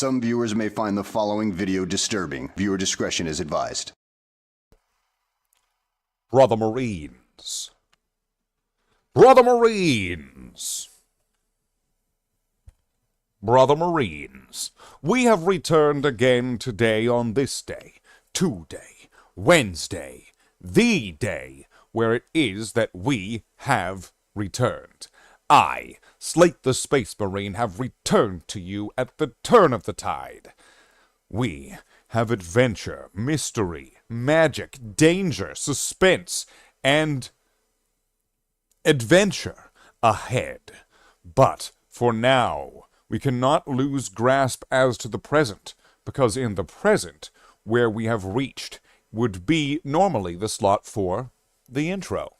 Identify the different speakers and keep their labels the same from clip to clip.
Speaker 1: Some viewers may find the following video disturbing. Viewer discretion is advised.
Speaker 2: Brother Marines. Brother Marines. Brother Marines. We have returned again today on this day, today, Wednesday, the day where it is that we have returned. I, Slathe the Space Marine, have returned to you at the turn of the tide. We have adventure, mystery, magic, danger, suspense, and adventure ahead. But for now, we cannot lose grasp as to the present, because in the present, where we have reached, would be normally the slot for the intro.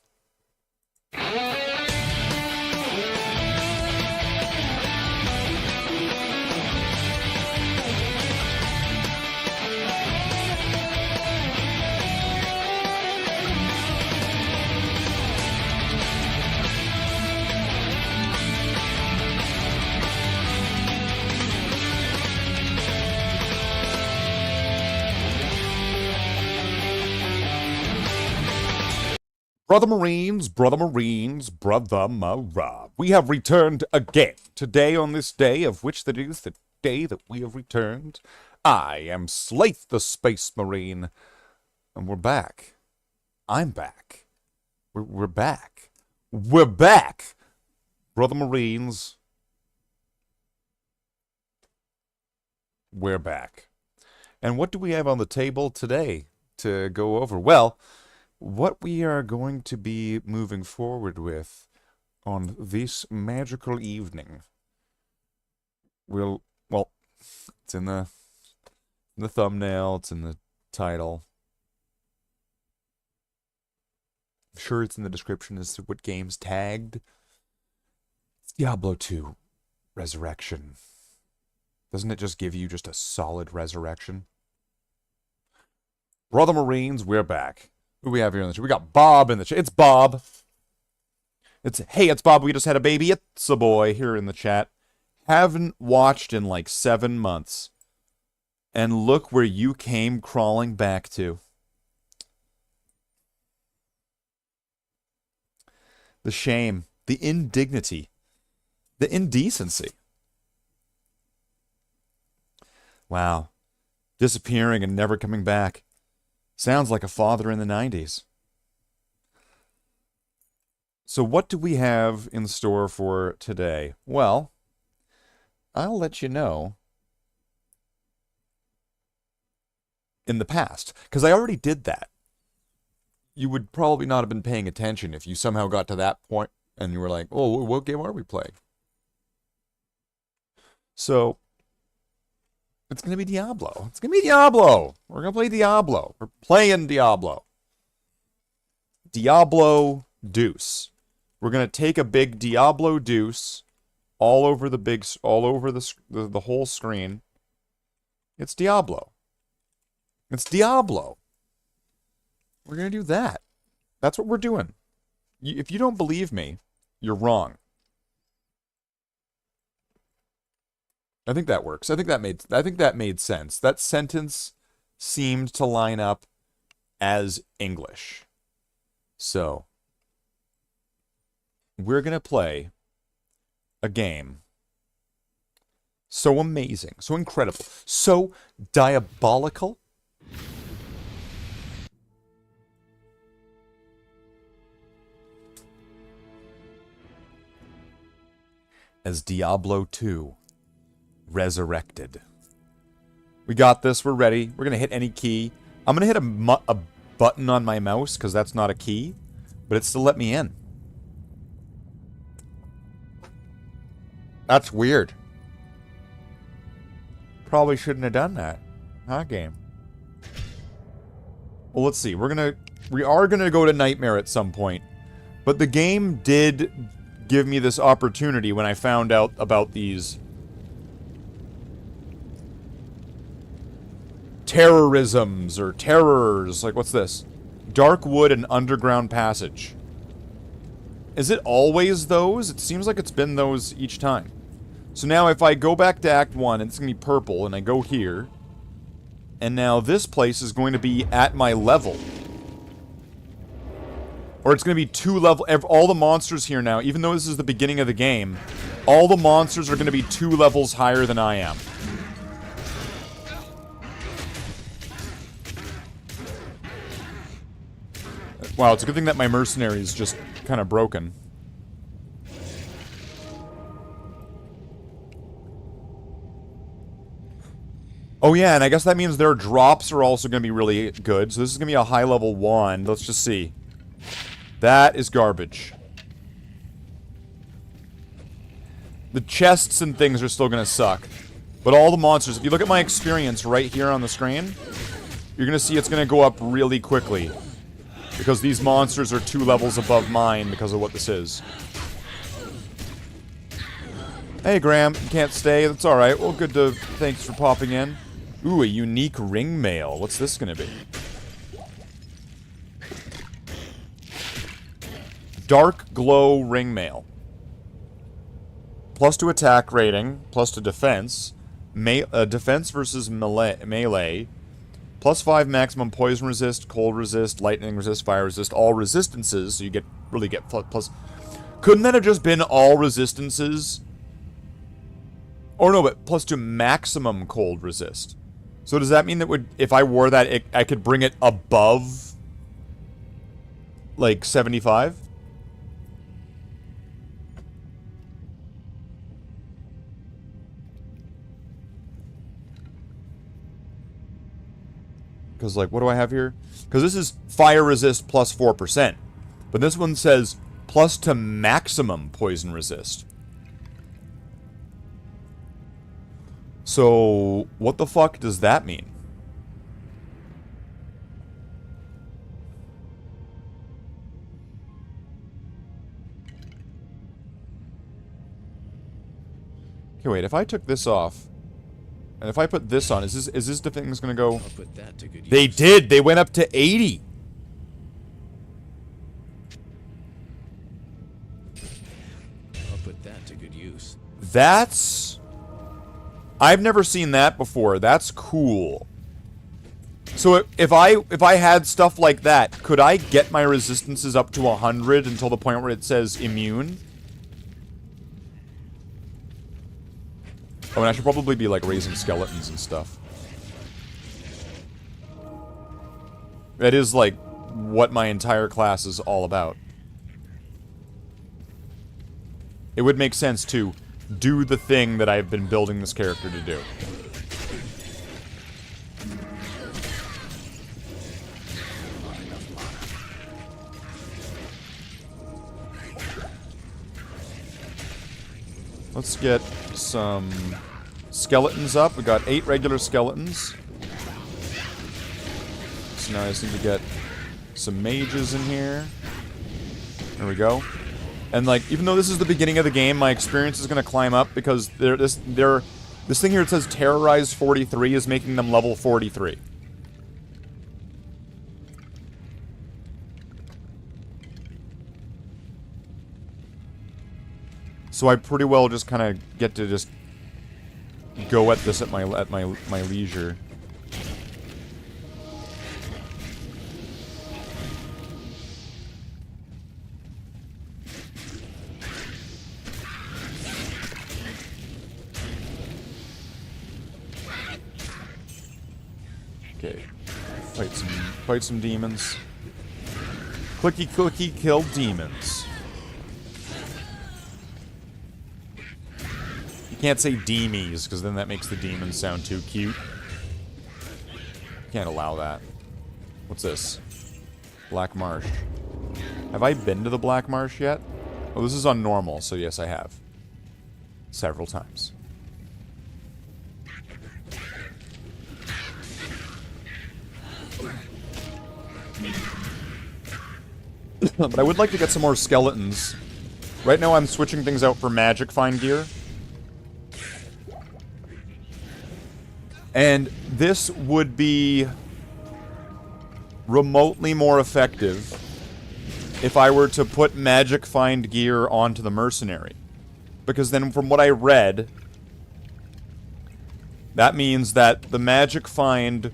Speaker 2: Brother Marines, Brother Marines, Brother Mara. We have returned again. Today on this day, of which that is the day that we have returned, I am Slathe the Space Marine. And we're back. I'm back. We're back. We're back! Brother Marines, we're back. And what do we have on the table today to go over? Well, what we are going to be moving forward with on this magical evening well, it's in the thumbnail, it's in the title. I'm sure it's in the description as to what game's tagged. It's Diablo 2 Resurrection. Doesn't it just give you just a solid resurrection? Brother Marines, we're back. Who do we have here in the chat? We got Bob in the chat. It's Bob. Hey, it's Bob. We just had a baby. It's a boy here in the chat. Haven't watched in like 7 months. And look where you came crawling back to. The shame. The indignity. The indecency. Wow. Disappearing and never coming back. Sounds like a father in the 90s. So what do we have in store for today? Well, I'll let you know in the past, because I already did that. You would probably not have been paying attention if you somehow got to that point and you were like, oh, what game are we playing? So it's going to be Diablo. It's going to be Diablo. We're going to play Diablo. We're playing Diablo. Diablo Deuce. We're going to take a big Diablo Deuce all over the whole screen. It's Diablo. It's Diablo. We're going to do that. That's what we're doing. If you don't believe me, you're wrong. I think that works. I think that made sense. That sentence seemed to line up as English. So, we're going to play a game so amazing, so incredible, so diabolical. As Diablo 2. Resurrected. We got this. We're ready. We're going to hit any key. I'm going to hit a button on my mouse because that's not a key, but it still let me in. That's weird. Probably shouldn't have done that. Huh, game? Well, let's see. We are going to go to Nightmare at some point, but the game did give me this opportunity when I found out about these terrorisms or terrors. Like, what's this? Dark Wood and Underground Passage. Is it always those? It seems like it's been those each time. So now if I go back to Act 1, it's going to be purple, and I go here. And now this place is going to be at my level. Or it's going to be 2 level... All the monsters here now, even though this is the beginning of the game, all the monsters are going to be 2 levels higher than I am. Wow, it's a good thing that my mercenary is just kind of broken. Oh yeah, and I guess that means their drops are also going to be really good. So this is going to be a high level 1. Let's just see. That is garbage. The chests and things are still going to suck. But all the monsters, if you look at my experience right here on the screen, you're going to see it's going to go up really quickly. Because these monsters are 2 levels above mine because of what this is. Hey Graham, you can't stay, that's alright. Well, good to... Thanks for popping in. Ooh, a unique ring mail. What's this gonna be? Dark Glow Ring Mail. Plus to attack rating, plus to defense. Defense versus melee. Plus 5 maximum poison resist, cold resist, lightning resist, fire resist, all resistances, so you really get plus... Couldn't that have just been all resistances? Or no, but plus 2 maximum cold resist. So does that mean that if I wore that, I could bring it above, like, 75? Because, like, what do I have here? Because this is fire resist plus 4%. But this one says plus to maximum poison resist. So, what the fuck does that mean? Okay, wait, if I took this off... And if I put this on, is this the thing's gonna go...
Speaker 3: I'll put that to good use.
Speaker 2: They did! They went up to 80!
Speaker 3: I'll put that to good use.
Speaker 2: That's... I've never seen that before. That's cool. So if I had stuff like that, could I get my resistances up to 100 until the point where it says immune? Oh, and I should probably be, like, raising skeletons and stuff. That is, like, what my entire class is all about. It would make sense to do the thing that I've been building this character to do. Let's get some skeletons up. We got 8 regular skeletons. So now I just need to get some mages in here. There we go. And, like, even though this is the beginning of the game, my experience is going to climb up because this thing here that says Terrorize 43 is making them level 43. So I pretty well just kind of get to just go at this at my leisure. Okay, fight some demons. Clicky clicky kill demons. Can't say demies, because then that makes the demons sound too cute. Can't allow that. What's this? Black Marsh. Have I been to the Black Marsh yet? Oh, this is on normal, so yes, I have. Several times. But I would like to get some more skeletons. Right now I'm switching things out for magic find gear. And this would be remotely more effective if I were to put magic find gear onto the mercenary. Because then from what I read, That means that the magic find,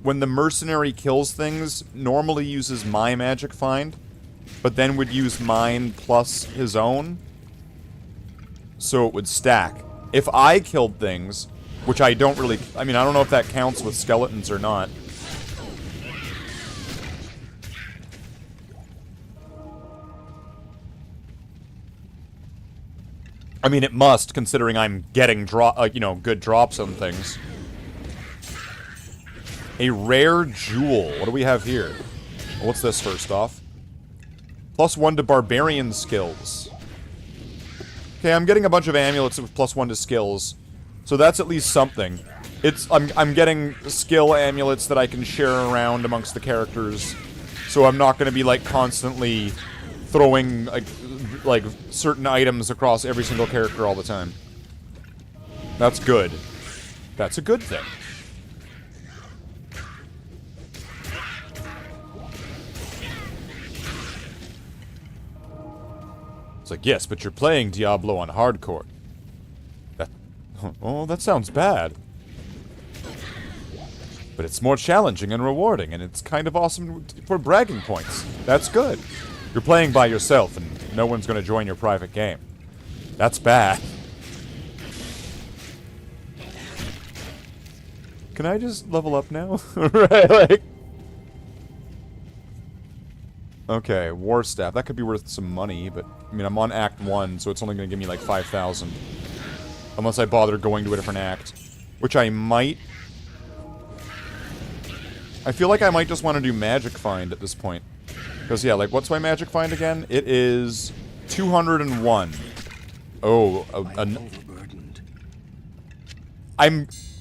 Speaker 2: when the mercenary kills things, normally uses my magic find, but then would use mine plus his own, so it would stack. If I killed things, which I don't really... I mean, I don't know if that counts with skeletons or not. I mean, it must, considering I'm getting good drops on things. A rare jewel. What do we have here? What's this first off? +1 to barbarian skills. Okay, I'm getting a bunch of amulets with +1 to skills. So that's at least something. I'm getting skill amulets that I can share around amongst the characters. So I'm not going to be, like, constantly throwing, like, certain items across every single character all the time. That's good. That's a good thing. It's like, yes, but you're playing Diablo on hardcore. Oh, that sounds bad. But it's more challenging and rewarding, and it's kind of awesome for bragging points. That's good. You're playing by yourself, and no one's going to join your private game. That's bad. Can I just level up now? Right, like... Okay, War Staff. That could be worth some money, but... I mean, I'm on Act 1, so it's only going to give me, like, 5,000. Unless I bother going to a different act. Which I might... I feel like I might just want to do Magic Find at this point. Because, yeah, like, what's my Magic Find again? It is 201. Oh,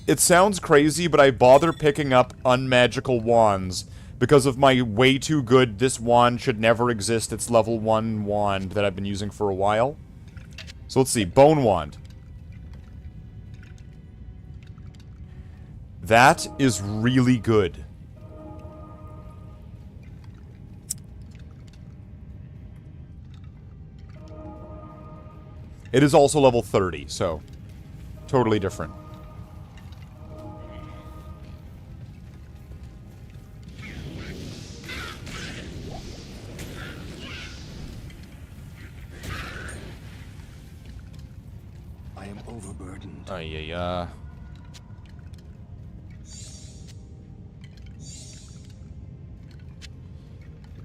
Speaker 2: it sounds crazy, but I bother picking up unmagical wands because of my way too good, this wand should never exist, it's level 1 wand that I've been using for a while. So let's see, Bone Wand. That is really good. It is also level 30, so totally different.
Speaker 3: I am overburdened.
Speaker 2: Yeah.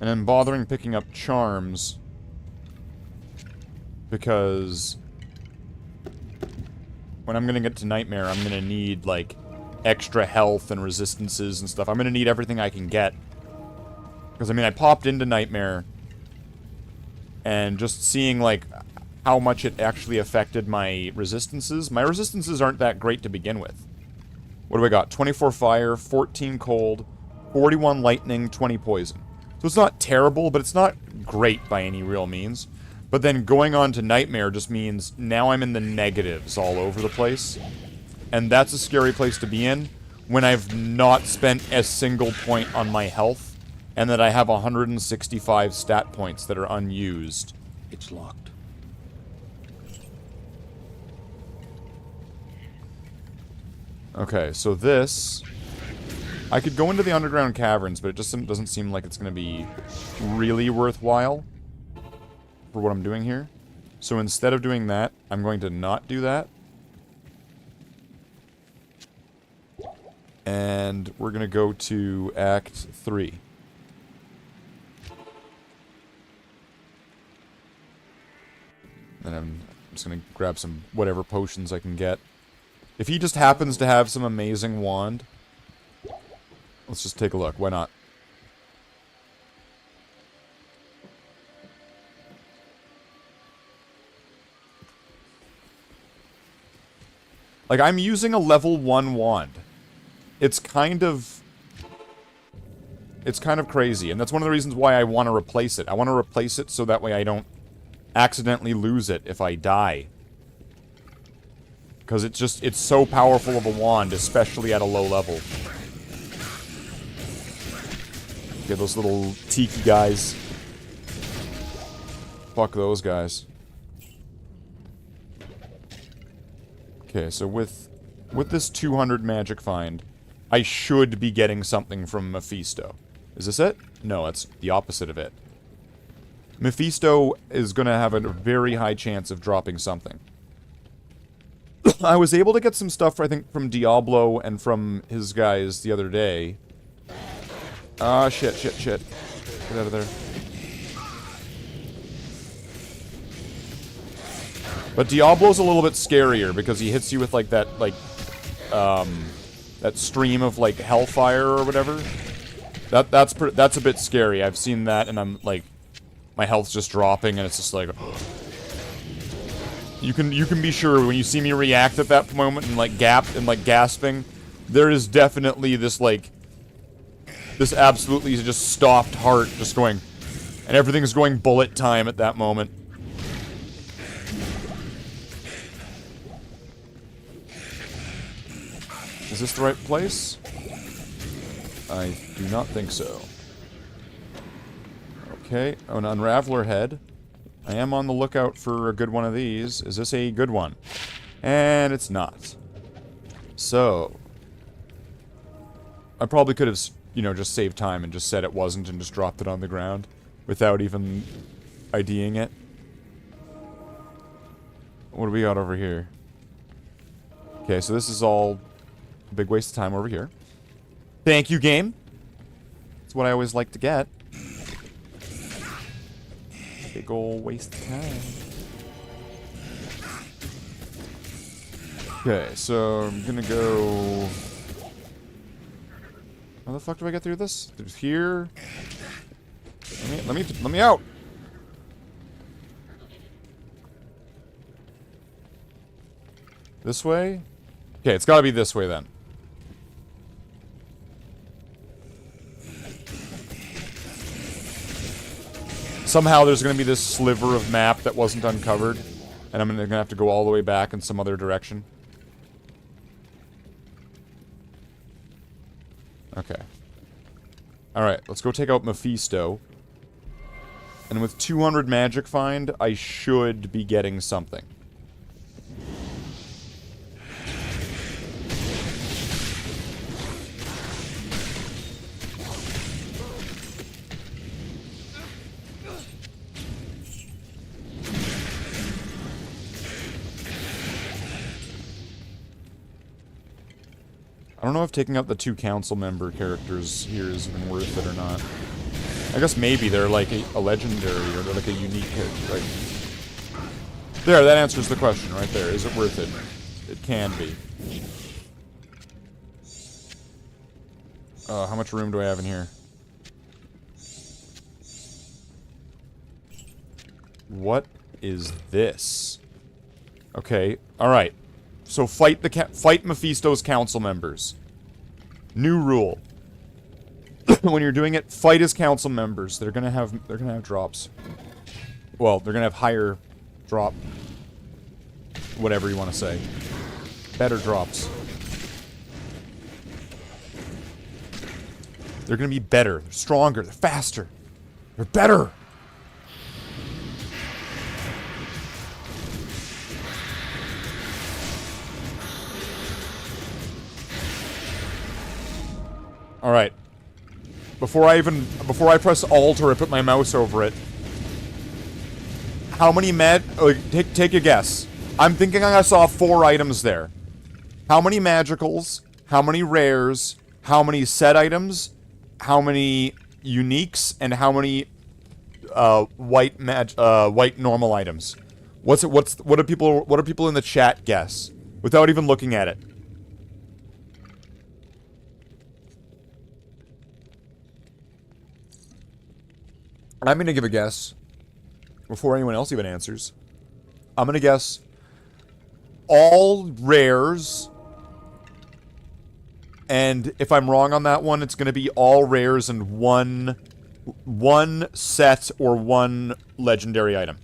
Speaker 2: And I'm bothering picking up charms because when I'm gonna get to Nightmare, I'm gonna need, like, extra health and resistances and stuff. I'm gonna need everything I can get. Because, I mean, I popped into Nightmare, and just seeing, like, how much it actually affected my resistances. My resistances aren't that great to begin with. What do I got? 24 fire, 14 cold, 41 lightning, 20 poison. So it's not terrible, but it's not great by any real means. But then going on to Nightmare just means now I'm in the negatives all over the place. And that's a scary place to be in when I've not spent a single point on my health and that I have 165 stat points that are unused.
Speaker 3: It's locked.
Speaker 2: Okay, so this... I could go into the underground caverns, but it just doesn't seem like it's going to be really worthwhile for what I'm doing here. So instead of doing that, I'm going to not do that. And we're going to go to Act 3. And I'm just going to grab some whatever potions I can get. If he just happens to have some amazing wand, let's just take a look. Why not? Like, I'm using a level 1 wand. It's kind of crazy, and that's one of the reasons why I want to replace it. I want to replace it so that way I don't accidentally lose it if I die. Because it's so powerful of a wand, especially at a low level. Okay, those little tiki guys. Fuck those guys. Okay, so with with this 200 magic find, I should be getting something from Mephisto. Is this it? No, it's the opposite of it. Mephisto is going to have a very high chance of dropping something. I was able to get some stuff, I think, from Diablo and from his guys the other day. Ah, shit. Get out of there. But Diablo's a little bit scarier because he hits you with, like, that stream of, like, hellfire or whatever. That's a bit scary. I've seen that, and I'm, like, my health's just dropping, and it's just like... You can be sure when you see me react at that moment and, like, gasping, there is definitely this, like... This absolutely just stopped heart just going... And everything's going bullet time at that moment. Is this the right place? I do not think so. Okay, an Unraveler head. I am on the lookout for a good one of these. Is this a good one? And it's not. So... I probably could have, you know, just saved time and just said it wasn't and just dropped it on the ground without even IDing it. What do we got over here? Okay, so this is all a big waste of time over here. Thank you, game. That's what I always like to get. Big ol' waste of time. Okay, so I'm gonna go... How the fuck do I get through this? Through here? Let me out! This way? Okay, it's gotta be this way then. Somehow there's gonna be this sliver of map that wasn't uncovered, and I'm gonna have to go all the way back in some other direction. Okay. Alright, let's go take out Mephisto. And with 200 magic find, I should be getting something. I don't know if taking out the 2 council member characters here is even worth it or not. I guess maybe they're like a legendary or they're like a unique character, right? There, that answers the question right there. Is it worth it? It can be. How much room do I have in here? What is this? Okay, alright. So fight Mephisto's council members. New rule. When you're doing it, fight his council members. They're gonna have drops. Well, they're gonna have higher drop. Whatever you want to say. Better drops. They're gonna be better. They're stronger. They're faster. They're better. Alright. Before I press Alt or I put my mouse over it, how many take a guess. I'm thinking I saw 4 items there. How many magicals, how many rares, how many set items, how many uniques, and how many white normal items? What do people in the chat guess without even looking at it? I'm gonna give a guess before anyone else even answers. I'm gonna guess all rares, and if I'm wrong on that one, it's gonna be all rares and one set or one legendary item.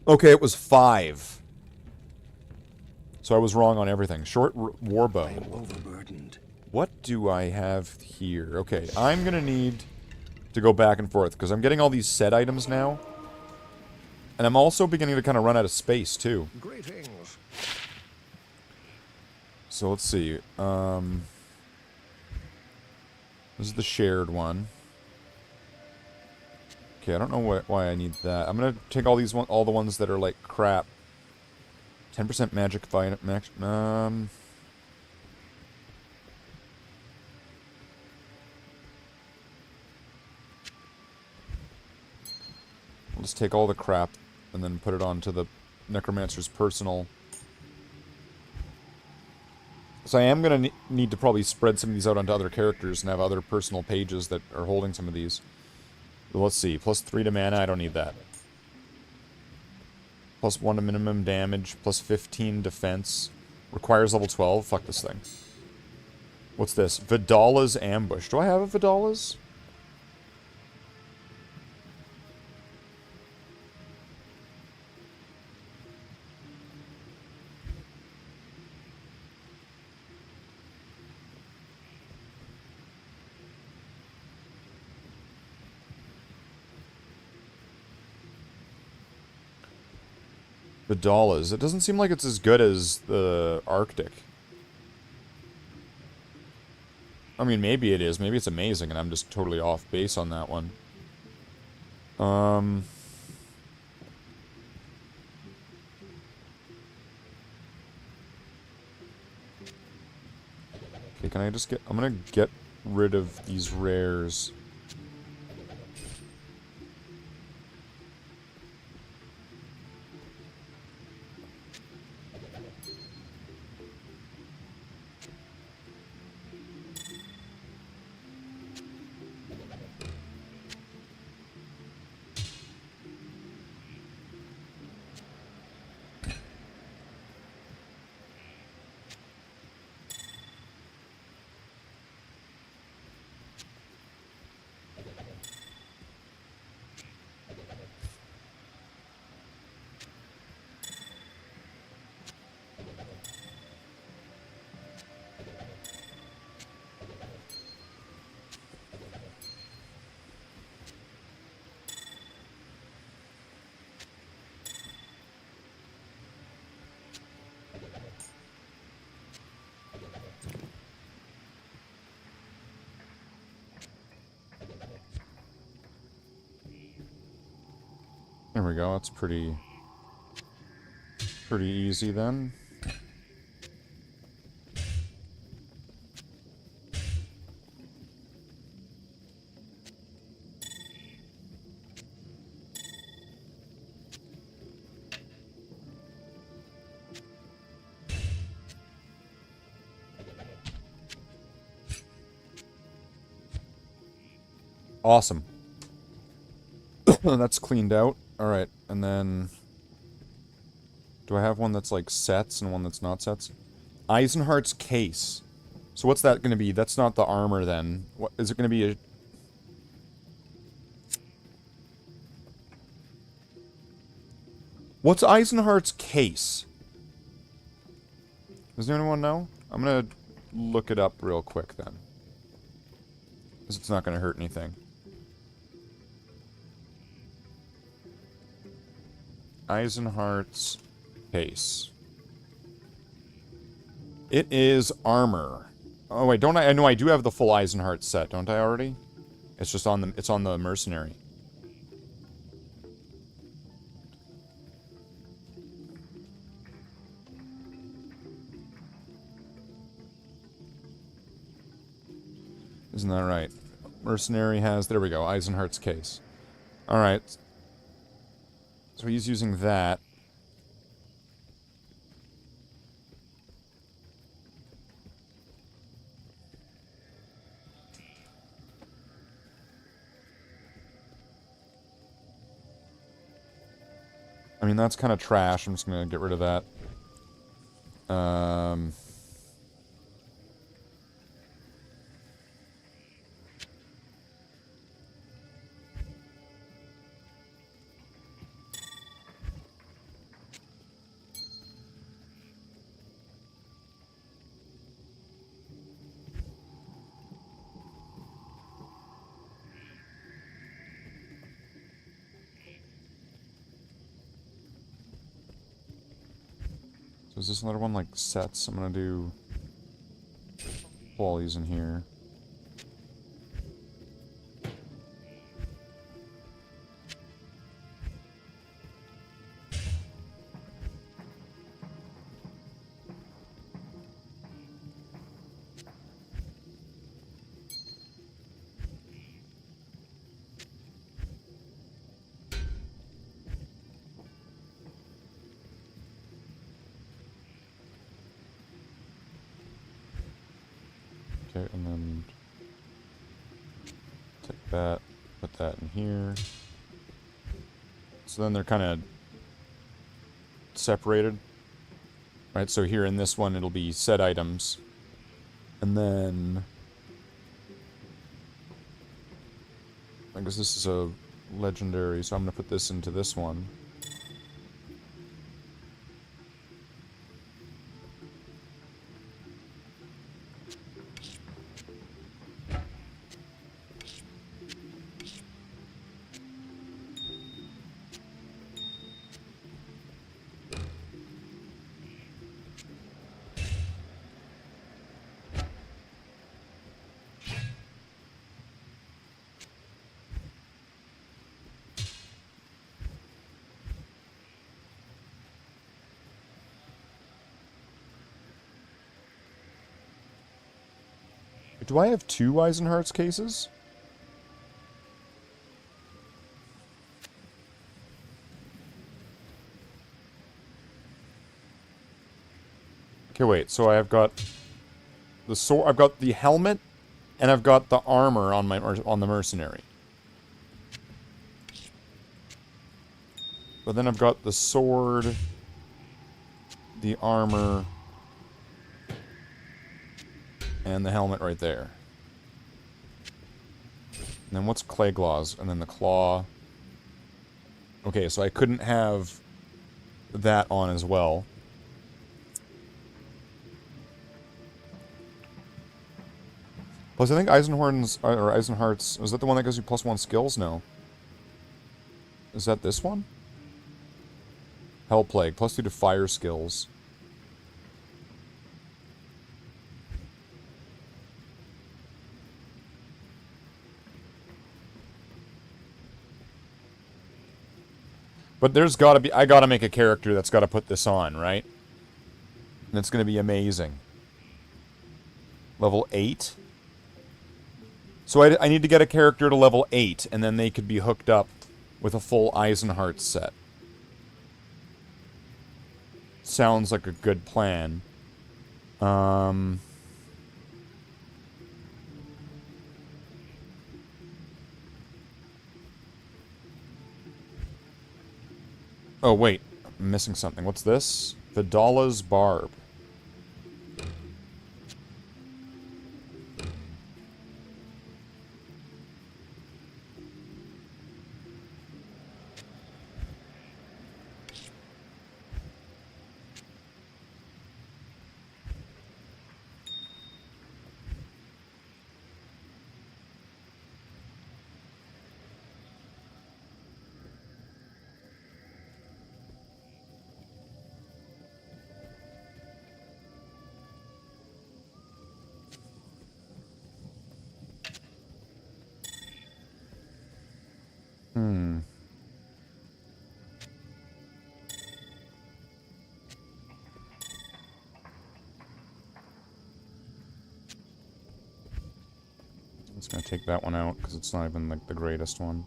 Speaker 2: Okay, it was 5. So I was wrong on everything. Short warbow.
Speaker 3: I'm overburdened.
Speaker 2: What do I have here? Okay, I'm gonna need to go back and forth, because I'm getting all these set items now. And I'm also beginning to kind of run out of space, too.
Speaker 4: Greetings.
Speaker 2: So let's see. This is the shared one. Okay, I don't know why I need that. I'm gonna take all all the ones that are like crap. 10% magic fight max. We'll just take all the crap and then put it onto the Necromancer's personal. So I am gonna need to probably spread some of these out onto other characters and have other personal pages that are holding some of these. But let's see. +3 to mana. I don't need that. +1 to minimum damage. +15 defense. Requires level 12. Fuck this thing. What's this? Vidala's Ambush. Do I have a Vidala's? Vidala's. It doesn't seem like it's as good as the Arctic. I mean, maybe it is. Maybe it's amazing, and I'm just totally off base on that one. Okay, can I just get... I'm gonna get rid of these rares. There we go, that's pretty easy then. Awesome. That's cleaned out. Alright, and then... Do I have one that's like sets and one that's not sets? Eisenhardt's Case. So what's that going to be? That's not the armor then. What is it going to be? A... What's Eisenhardt's Case? Does anyone know? I'm going to look it up real quick then. Because it's not going to hurt anything. Eisenhardt's Case. It is armor. Oh wait, don't I? I know I do have the full Eisenhardt set, don't I already? It's just on the. It's on the mercenary. Isn't that right? Mercenary has. There we go. Eisenhardt's Case. All right. So he's using that. I mean, that's kind of trash. I'm just going to get rid of that. So is this another one like sets? I'm gonna do all these in here. Okay, and then take that, put that in here. So then they're kind of separated. Right, so here in this one it'll be set items. And then I guess this is a legendary, so I'm going to put this into this one. Do I have 2 Eisenhart's cases? Okay, wait. So I've got the sword. I've got the helmet, and I've got the armor on the mercenary. But then I've got the sword, the armor, and the helmet right there. And then what's Clayglaws? And then the claw. Okay, so I couldn't have that on as well. Plus, I think Eisenhart's... Was that the one that gives you +1 skills? No. Is that this one? Hellplague, +2 to fire skills. But there's gotta be... I gotta make a character that's gotta put this on, right? And it's gonna be amazing. Level 8? So I need to get a character to level 8, and then they could be hooked up with a full Eisenhart set. Sounds like a good plan. Oh, wait. I'm missing something. What's this? Vidala's Barb. I'm just gonna take that one out, because it's not even, like, the greatest one.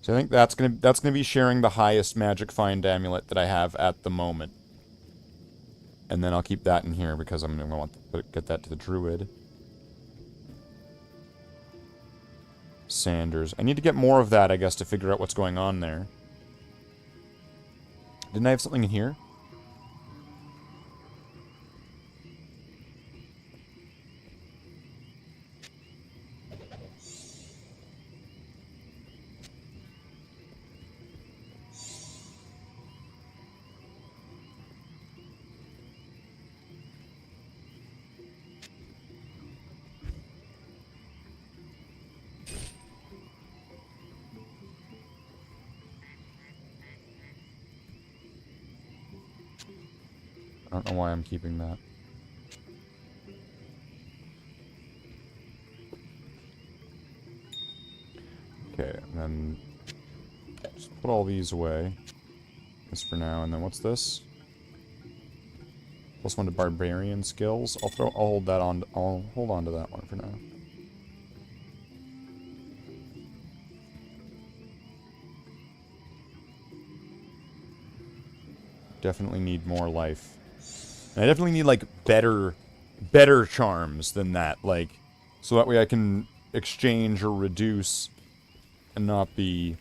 Speaker 2: So I think that's gonna be sharing the highest magic find amulet that I have at the moment. And then I'll keep that in here, because I'm gonna want to get that to the druid. Sanders. I need to get more of that, I guess, to figure out what's going on there. Didn't I have something in here? don't know why I'm keeping that. Okay, and then just put all these away. Just for now, and then what's this? +1 to barbarian skills. I'll hold that on. I'll hold on to that one for now. Definitely need more life. And I definitely need, like, better charms than that, like, so that way I can exchange or reduce and not be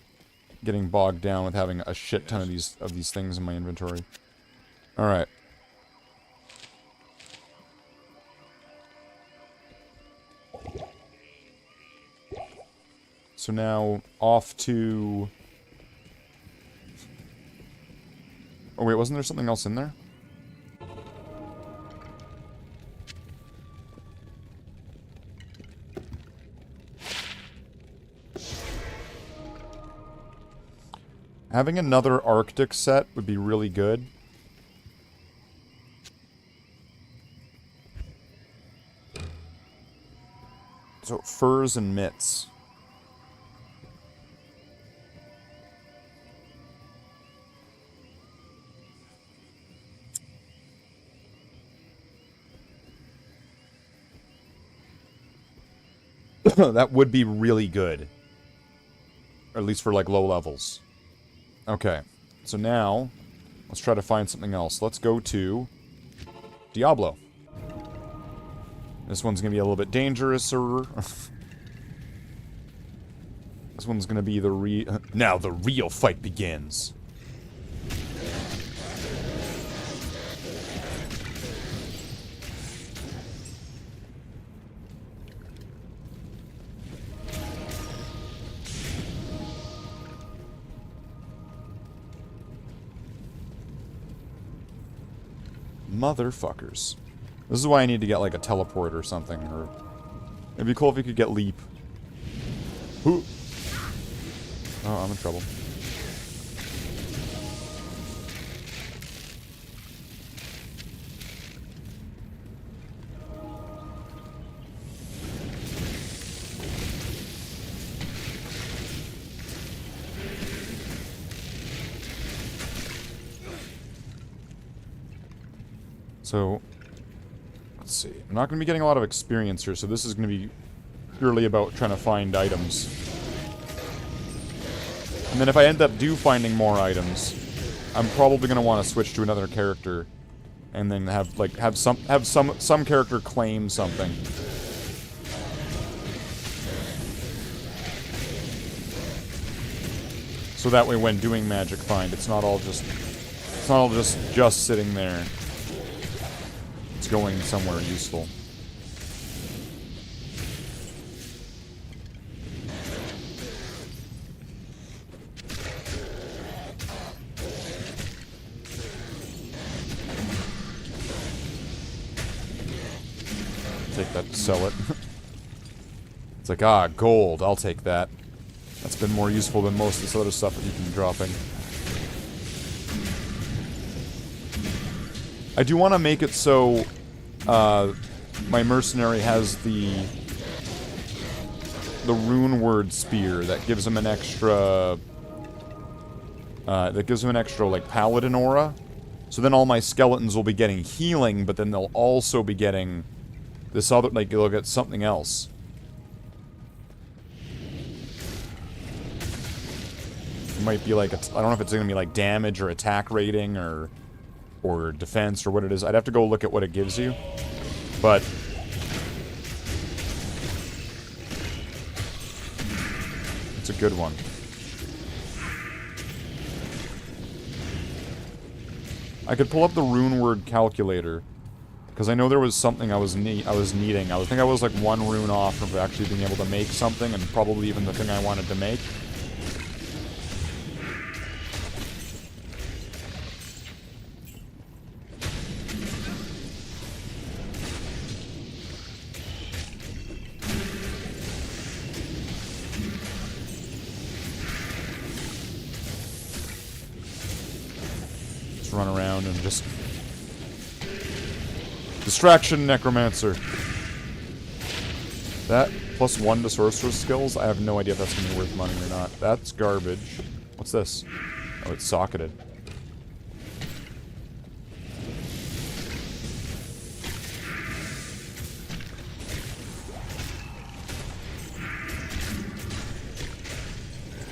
Speaker 2: getting bogged down with having a shit ton of these things in my inventory. All right. So now off to... Oh wait, wasn't there something else in there? Having another Arctic set would be really good. So, furs and mitts. That would be really good. Or at least for, like, low levels. Okay. So now, let's try to find something else. Let's go to Diablo. This one's going to be a little bit dangerous-er. This one's going to be the now the real fight begins. Motherfuckers. This is why I need to get, like, a teleport or something, or... It'd be cool if you could get leap. Ooh. Oh, I'm in trouble. So... Let's see. I'm not going to be getting a lot of experience here, so this is going to be purely about trying to find items. And then if I end up finding more items, I'm probably going to want to switch to another character, and then have some character claim something. So that way, when doing magic find, it's not all just sitting there. It's going somewhere useful. Take that to sell it. It's like, ah, gold, I'll take that. That's been more useful than most of this other stuff that you've been dropping. I do want to make it so my mercenary has the rune word spear that gives him an extra like paladin aura. So then all my skeletons will be getting healing, but then they'll also be getting this other, like, they'll get something else. It might be like I don't know if it's going to be like damage or attack rating or defense or what it is. I'd have to go look at what it gives you. But it's a good one. I could pull up the rune word calculator because I know there was something I was needing. I think I was like one rune off from actually being able to make something, and probably even the thing I wanted to make. Run around and just Distraction, Necromancer. That +1 to sorcerer's skills, I have no idea if that's going to be worth money or not. That's garbage. What's this? Oh, it's socketed.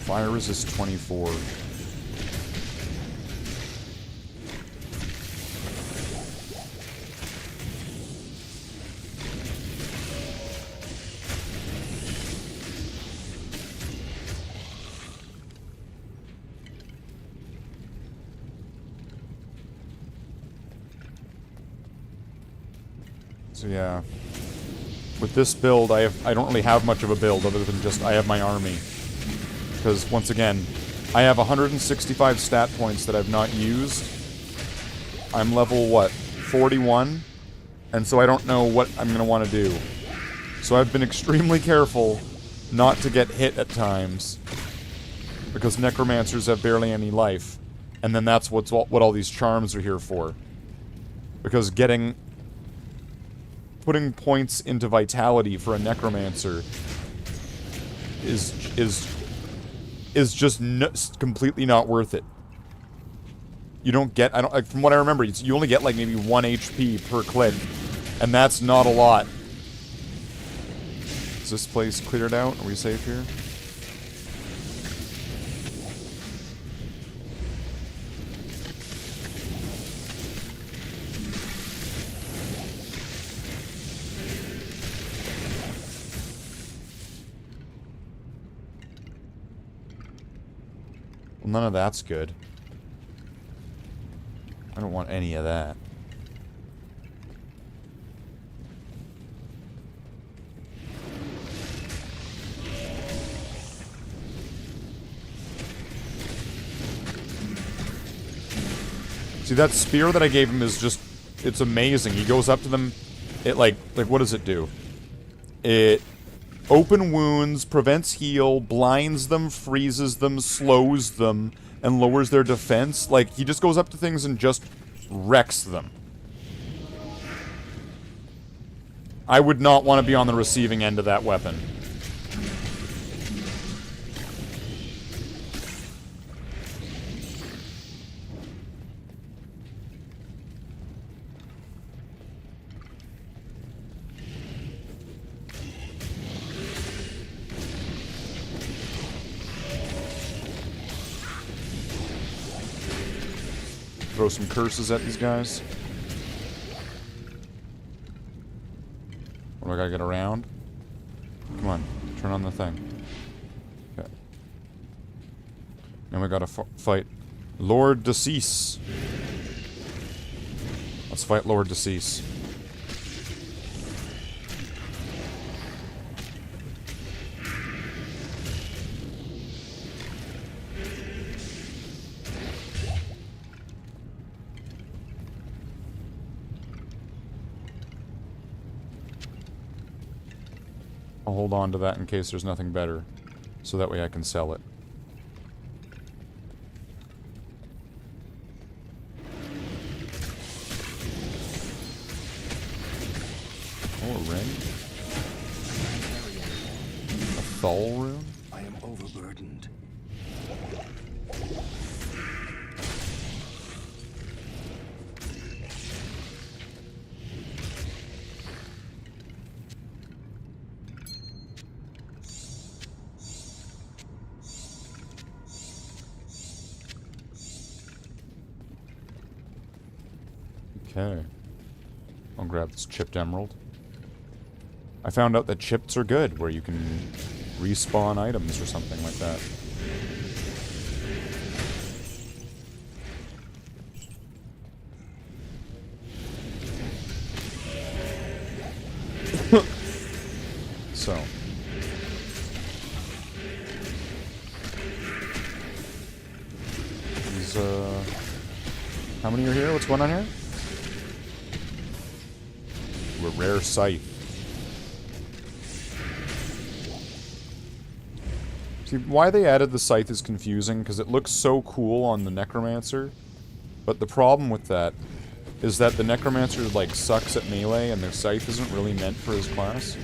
Speaker 2: Fire resist 24. So yeah, with this build, I don't really have much of a build other than just I have my army. Because once again, I have 165 stat points that I've not used. I'm level what, 41, and so I don't know what I'm gonna want to do. So I've been extremely careful not to get hit at times, because necromancers have barely any life, and then that's what all these charms are here for. Because putting points into vitality for a necromancer is just completely not worth it. You don't get, like, from what I remember, you only get like maybe 1 HP per click, and that's not a lot. Is this place cleared out? Are we safe here? Well, none of that's good. I don't want any of that. See, that spear that I gave him is just... it's amazing. He goes up to them... it, like, what does it do? It... open wounds, prevents heal, blinds them, freezes them, slows them, and lowers their defense. Like, he just goes up to things and just wrecks them. I would not want to be on the receiving end of that weapon. Throw some curses at these guys. What do I gotta get around? Come on, turn on the thing. Okay. Now we gotta fight Lord Decease. Let's fight Lord Decease. I'll hold on to that in case there's nothing better, so that way I can sell it. Oh, a ring? A Thal rune?
Speaker 4: I am overburdened.
Speaker 2: Okay. I'll grab this chipped emerald. I found out that chips are good, where you can respawn items or something like that. So. These, how many are here? What's going on here? A rare scythe. See, why they added the scythe is confusing, because it looks so cool on the Necromancer. But the problem with that is that the Necromancer, like, sucks at melee, and their Scythe isn't really meant for his class.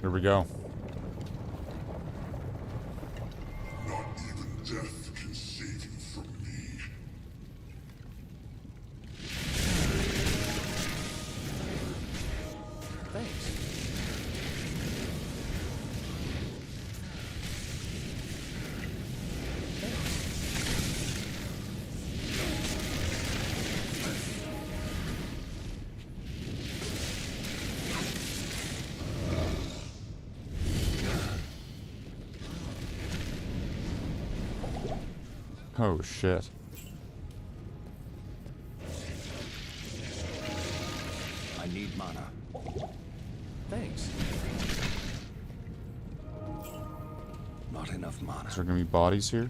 Speaker 2: Here we go.
Speaker 4: Not even death can save you from me.
Speaker 3: Thanks.
Speaker 2: Oh, shit.
Speaker 3: I need mana. Thanks. Not enough mana.
Speaker 2: Is there gonna be bodies here?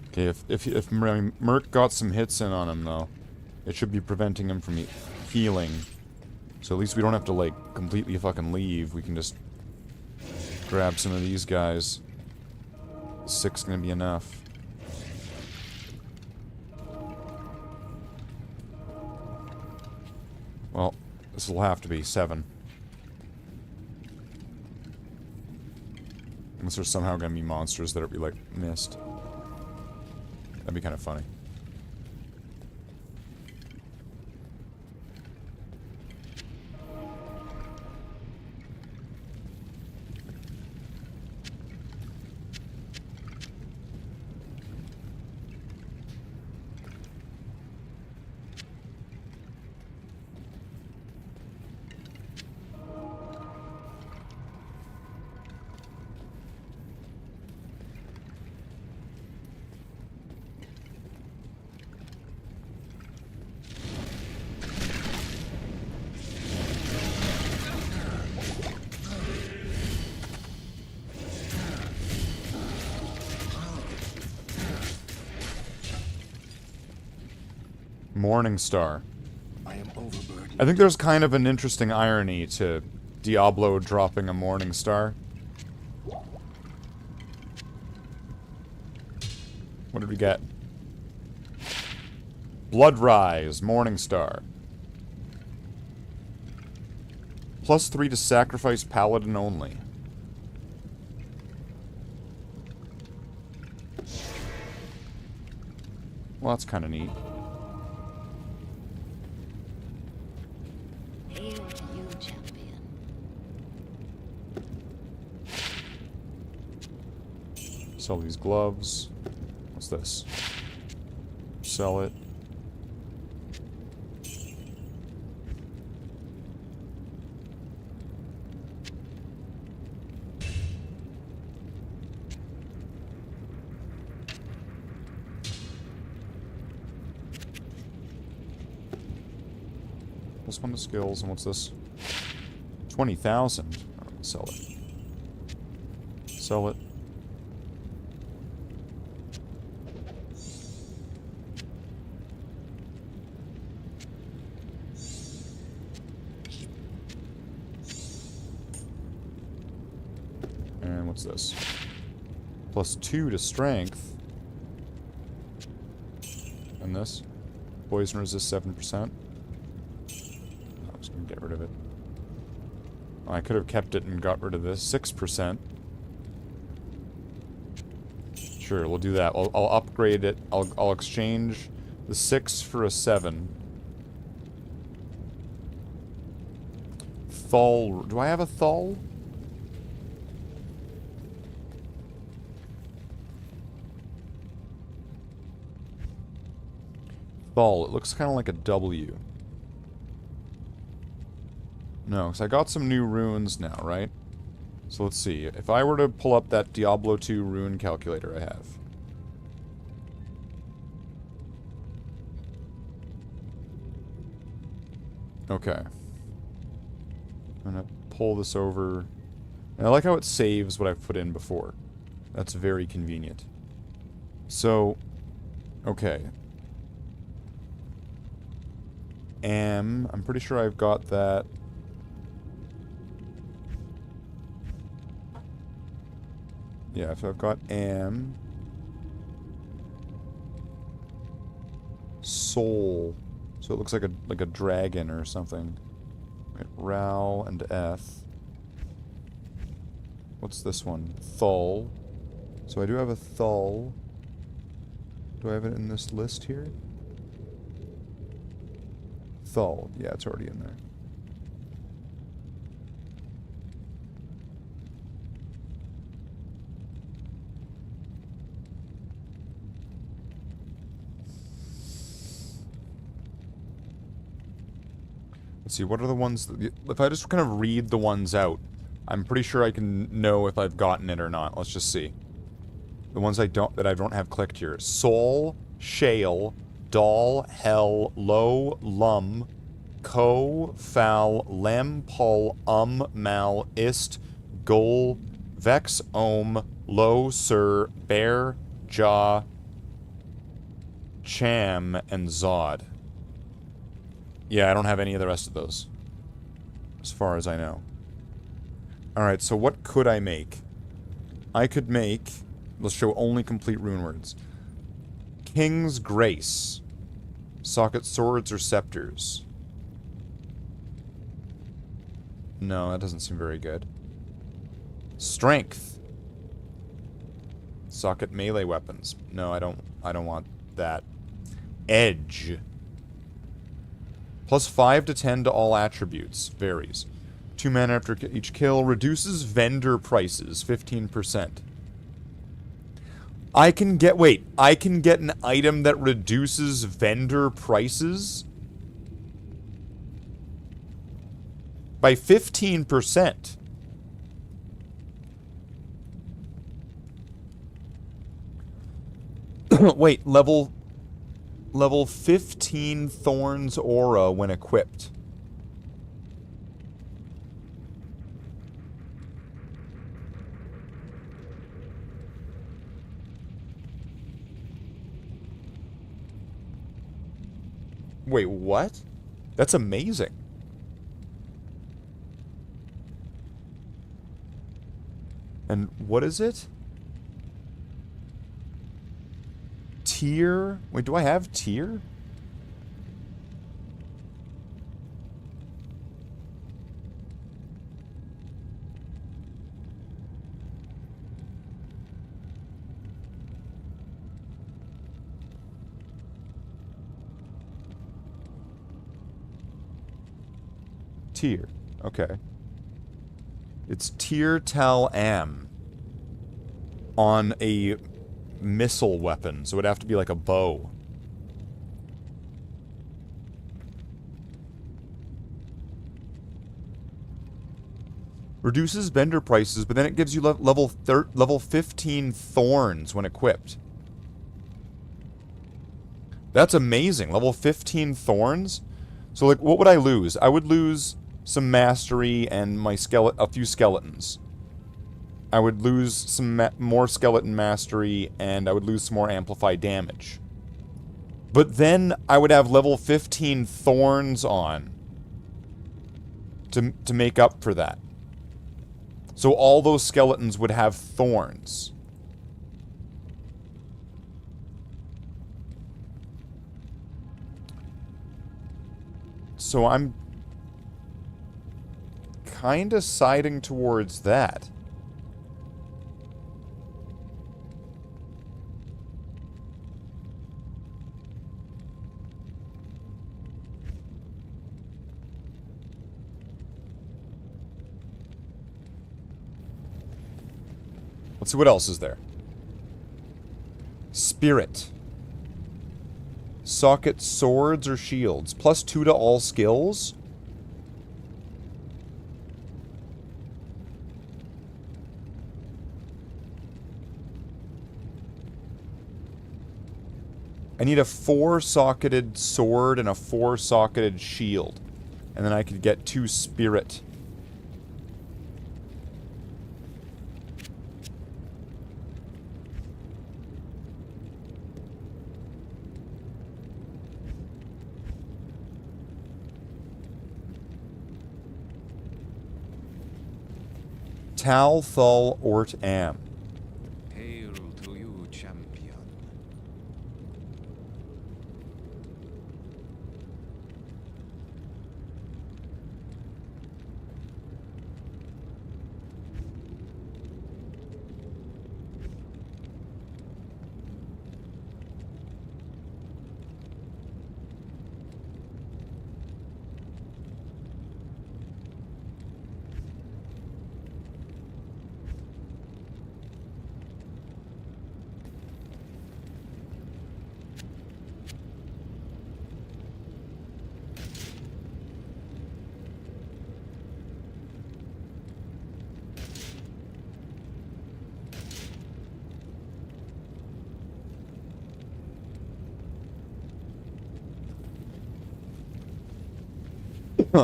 Speaker 2: Okay, if Merc got some hits in on him, though, it should be preventing him from healing. So at least we don't have to, like, completely fucking leave. We can just grab some of these guys. 6 gonna be enough. Well, this will have to be 7. Unless there's somehow gonna be monsters that are, like, missed. That'd be kind of funny. Morning Star.
Speaker 3: I am overburdened.
Speaker 2: I think there's kind of an interesting irony to Diablo dropping a Morning Star. What did we get? Blood Rise, Morning Star. +3 to sacrifice Paladin only. Well, that's kind of neat.
Speaker 5: Hail to you, champion.
Speaker 2: Sell these gloves. What's this? Sell it. Plus 1 to skills, and what's this? 20,000. Sell it. Sell it. And what's this? +2 to strength. And this? Poison resist 7%. I'm just gonna get rid of it. I could have kept it and got rid of this. 6%. Sure, we'll do that. I'll upgrade it. I'll exchange the 6 for a 7. Thal. Do I have a Thal? Thal. It looks kind of like a W. No, because I got some new runes now, right? So let's see. If I were to pull up that Diablo 2 rune calculator I have. Okay. I'm gonna pull this over And I like how it saves what I've put in before. That's very convenient. So, okay. I'm pretty sure I've got that. Yeah, so I've got soul. So it looks like a dragon or something. Right, Ral and Eth. What's this one? Thul. So I do have a Thul. Do I have it in this list here? Thul. Yeah, it's already in there. Let's see, what are the ones that, if I just kind of read the ones out, I'm pretty sure I can know if I've gotten it or not. Let's just see. The ones that I don't have clicked here. Soul, Shale, Dal, Hell, Low, Lum, Ko, Fal, Lem, Pul, Mal, Ist, Gol, Vex, Low, Sir, Bear, Jaw, Cham, and Zod. Yeah, I don't have any of the rest of those. As far as I know. Alright, so what could I make? I could make... Let's show only complete rune words. King's Grace. Socket swords or scepters. No, that doesn't seem very good. Strength. Socket melee weapons. No, I don't want that. Edge. Plus 5 to 10 to all attributes. Varies. 2 mana after each kill. Reduces vendor prices. 15%. I can get an item that reduces vendor prices? By 15%. Wait, level 15 Thorns Aura when equipped. Wait, what? That's amazing. And what is it? Tier? Wait, do I have tier? Tier. Okay. It's Tier Tal Am on a missile weapon, so it'd have to be like a bow. Reduces vendor prices, but then it gives you level 15 thorns when equipped. That's amazing. Level 15 thorns? So like, what would I lose? I would lose some mastery and my a few skeletons. I would lose some more skeleton mastery, and I would lose some more amplified damage. But then I would have level 15 thorns on to make up for that. So all those skeletons would have thorns. So I'm kinda siding towards that. Let's see what else is there. Spirit. Socket swords or shields. Plus 2 to all skills. I need a 4-socketed sword and a 4-socketed shield. And then I could get 2 spirit. Tal Thul Ort Am.
Speaker 3: Hail to you, champion.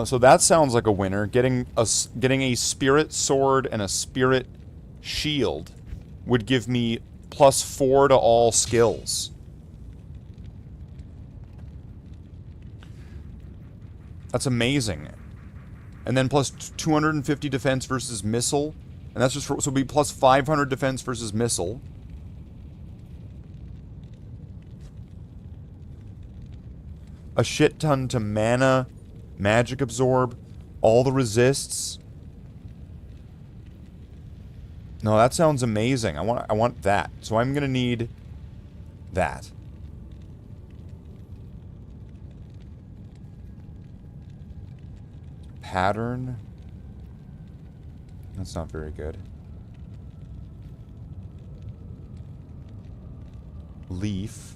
Speaker 2: So that sounds like a winner. Getting a spirit sword and a spirit shield would give me +4 to all skills. That's amazing. And then plus 250 defense versus missile. And that's just for, so it'll be plus 500 defense versus missile. A shit ton to mana, magic absorb, all the resists. No, that sounds amazing. I want that. So I'm gonna need that. Pattern. That's not very good. Leaf.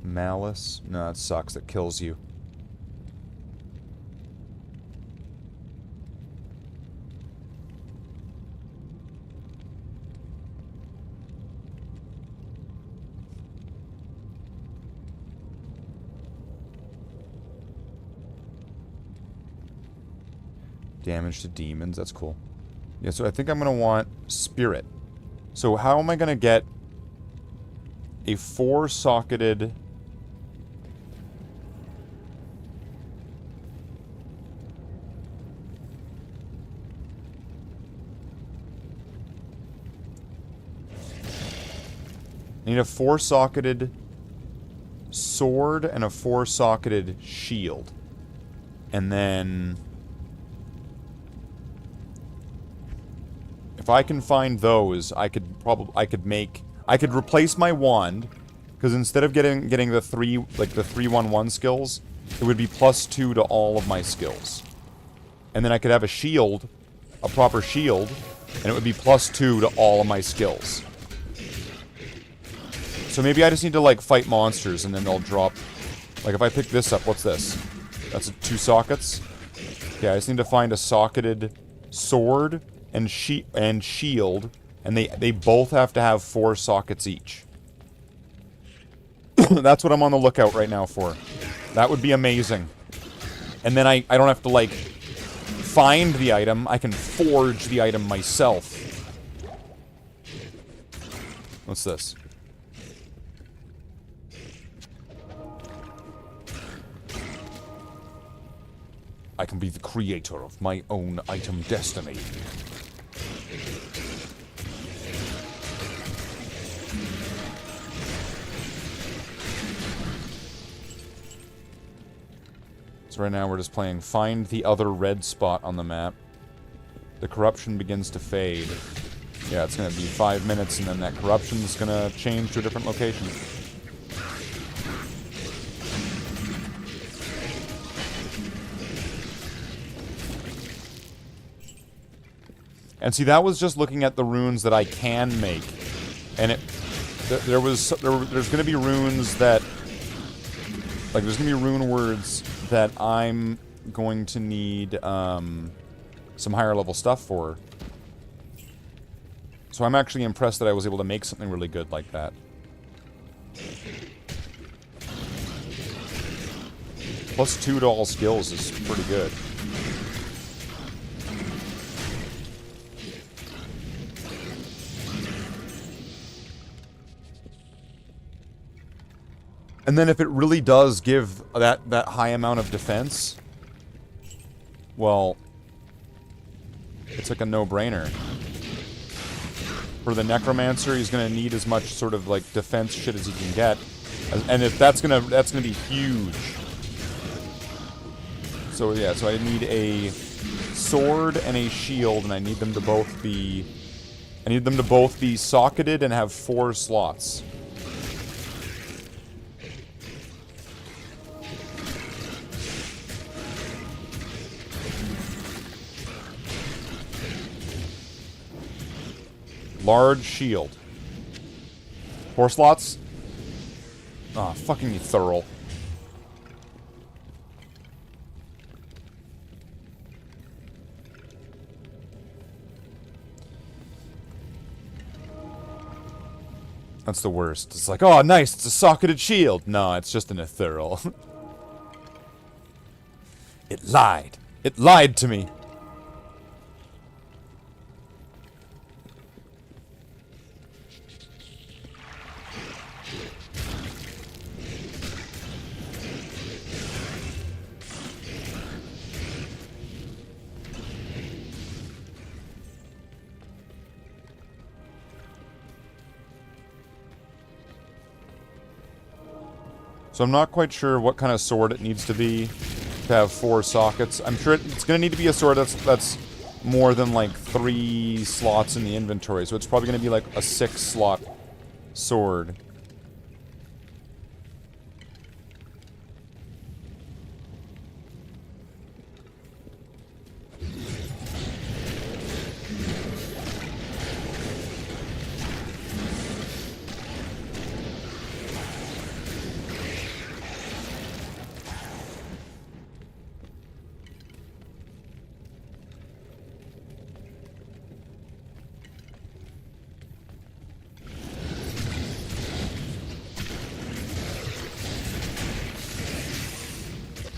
Speaker 2: Malice. No, it sucks. It kills you. Damage to demons. That's cool. Yeah, so I think I'm going to want Spirit. So how am I going to get a 4-socketed... I need a 4-socketed sword and a 4-socketed shield. And then... if I can find those, I could replace my wand, because instead of getting the 3-1-1 skills, it would be +2 to all of my skills. And then I could have a shield, a proper shield, and it would be +2 to all of my skills. So maybe I just need to, like, fight monsters, and then they'll drop... like, if I pick this up, what's this? That's 2 sockets? Okay, I just need to find a socketed sword and shield, and they both have to have 4 sockets each. That's what I'm on the lookout right now for. That would be amazing. And then I don't have to, like, find the item. I can forge the item myself. What's this? I can be the creator of my own item destiny. So right now we're just playing find the other red spot on the map. The corruption begins to fade. Yeah, it's gonna be 5 minutes and then that corruption's gonna change to a different location. And see, that was just looking at the runes that I can make. And there's gonna be runes that... like, there's gonna be rune words that I'm going to need, some higher level stuff for. So I'm actually impressed that I was able to make something really good like that. +2 to all skills is pretty good. And then if it really does give that high amount of defense, well, it's like a no-brainer. For the Necromancer, he's gonna need as much sort of like defense shit as he can get, and if that's gonna be huge. So yeah, so I need a sword and a shield, and I need them to both be socketed and have 4 slots. Large shield. 4 slots? Ah, fucking you thorough. That's the worst. It's like, oh, nice, it's a socketed shield. No, it's just an ethereal. It lied. It lied to me. So I'm not quite sure what kind of sword it needs to be to have 4 sockets. I'm sure it's going to need to be a sword that's more than like 3 slots in the inventory. So it's probably going to be like a 6-slot sword.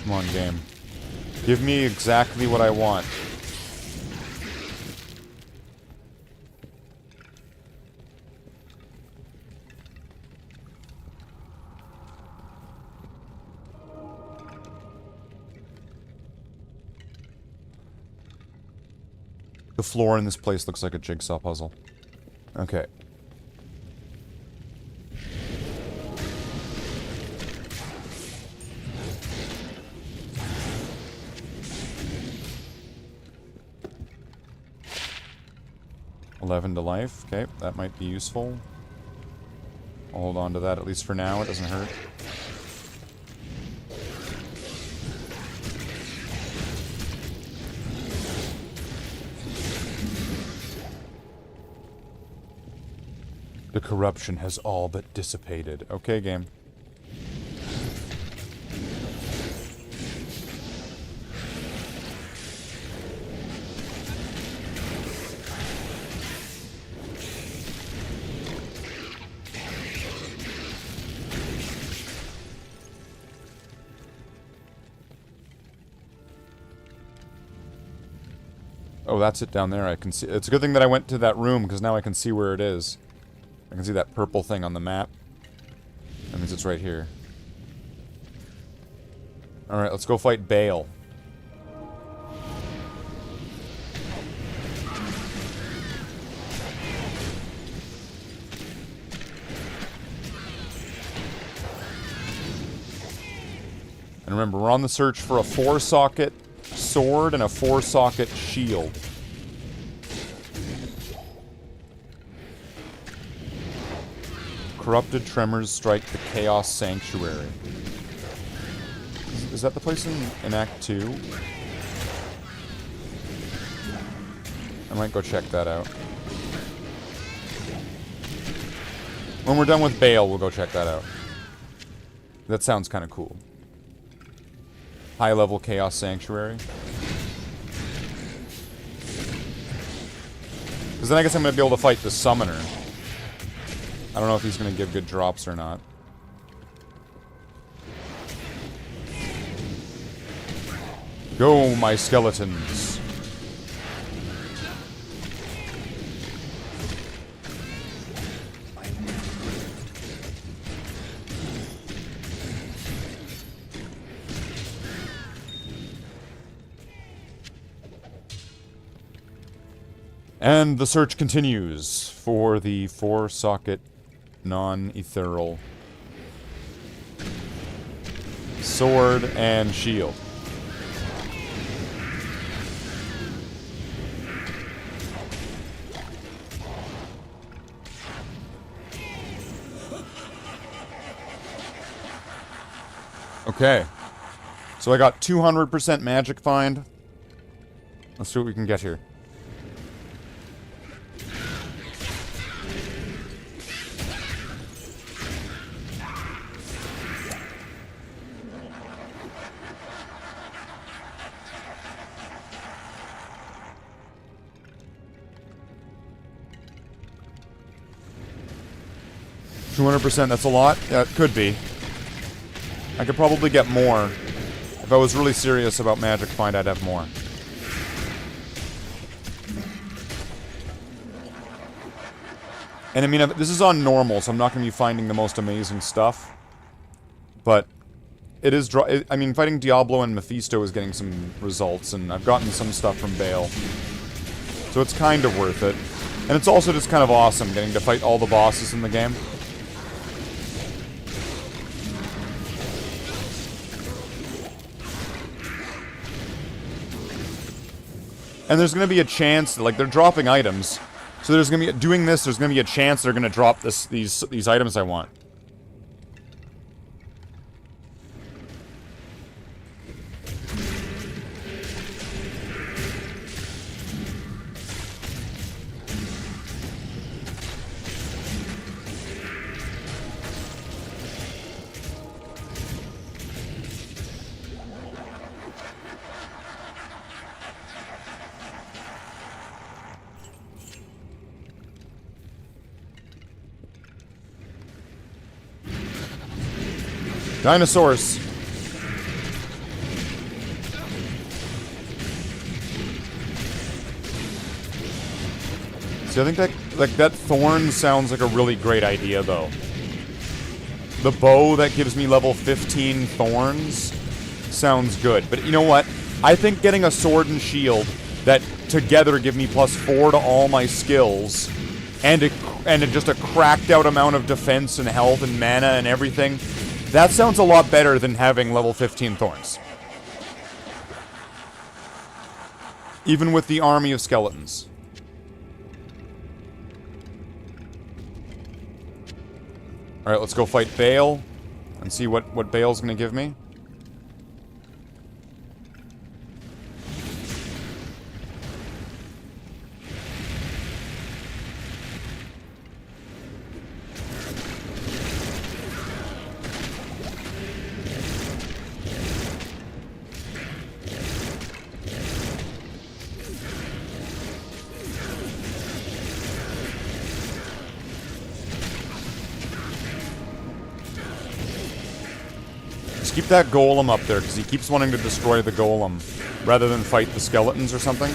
Speaker 2: Come on, game. Give me exactly what I want. The floor in this place looks like a jigsaw puzzle. Okay. $11 to life. Okay, that might be useful. I'll hold on to that at least for now. It doesn't hurt. The corruption has all but dissipated. Okay, game. Oh, that's it down there. I can see. It's a good thing that I went to that room, because now I can see where it is. I can see that purple thing on the map. That means it's right here. Alright, let's go fight Bale. And remember, we're on the search for a 4-socket sword and a 4-socket shield. Corrupted tremors strike the Chaos Sanctuary. Is that the place in Act 2? I might go check that out. When we're done with Bale, we'll go check that out. That sounds kind of cool. High-level Chaos Sanctuary. Because then I guess I'm going to be able to fight the Summoner. I don't know if he's going to give good drops or not. Go, my skeletons. And the search continues for the 4-socket non-ethereal sword and shield. Okay. So I got 200% magic find. Let's see what we can get here. $200%, that's a lot? Yeah, it could be. I could probably get more. If I was really serious about Magic Find, I'd have more. And I mean, this is on normal, so I'm not going to be finding the most amazing stuff. But it is... I mean, fighting Diablo and Mephisto is getting some results, and I've gotten some stuff from Bale. So it's kind of worth it. And it's also just kind of awesome getting to fight all the bosses in the game. And there's going to be a chance, like, they're dropping items. So there's going to be, doing this, there's going to be a chance they're going to drop these items I want. Dinosaurs. See, I think that, like, that thorn sounds like a really great idea, though. The bow that gives me level 15 thorns sounds good. But you know what? I think getting a sword and shield that together give me +4 to all my skills and just a cracked out amount of defense and health and mana and everything, that sounds a lot better than having level 15 thorns. Even with the army of skeletons. Alright, let's go fight Bale and see what Bale's gonna give me. Keep that golem up there, because he keeps wanting to destroy the golem, rather than fight the skeletons or something.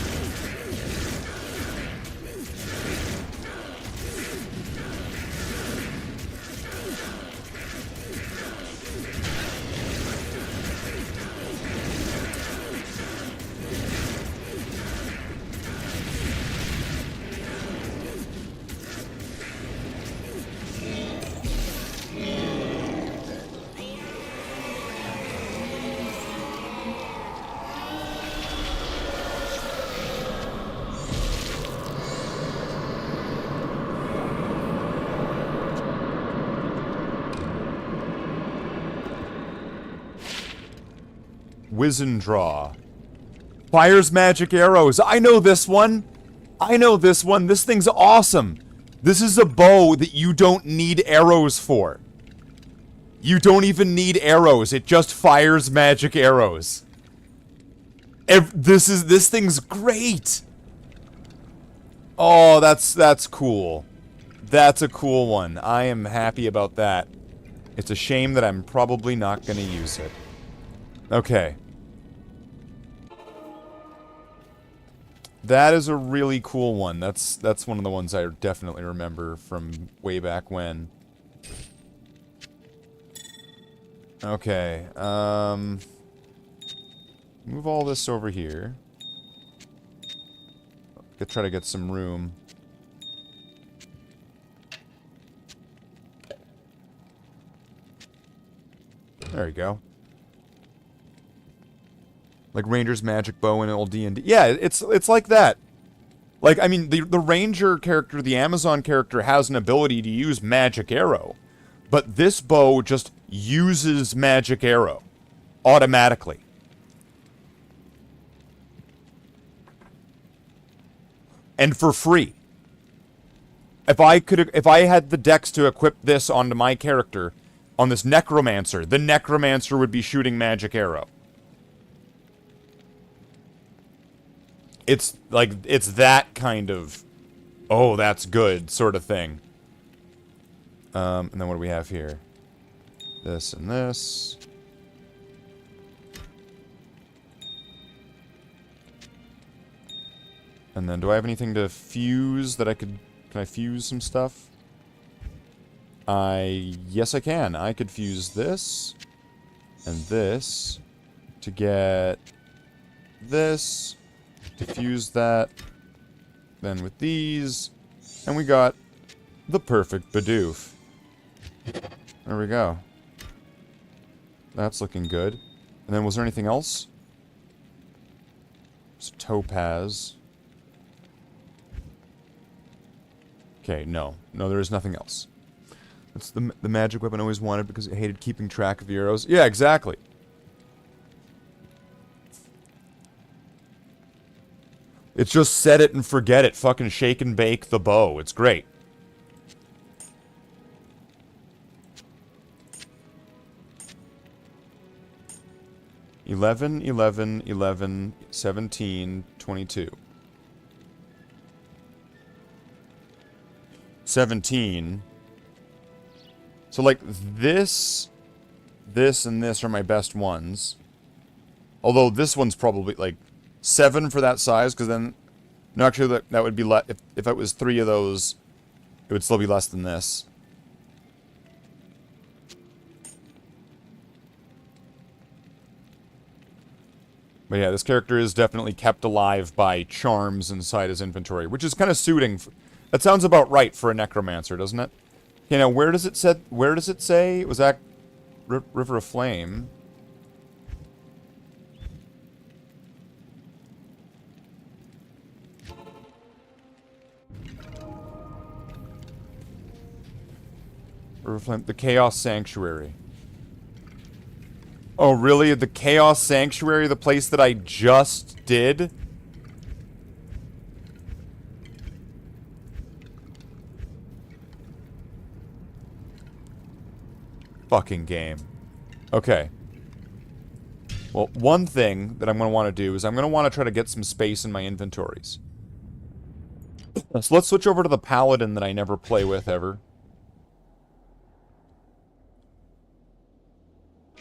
Speaker 2: Wizendraw. Fires magic arrows. I know this one. I know this one. This thing's awesome. This is a bow that you don't need arrows for. You don't even need arrows. It just fires magic arrows. This thing's great. Oh, that's cool. That's a cool one. I am happy about that. It's a shame that I'm probably not going to use it. Okay. That is a really cool one. That's one of the ones I definitely remember from way back when. Okay, move all this over here. try to get some room. There you go. Like Ranger's magic bow in old D&D. Yeah, it's like that. Like, I mean, the Ranger character, the Amazon character, has an ability to use magic arrow. But this bow just uses magic arrow. Automatically. And for free. If I had the dex to equip this onto my character, on this Necromancer, the Necromancer would be shooting magic arrow. It's like, it's that kind of, oh, that's good sort of thing. And then what do we have here? This and this. And then do I have anything to fuse that I could... Can I fuse some stuff? Yes I can. I could fuse this and this to get this, to fuse that, then with these, and we got the perfect Bidoof. There we go. That's looking good. And then was there anything else? It's topaz. Okay, no. No, there is nothing else. That's the magic weapon I always wanted because I hated keeping track of the arrows. Yeah, exactly. It's just set it and forget it. Fucking shake and bake the bow. It's great. $11, $11, $11, $17, $22. 17. So, like, this, and this are my best ones. Although this one's probably, like, 7 for that size, because then... No, actually, that would be less... If it was 3 of those, it would still be less than this. But yeah, this character is definitely kept alive by charms inside his inventory, which is kind of suiting. That sounds about right for a Necromancer, doesn't it? Okay, now where does it say? It was that River of Flame. River of Flame, the Chaos Sanctuary. Oh, really? The Chaos Sanctuary, the place that I just did? Fucking game. Okay. Well, one thing that I'm going to want to do is I'm going to want to try to get some space in my inventories. So let's switch over to the Paladin that I never play with ever.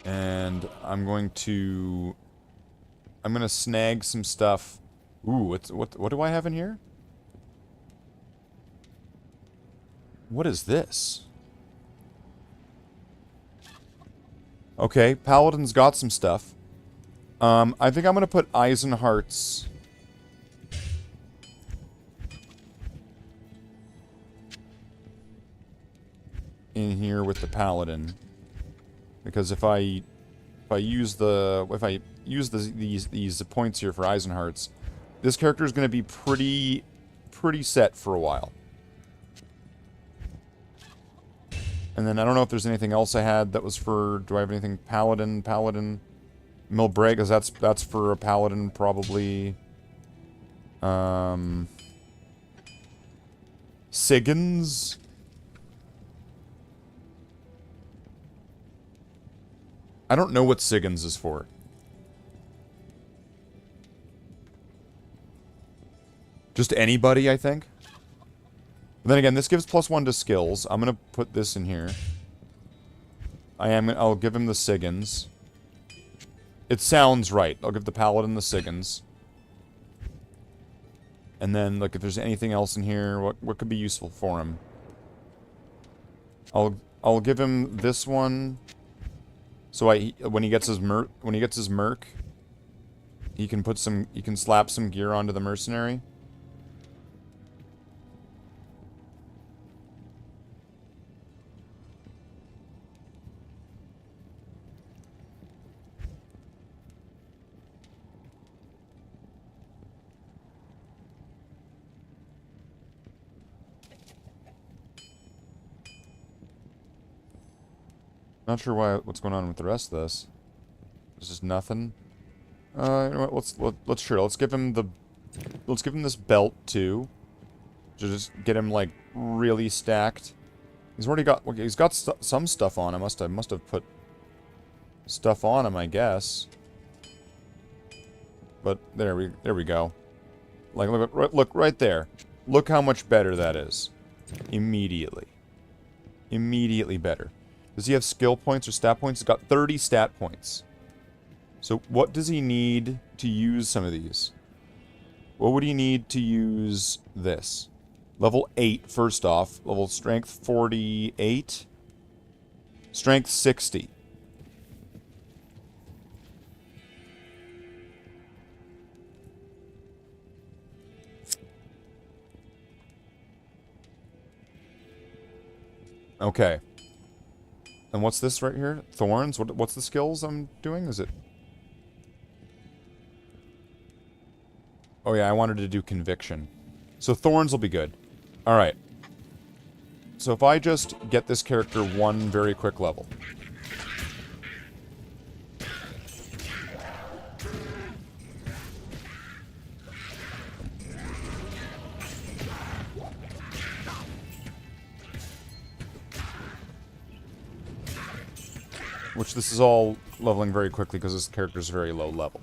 Speaker 2: And I'm going to snag some stuff. Ooh, what do I have in here? What is this? Okay, Paladin's got some stuff. I think I'm gonna put Eyes and Hearts. In here with the Paladin. Because if I use these points here for Eyes and Hearts, this character is going to be pretty set for a while. And then I don't know if there's anything else I had that was for. Do I have anything Paladin? Milbreg, because that's for a Paladin probably. Siggins. I don't know what Siggins is for. Just anybody, I think. But then again, this gives +1 to skills. I'm gonna put this in here. I'll give him the Siggins. It sounds right. I'll give the Paladin the Siggins. And then, look, if there's anything else in here, what could be useful for him? I'll give him this one. So when he gets his merc, he can slap some gear onto the mercenary. Not sure what's going on with the rest of this. There's just nothing. You know what, let's give him this belt too. To just get him like really stacked. He's already got some stuff on him. I must have put stuff on him, I guess. But there we go. Like look right there. Look how much better that is. Immediately. Immediately better. Does he have skill points or stat points? He's got 30 stat points. So what does he need to use some of these? What would he need to use this? Level 8, first off. Level strength 48. Strength 60. Okay. And what's this right here? Thorns? What's the skills I'm doing? Is it... Oh yeah, I wanted to do Conviction. So Thorns will be good. Alright. So if I just get this character one very quick level. Which this is all leveling very quickly because this character is very low level.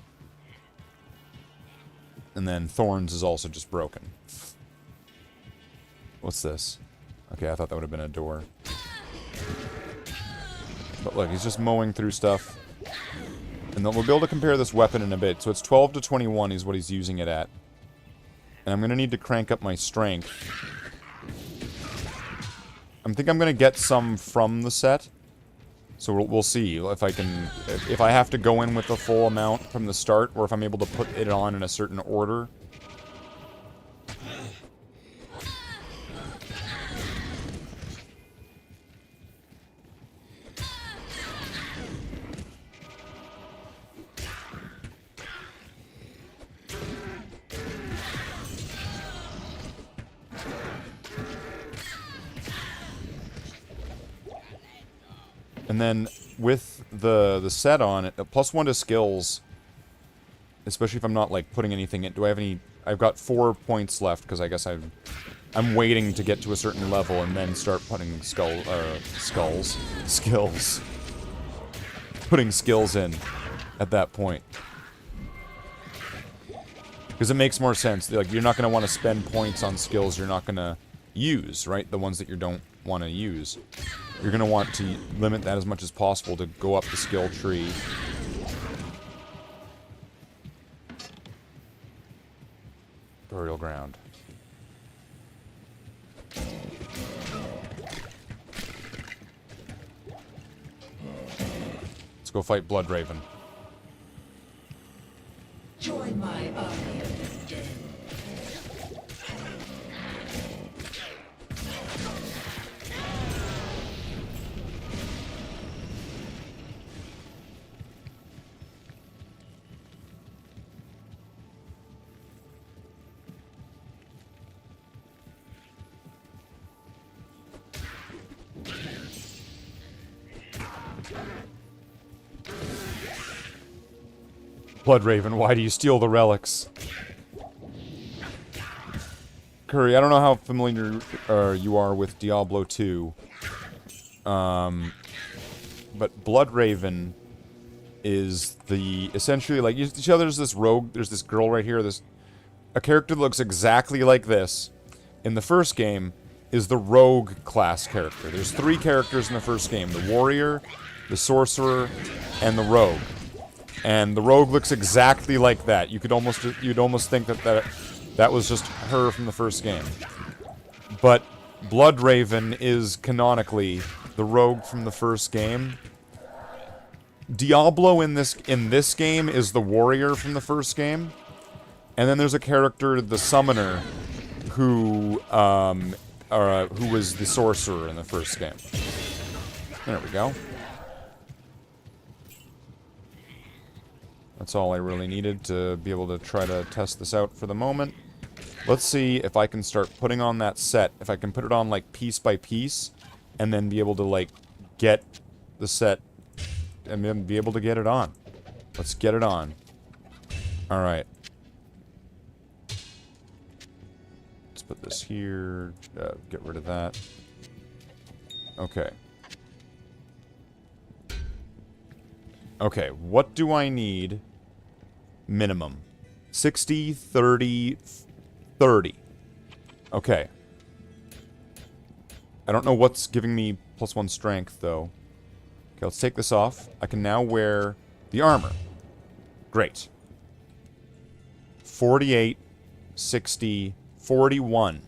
Speaker 2: And then Thorns is also just broken. What's this? Okay, I thought that would have been a door. But look, he's just mowing through stuff. And then we'll be able to compare this weapon in a bit. So it's 12 to 21 is what he's using it at. And I'm going to need to crank up my strength. I think I'm going to get some from the set. So we'll see if I can... If I have to go in with the full amount from the start, or if I'm able to put it on in a certain order. And then with the set on it, +1 to skills, especially if I'm not like putting anything in. Do I have any? I've got 4 points left because I guess I'm waiting to get to a certain level and then start putting skills, putting skills in at that point. Because it makes more sense. Like you're not going to want to spend points on skills you're not going to use, right? The ones that you don't want to use. You're going to want to limit that as much as possible to go up the skill tree. Burial ground. Let's go fight Bloodraven.
Speaker 6: Join my army of the dead.
Speaker 2: Bloodraven, why do you steal the relics? Curry, I don't know how familiar you are with Diablo 2. But Bloodraven is essentially like, you see how there's this rogue, there's this girl right here, a character that looks exactly like this. In the first game is the rogue class character. There's 3 characters in the first game, the warrior, the sorcerer, and the rogue. And the rogue looks exactly like that. You'd almost think that was just her from the first game. But Bloodraven is canonically the rogue from the first game. Diablo in this game is the warrior from the first game. And then there's a character, the summoner, who was the sorcerer in the first game. There we go. That's all I really needed to be able to try to test this out for the moment. Let's see if I can start putting on that set. If I can put it on, like, piece by piece, and then be able to, like, get the set and then be able to get it on. Let's get it on. Alright. Let's put this here. Get rid of that. Okay. Okay, what do I need? Minimum. 60, 30, 30. Okay. I don't know what's giving me +1 strength, though. Okay, let's take this off. I can now wear the armor. Great. 48, 60, 41.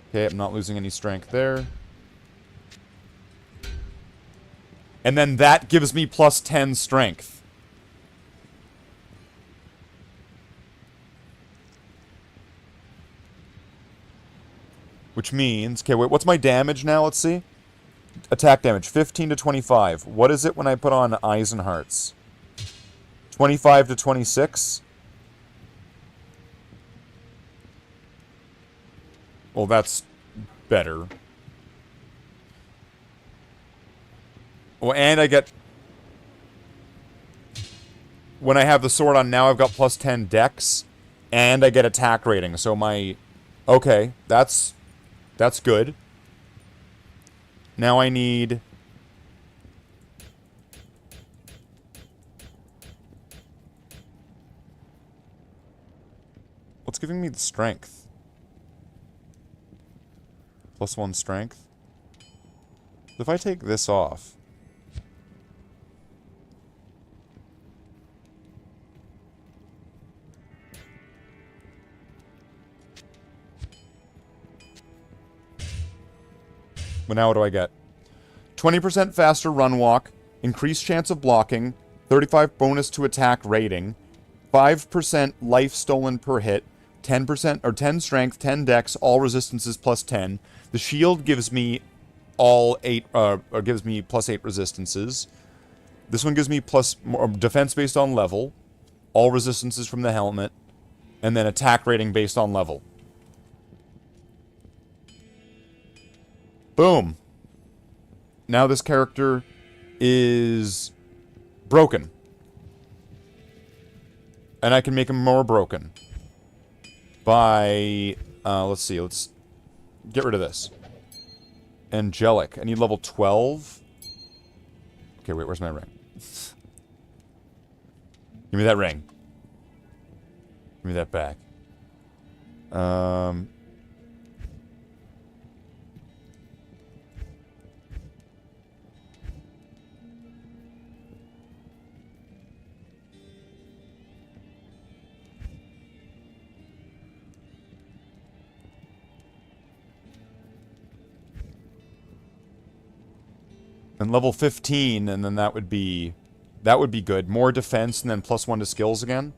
Speaker 2: Okay, I'm not losing any strength there. And then that gives me +10 strength. Which means... Okay, wait, what's my damage now? Let's see. Attack damage, 15 to 25. What is it when I put on Eyes and Hearts? 25 to 26? Well, that's better. Well, and I get... When I have the sword on now, I've got +10 dex. And I get attack rating, so my... Okay, that's good. Now I need... What's giving me the strength? +1 strength. If I take this off... But now what do I get? 20% faster run walk, increased chance of blocking, 35 bonus to attack rating, 5% life stolen per hit, 10% or 10 strength, 10 dex, all resistances +10. The shield gives me all 8 or gives me +8 resistances. This one gives me more defense based on level, all resistances from the helmet, and then attack rating based on level. Boom. Now this character is broken. And I can make him more broken. By, let's see, let's get rid of this. Angelic. I need level 12. Okay, wait, where's my ring? Give me that ring. Give me that back. And level 15, and then that would be good. More defense, and then +1 to skills again.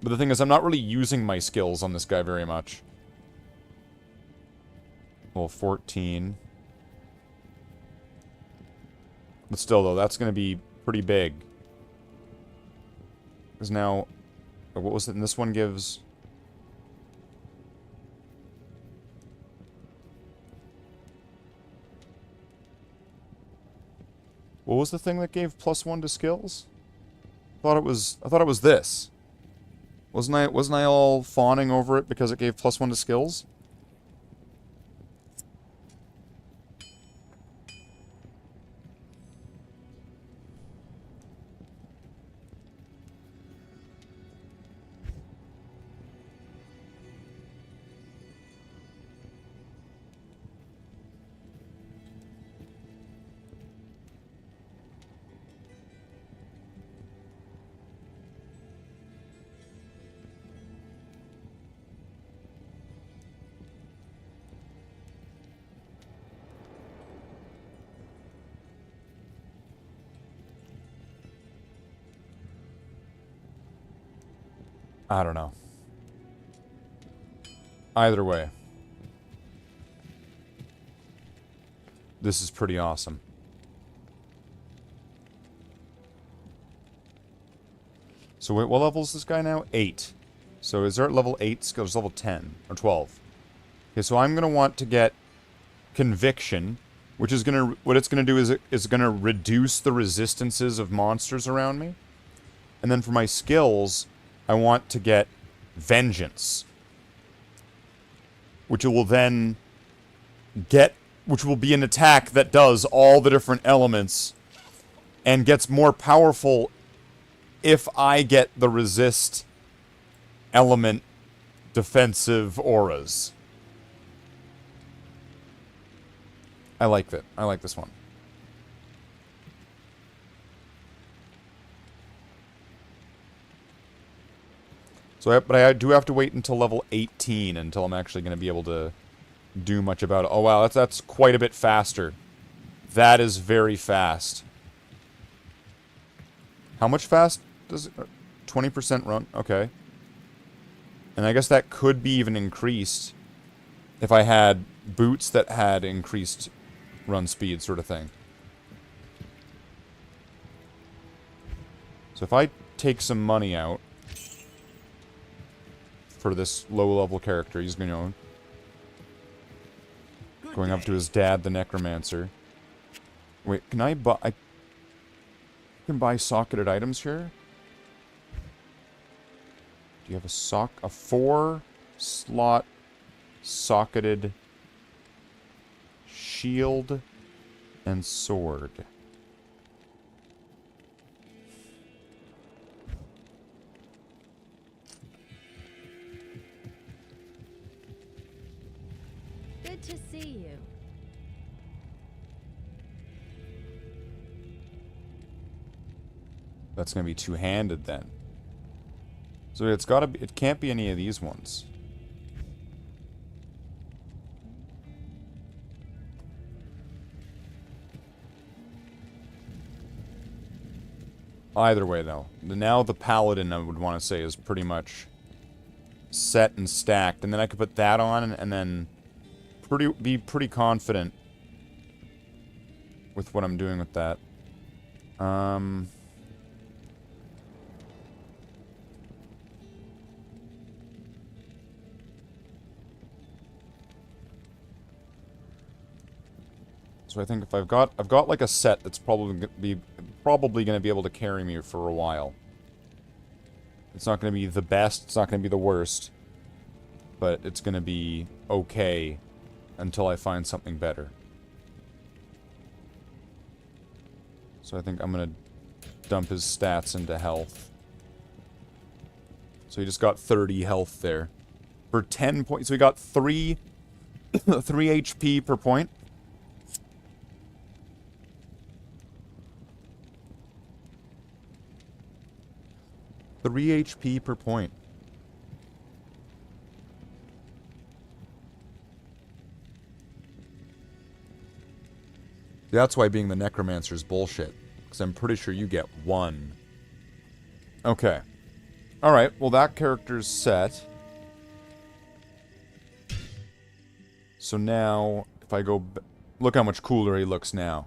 Speaker 2: But the thing is, I'm not really using my skills on this guy very much. Level 14. But still, though, that's going to be pretty big. Because now... What was it? And this one gives... What was the thing that gave +1 to skills? I thought it was this. Wasn't I all fawning over it because it gave +1 to skills? I don't know. Either way. This is pretty awesome. So wait, what level is this guy now? 8. So is there at level 8 skills? Level 10 or 12. Okay, so I'm gonna want to get Conviction, which is gonna what it's gonna do is it's gonna reduce the resistances of monsters around me. And then for my skills, I want to get Vengeance, which will then which will be an attack that does all the different elements and gets more powerful if I get the resist element defensive auras. I like that. I like this one. So, but I do have to wait until level 18 until I'm actually going to be able to do much about it. Oh wow, that's quite a bit faster. That is very fast. How much fast does it? 20% run? Okay. And I guess that could be even increased if I had boots that had increased run speed sort of thing. So if I take some money out for this low-level character, he's going up to his dad, the Necromancer. Wait, can I buy... I can buy socketed items here? Do you have a 4-slot socketed shield and sword?
Speaker 5: Good to see you.
Speaker 2: That's gonna be two-handed then. So it's gotta be, it can't be any of these ones. Either way though, now the paladin I would want to say is pretty much set and stacked, and then I could put that on and then be pretty confident with what I'm doing with that. So I think if I've got like a set that's probably going to be able to carry me for a while. It's not going to be the best, it's not going to be the worst, but it's going to be okay until I find something better. So I think I'm going to dump his stats into health. So he just got 30 health there. For 10 points, so we got 3 HP per point. HP per point. That's why being the Necromancer is bullshit. Because I'm pretty sure you get 1. Okay. Alright, well that character's set. So now, if I go... Look how much cooler he looks now.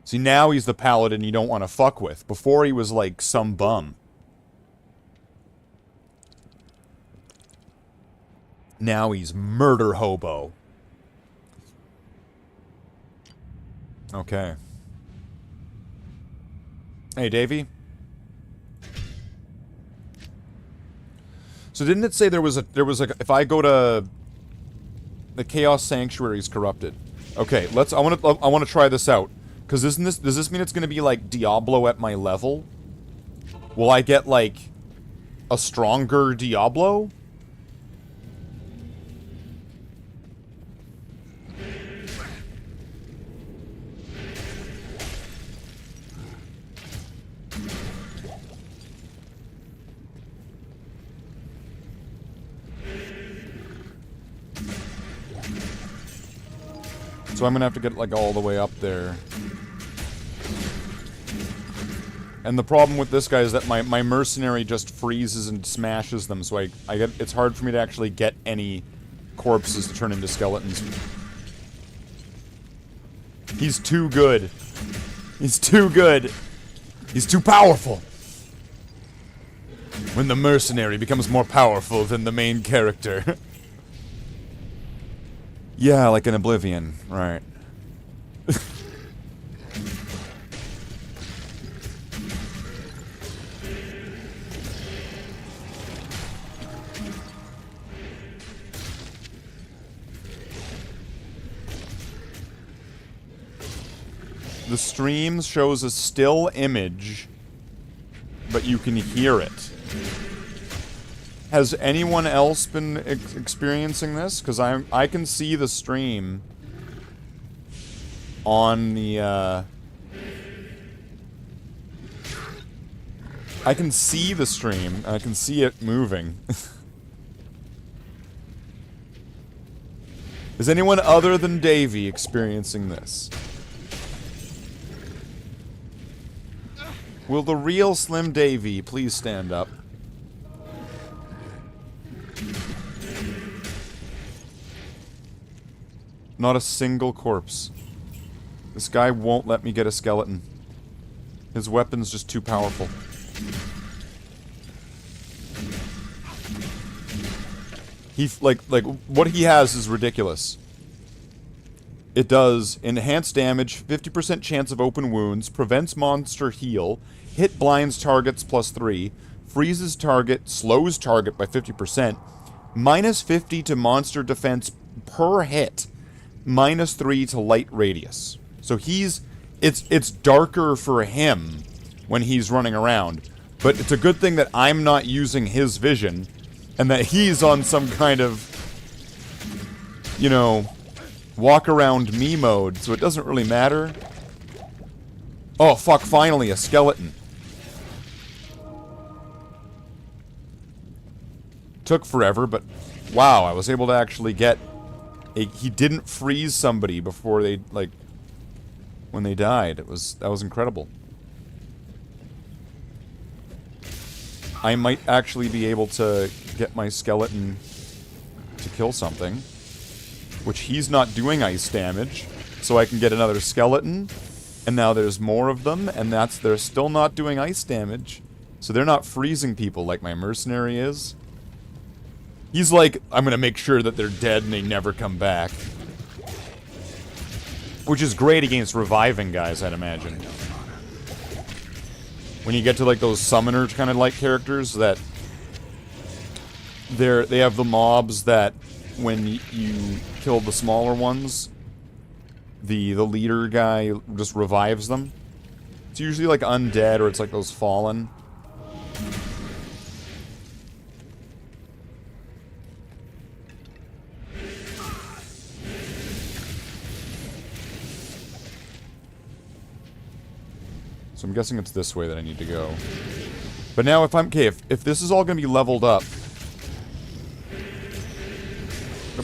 Speaker 2: See, now he's the paladin you don't want to fuck with. Before he was like some bum. Now he's murder hobo. Okay. Hey, Davey. So didn't it say there was if I go to the Chaos Sanctuary is corrupted. Okay, I want to try this out. Cuz does this mean it's going to be like Diablo at my level? Will I get like a stronger Diablo? So I'm gonna have to get, like, all the way up there. And the problem with this guy is that my mercenary just freezes and smashes them, so it's hard for me to actually get any corpses to turn into skeletons. He's too good. He's too good. He's too powerful. When the mercenary becomes more powerful than the main character. Yeah, like in Oblivion, right. The stream shows a still image, but you can hear it. Has anyone else been experiencing this? Because I can see the stream on the, I can see the stream, and I can see it moving. Is anyone other than Davey experiencing this? Will the real Slim Davey please stand up? Not a single corpse. This guy won't let me get a skeleton. His weapon's just too powerful. Like, what he has is ridiculous. It does enhanced damage, 50% chance of open wounds, prevents monster heal, hit blinds targets +3, freezes target, slows target by 50%, -50 to monster defense per hit, -3 to light radius. So it's darker for him when he's running around, but it's a good thing that I'm not using his vision, and that he's on some kind of, you know, walk around me mode, so it doesn't really matter. Oh fuck, finally a skeleton. Took forever, but wow, I was able to actually get he didn't freeze somebody before they, like, when they died. That was incredible. I might actually be able to get my skeleton to kill something, which he's not doing ice damage, so I can get another skeleton, and now there's more of them, and they're still not doing ice damage, so they're not freezing people like my mercenary is. He's like, I'm gonna make sure that they're dead and they never come back. Which is great against reviving guys, I'd imagine. When you get to, like, those summoner kind of like characters that they have the mobs that when you kill the smaller ones, the leader guy just revives them. It's usually like undead, or it's like those fallen. So I'm guessing it's this way that I need to go. But now if this is all going to be leveled up,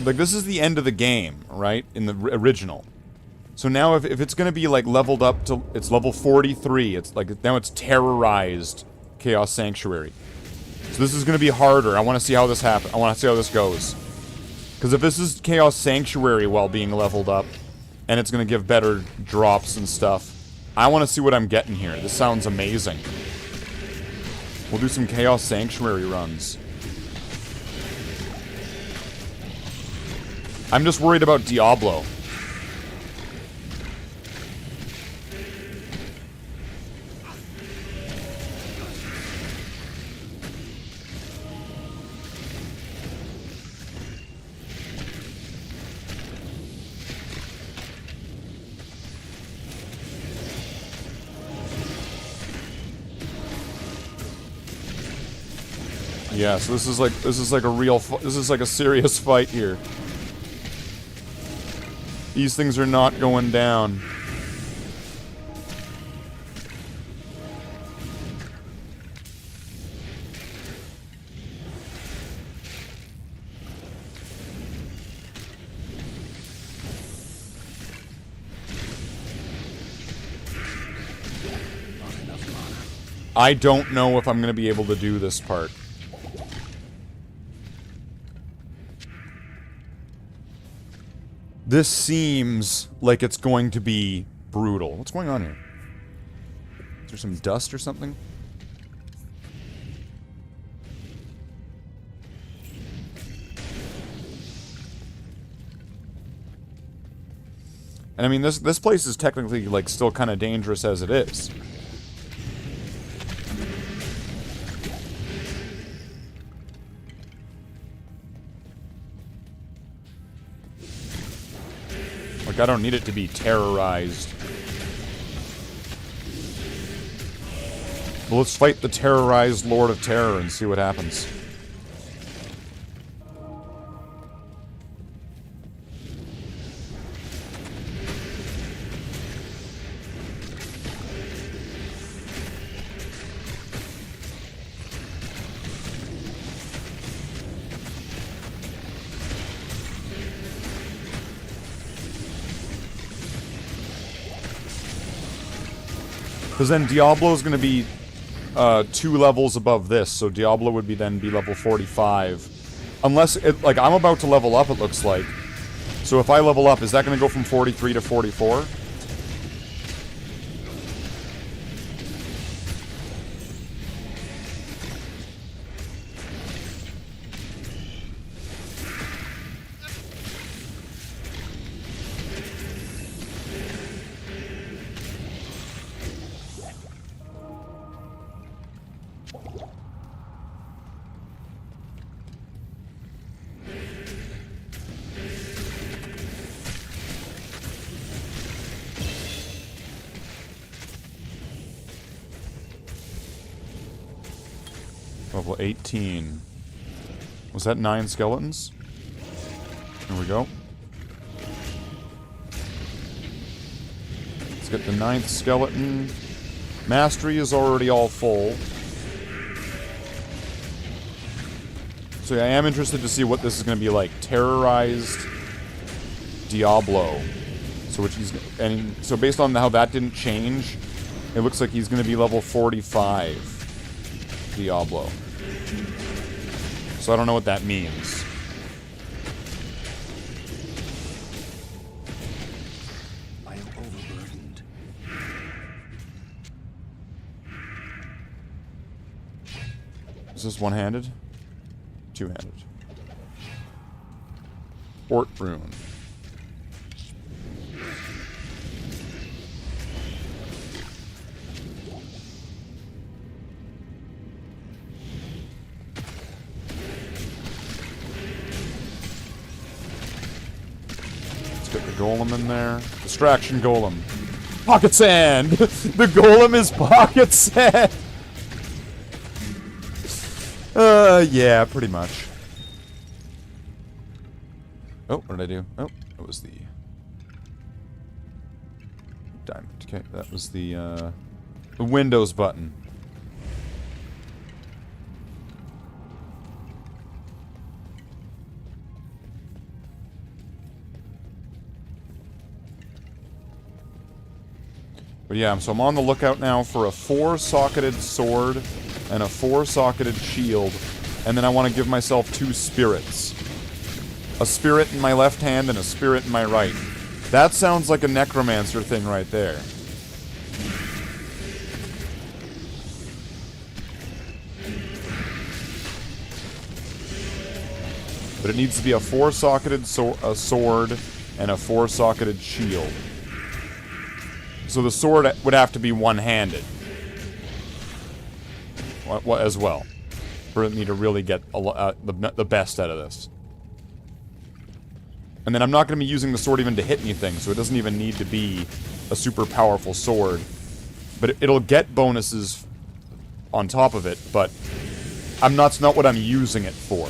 Speaker 2: like, this is the end of the game, right? In the original. So now if it's going to be, like, leveled up to, it's level 43, it's like, now it's terrorized Chaos Sanctuary. So this is going to be harder. I want to see how this happens. I want to see how this goes. Because if this is Chaos Sanctuary while being leveled up, and it's going to give better drops and stuff, I want to see what I'm getting here. This sounds amazing. We'll do some Chaos Sanctuary runs. I'm just worried about Diablo. Yeah, so this is like a serious fight here. These things are not going down. I don't know if I'm going to be able to do this part. This seems like it's going to be brutal. What's going on here? Is there some dust or something? And I mean, this place is technically, like, still kind of dangerous as it is. Like, I don't need it to be terrorized. Well, let's fight the terrorized Lord of Terror and see what happens. Because then Diablo's going to be 2 levels above this, so Diablo would then be level 45. Unless, like, I'm about to level up, it looks like. So if I level up, is that going to go from 43 to 44? Level 18. Was that 9 skeletons? Here we go. Let's get the 9th skeleton. Mastery is already all full. So yeah, I am interested to see what this is going to be like. Terrorized Diablo. So based on how that didn't change, it looks like he's going to be level 45. Diablo. So I don't know what that means.
Speaker 3: I am overburdened.
Speaker 2: Is this one-handed? Two-handed. Fort Rune. Get the golem in there. Distraction golem. Pocket sand! The golem is pocket sand! Yeah, pretty much. Oh, what did I do? Oh, that was the... diamond. Okay, that was the Windows button. But yeah, so I'm on the lookout now for a 4-socketed sword and a 4-socketed shield. And then I want to give myself 2 spirits. A spirit in my left hand and a spirit in my right. That sounds like a Necromancer thing right there. But it needs to be a 4-socketed sword and a 4-socketed shield. So the sword would have to be one-handed. As well. For me to really get the best out of this. And then I'm not going to be using the sword even to hit anything, so it doesn't even need to be a super powerful sword. But it'll get bonuses on top of it, but that's not what I'm using it for.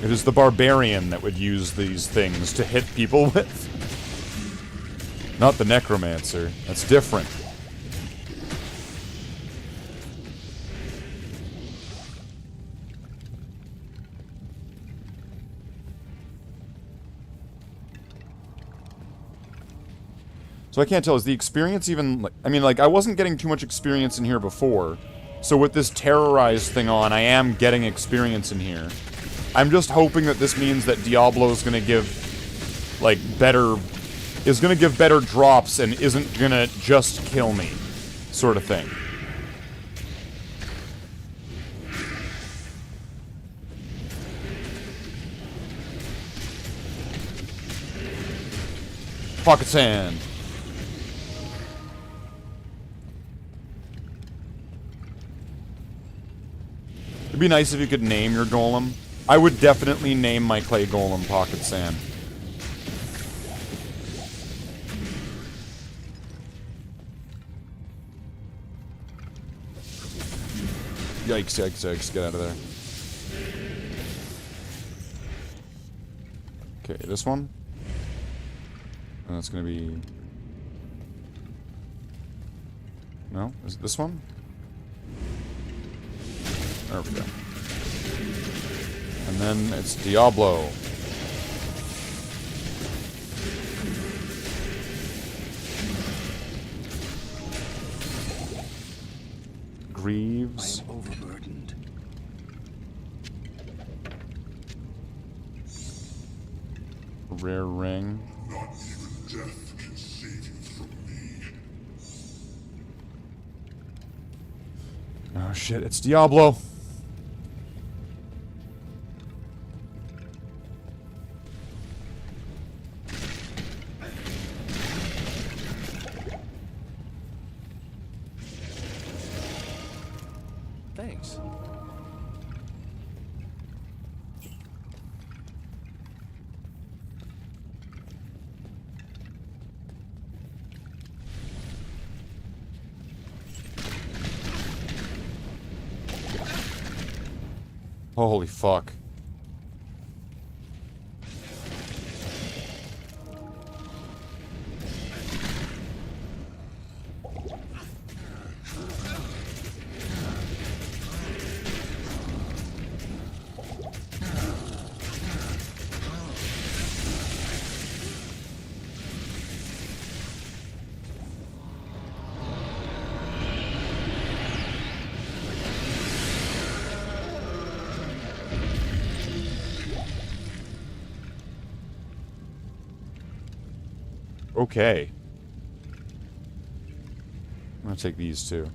Speaker 2: It is the barbarian that would use these things to hit people with. Not the necromancer. That's different. So I can't tell, is the experience even... I mean, like, I wasn't getting too much experience in here before. So with this terrorized thing on, I am getting experience in here. I'm just hoping that this means that Diablo is going to give, like, better... is going to give better drops and isn't going to just kill me. Sort of thing. Pocket sand. It'd be nice if you could name your golem. I would definitely name my clay golem Pocket Sand. Yikes, yikes, yikes. Get out of there. Okay, this one. And that's gonna be... No? Is it this one? There we go. And then it's Diablo. Greaves.
Speaker 3: I am overburdened.
Speaker 2: Rare ring.
Speaker 4: Not even death can save you from me.
Speaker 2: Oh shit, it's Diablo.
Speaker 3: Thanks.
Speaker 2: Holy fuck. Okay. I'm gonna take these two.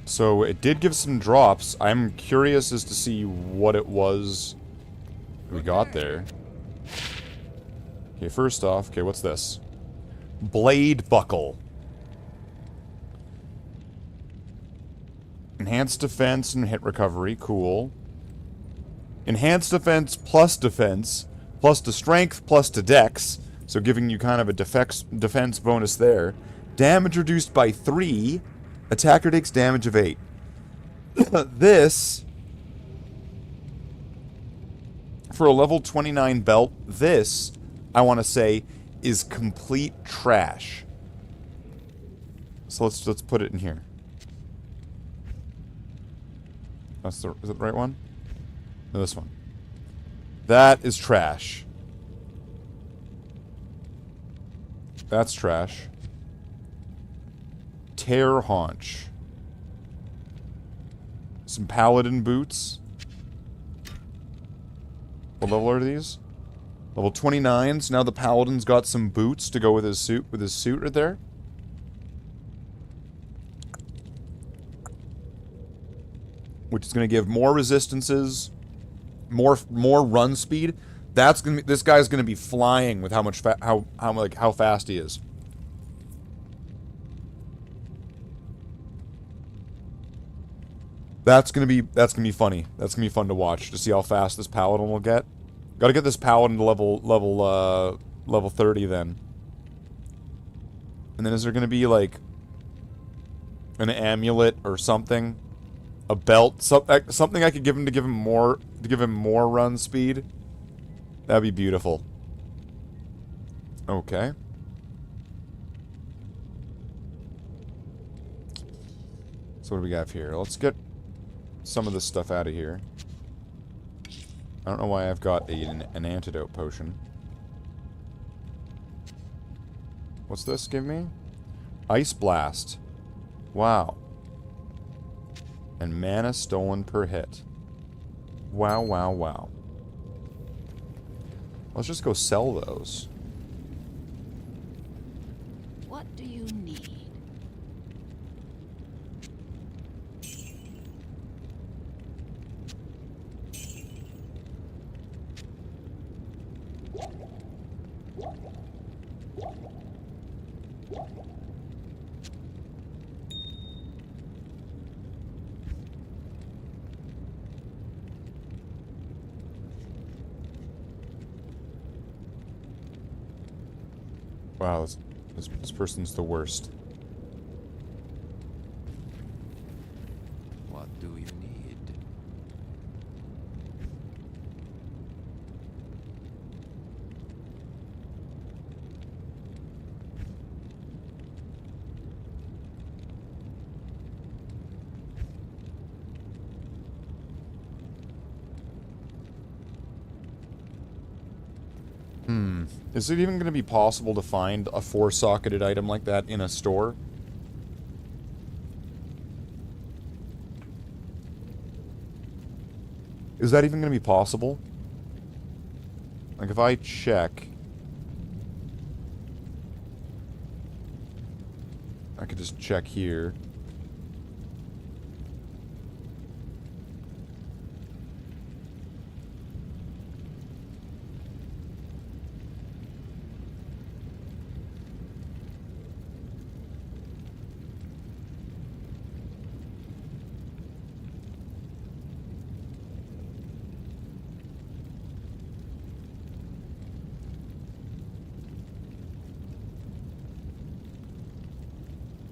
Speaker 2: So it did give some drops. I'm curious as to see what it was we got there. Okay, first off, okay, what's this? Blade Buckle. Enhanced defense and hit recovery, cool. Enhanced defense plus to strength plus to dex, so giving you kind of a defense bonus there. Damage reduced by 3. Attacker takes damage of 8. This, for a level 29 belt, this, I want to say, is complete trash. So let's put it in here. Is it the right one? No, this one. That is trash. That's trash. Tear Haunch. Some paladin boots. What level are these? Level 29. So now the paladin's got some boots to go with his suit right there. Which is going to give more resistances, more run speed. That's gonna be, this guy's gonna be flying with how fast he is. That's gonna be funny. That's gonna be fun to watch to see how fast this paladin will get. Got to get this paladin to level 30 then. And then is there gonna be like an amulet or something, a belt, something I could give him to give him more run speed? That'd be beautiful. Okay. So what do we got here? Let's get some of this stuff out of here. I don't know why I've got an antidote potion. What's this give me? Ice Blast. Wow. And mana stolen per hit. Wow, wow, wow. Let's just go sell those.
Speaker 5: What do you need?
Speaker 2: Wow, this person's the worst.
Speaker 3: What do you need?
Speaker 2: Is it even going to be possible to find a 4-socketed item like that in a store? Is that even going to be possible? Like, if I check... I could just check here.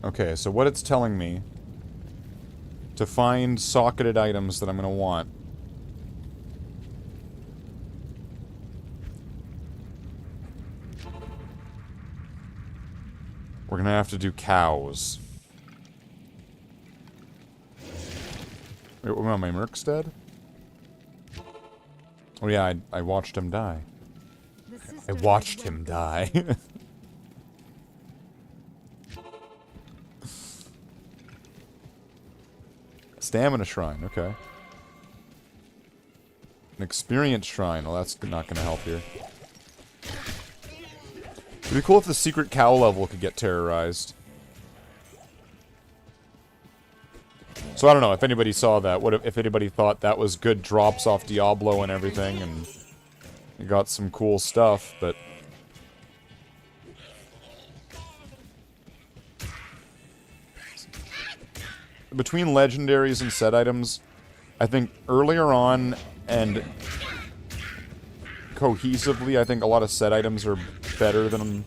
Speaker 2: Okay, so what it's telling me to find socketed items that I'm going to want. We're going to have to do cows. Wait, what, my Merc's dead? Oh yeah, I watched him die. I watched him die. Stamina shrine, okay. An experience shrine. Well, that's not going to help here. It'd be cool if the secret cow level could get terrorized. So I don't know if anybody saw that. What if anybody thought that was good drops off Diablo and everything, and you got some cool stuff, but... Between legendaries and set items, I think earlier on and cohesively, I think a lot of set items are better than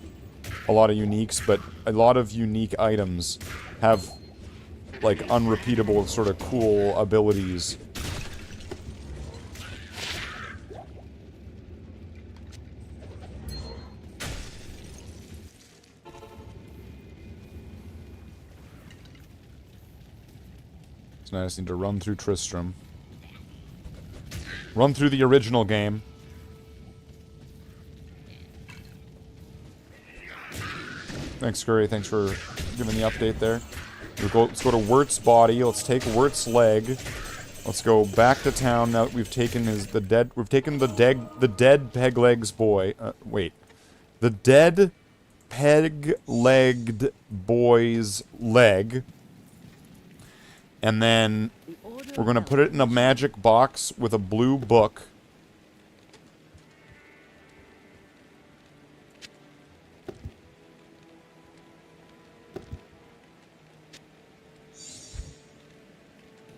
Speaker 2: a lot of uniques, but a lot of unique items have, like, unrepeatable sort of cool abilities. So now I just need to run through Tristram. Run through the original game. Thanks, Scurry. Thanks for giving the update there. Let's go to Wirt's body. Let's take Wirt's leg. Let's go back to town now that we've taken the dead peg-legs boy. Wait. The dead peg-legged boy's leg. And then we're going to put it in a magic box with a blue book.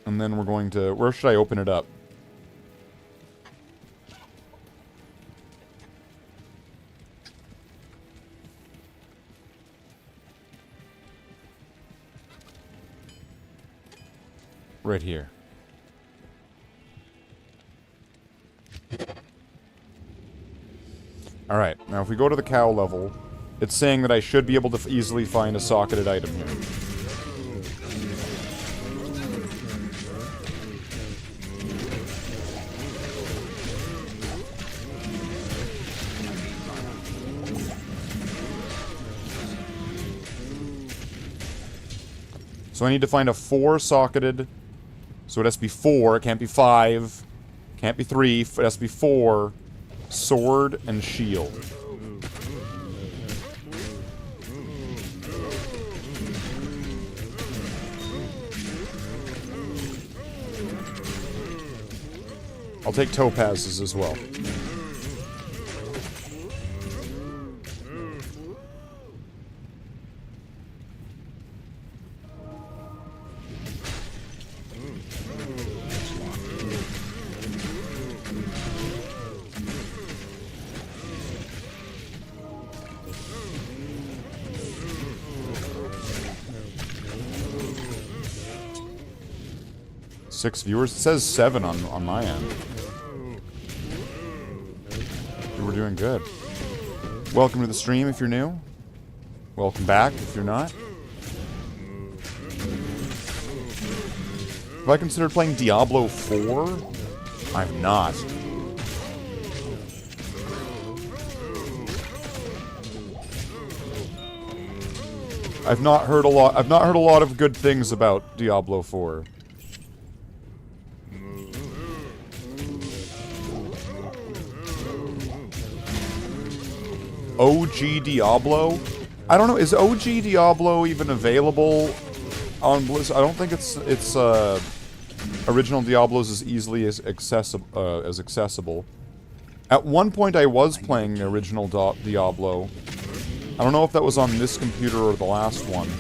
Speaker 2: And then we're going to... Where should I open it up? Right here. Alright, now if we go to the cow level, it's saying that I should be able to easily find a socketed item here. So I need to find a 4-socketed... So it has to be 4, it can't be 5, can't be 3, it has to be 4. Sword and shield. I'll take topazes as well. 6 viewers? It says 7 on my end. We're doing good. Welcome to the stream if you're new. Welcome back if you're not. Have I considered playing Diablo 4? I've not. I've not heard a lot of good things about Diablo 4. OG Diablo? I don't know, is OG Diablo even available on Blizzard? I don't think it's original Diablo's as easily as accessible. At one point I was playing the original Diablo. I don't know if that was on this computer or the last one.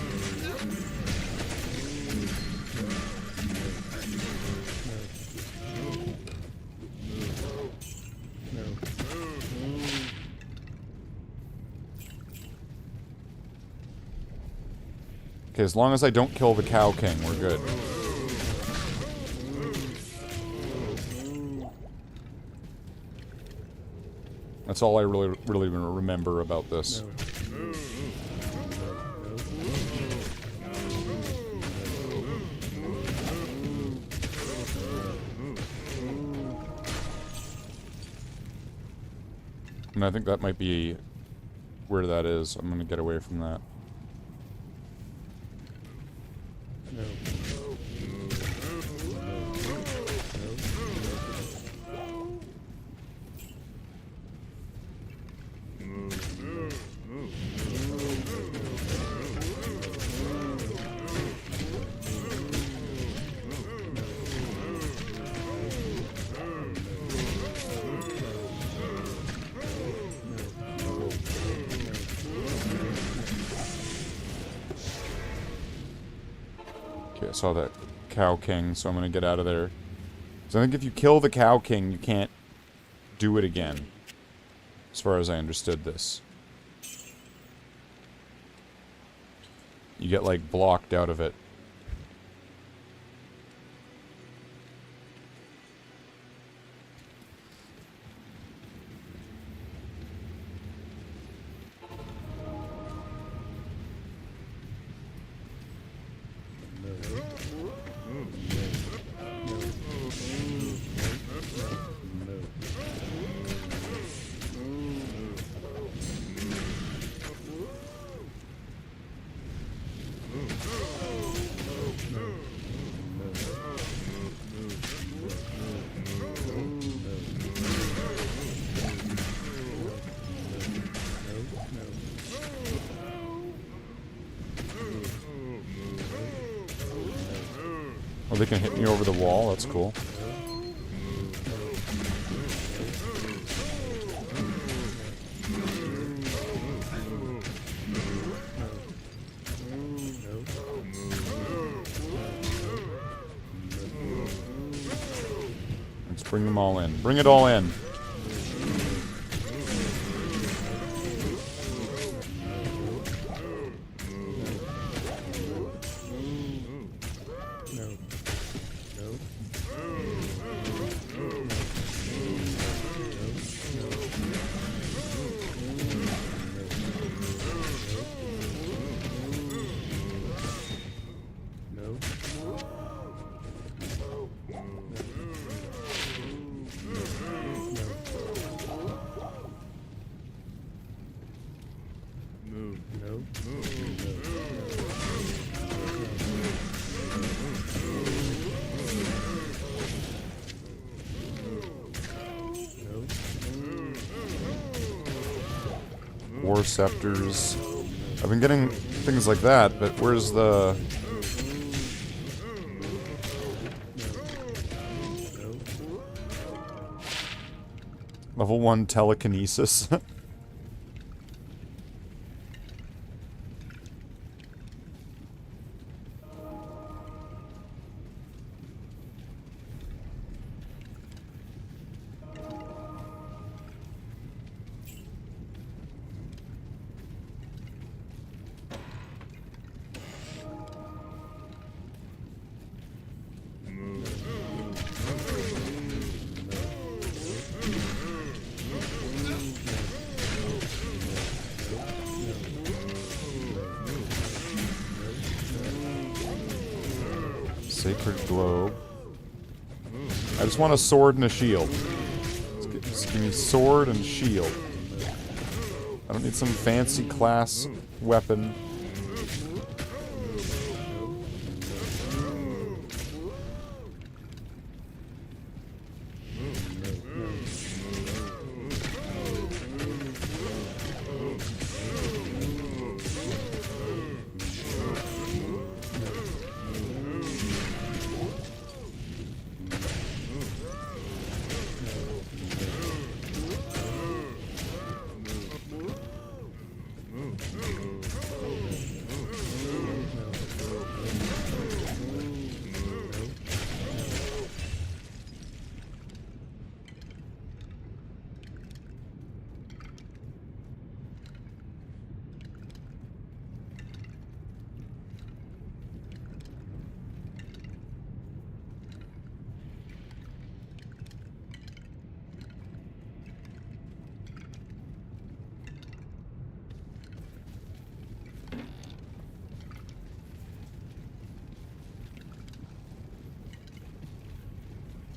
Speaker 2: Okay, as long as I don't kill the Cow King, we're good. That's all I really remember about this. And I think that might be where that is. I'm gonna get away from that. Okay, I saw that Cow King, so I'm gonna get out of there. So I think if you kill the Cow King, you can't do it again. As far as I understood this. You get, like, blocked out of it. Oh, they can hit me over the wall? That's cool. Let's bring them all in. Bring it all in. War scepters. I've been getting things like that, but where's the... Level 1 telekinesis. Sacred Globe. I just want a sword and a shield. Just give me sword and shield. I don't need some fancy class weapon.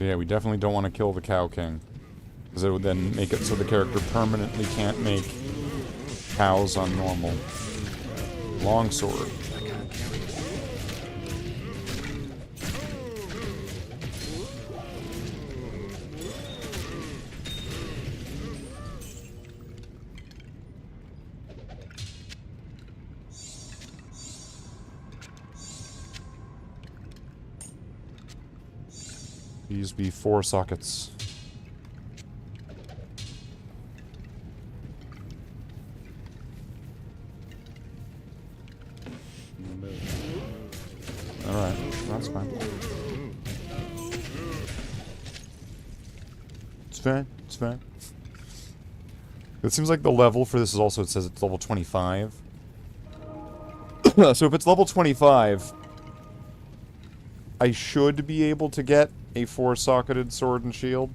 Speaker 2: Yeah, we definitely don't want to kill the Cow King. Because it would then make it so the character permanently can't make cows on normal. Longsword. These be 4 sockets. Alright, that's fine. It's fine, it's fine. It seems like the level for this is also, it says it's level 25. So if it's level 25, I should be able to get a 4-socketed sword and shield.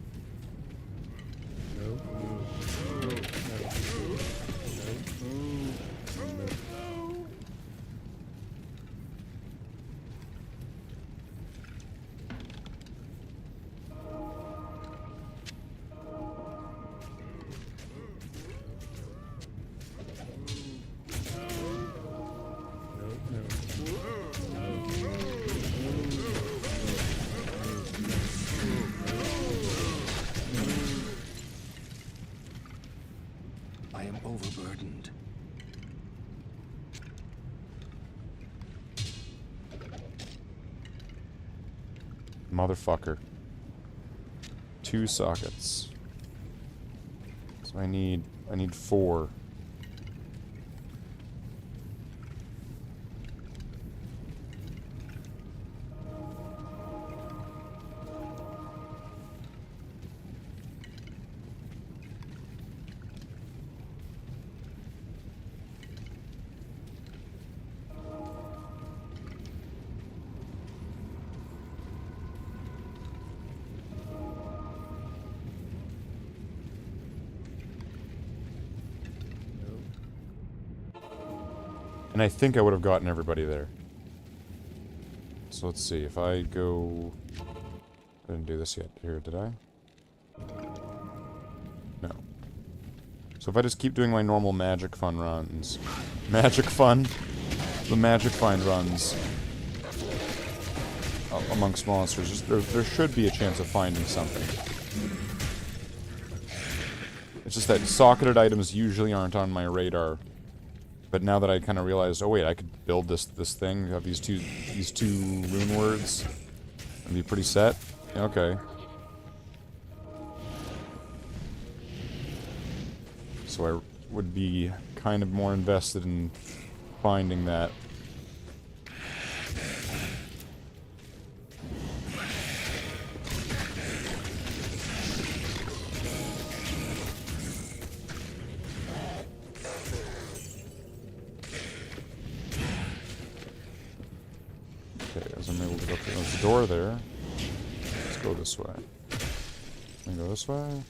Speaker 3: I am overburdened.
Speaker 2: Motherfucker. 2 sockets. So I need 4. And I think I would have gotten everybody there. So let's see, if I go... I didn't do this yet. Here, did I? No. So if I just keep doing my normal magic fun runs... Magic fun? The magic find runs... amongst monsters, there should be a chance of finding something. It's just that socketed items usually aren't on my radar. But now that I kind of realized, oh wait, I could build this thing, have these two rune words, and be pretty set. Okay. So I would be kind of more invested in finding that. There's a door there. Let's go this way. Can we go this way?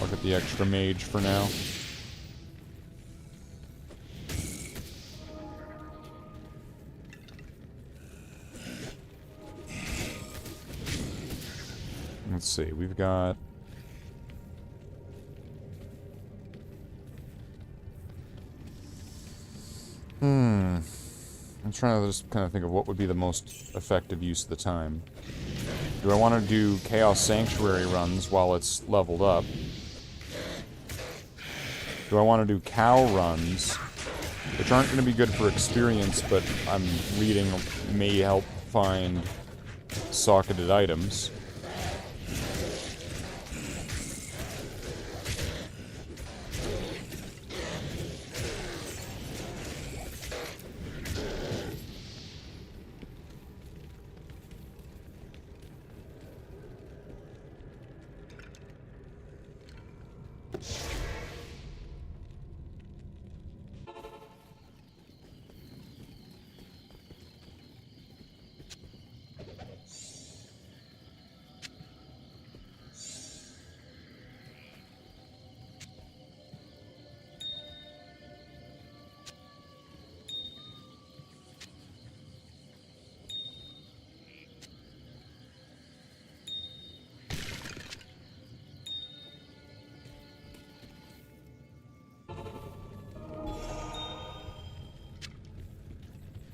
Speaker 2: Look at the extra mage for now. Let's see, we've got... I'm trying to just kind of think of what would be the most effective use of the time. Do I want to do Chaos Sanctuary runs while it's leveled up? Do I want to do cow runs, which aren't going to be good for experience, but I'm reading may help find socketed items?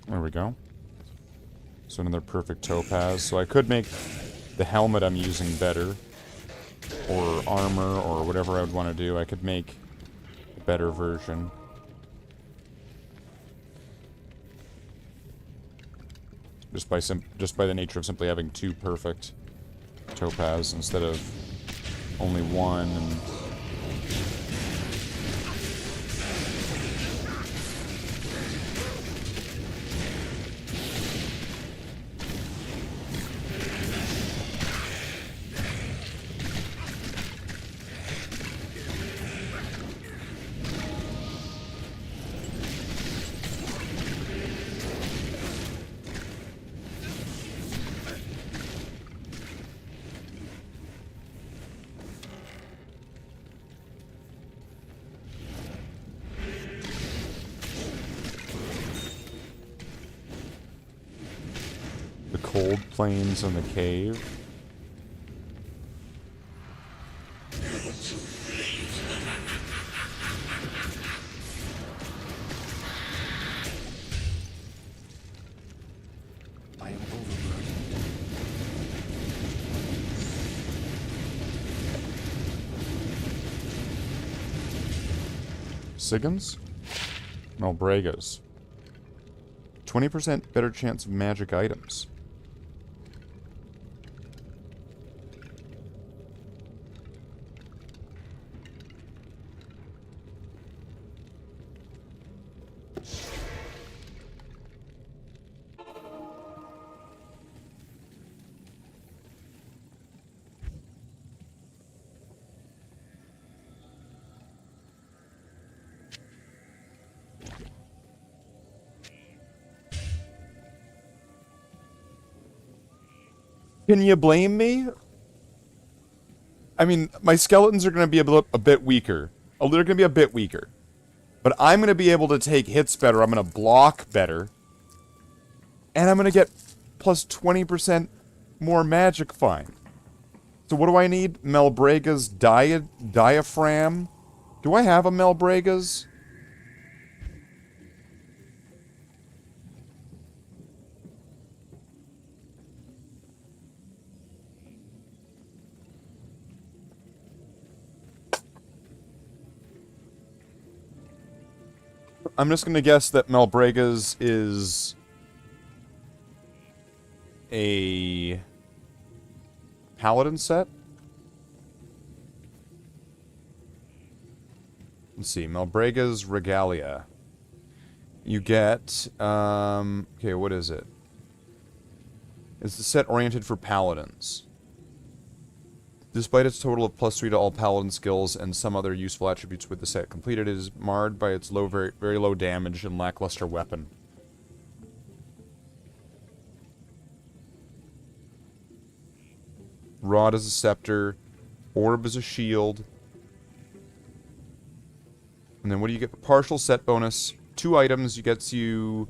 Speaker 2: There we go. So another perfect topaz. So I could make the helmet I'm using better, or armor, or whatever I would want to do. I could make a better version. Just by the nature of simply having two perfect topaz instead of only one. And the cold plains and the cave.
Speaker 3: I am overburdened.
Speaker 2: Sigans? Malbregas. 20% better chance of magic items. Can you blame me? I mean, my skeletons are going to be a bit weaker. Oh, they're going to be a bit weaker. But I'm going to be able to take hits better. I'm going to block better. And I'm going to get plus 20% more magic fine. So what do I need? Malbrega's diaphragm? Do I have a Malbrega's? I'm just going to guess that Malbrega's is a paladin set. Let's see, Malbrega's Regalia. You get, okay, what is it? It's the set oriented for paladins. Despite its total of +3 to all paladin skills and some other useful attributes with the set completed, it is marred by its very low damage and lackluster weapon. Rod is a scepter, orb is a shield, And then what do you get? Partial set bonus. 2 items. You gets you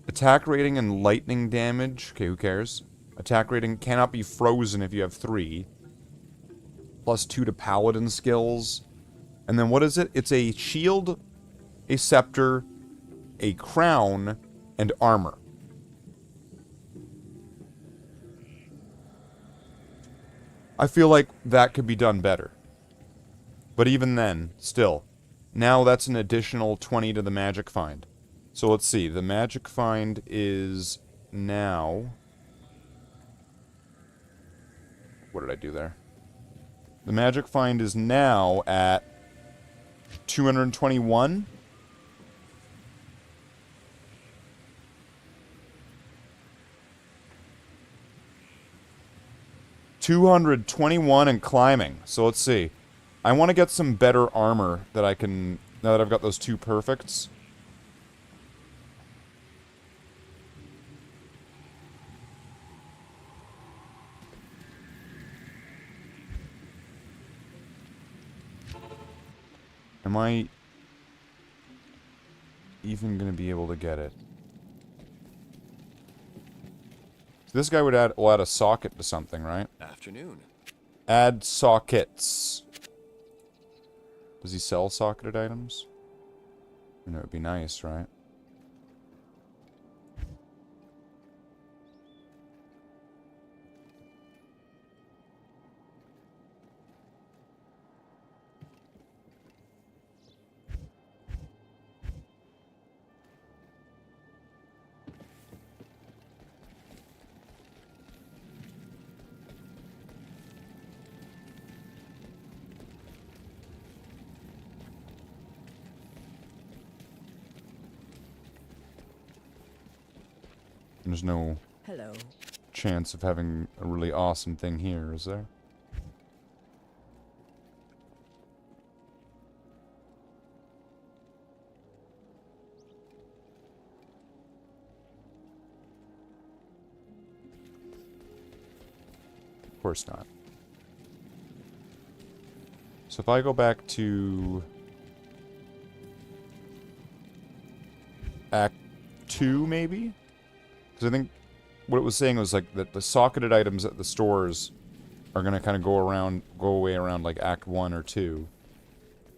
Speaker 2: attack rating and lightning damage. Okay, who cares? Attack rating cannot be frozen if you have 3. Plus 2 to paladin skills. And then what is it? It's a shield, a scepter, a crown, and armor. I feel like that could be done better. But even then, still. Now that's an additional 20 to the magic find. So let's see. The magic find is now... What did I do there? The magic find is now at 221. $221 and climbing. So let's see. I want to get some better armor that I can... Now that I've got those 2 perfects. Am I even going to be able to get it? So this guy will add a socket to something, right?
Speaker 3: Afternoon.
Speaker 2: Add sockets. Does he sell socketed items? I know it would be nice, right? There's no chance of having a really awesome thing here, is there? Of course not. So if I go back to Act 2, maybe? Because I think what it was saying was like that the socketed items at the stores are going to kind of go away around like Act 1 or 2.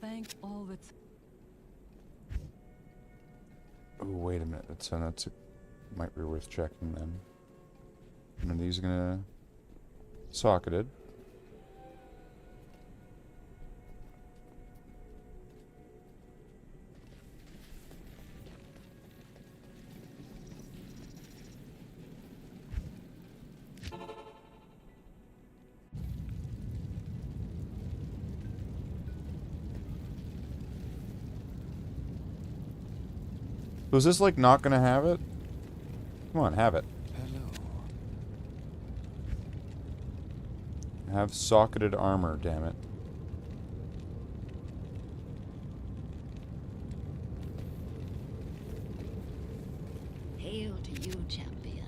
Speaker 5: Thank all that's...
Speaker 2: Oh, wait a minute. Might be worth checking then. And are these going to... Socketed. So is this like not gonna have it? Come on, have it.
Speaker 3: Hello.
Speaker 2: Have socketed armor, damn it.
Speaker 5: Hail to you, champion.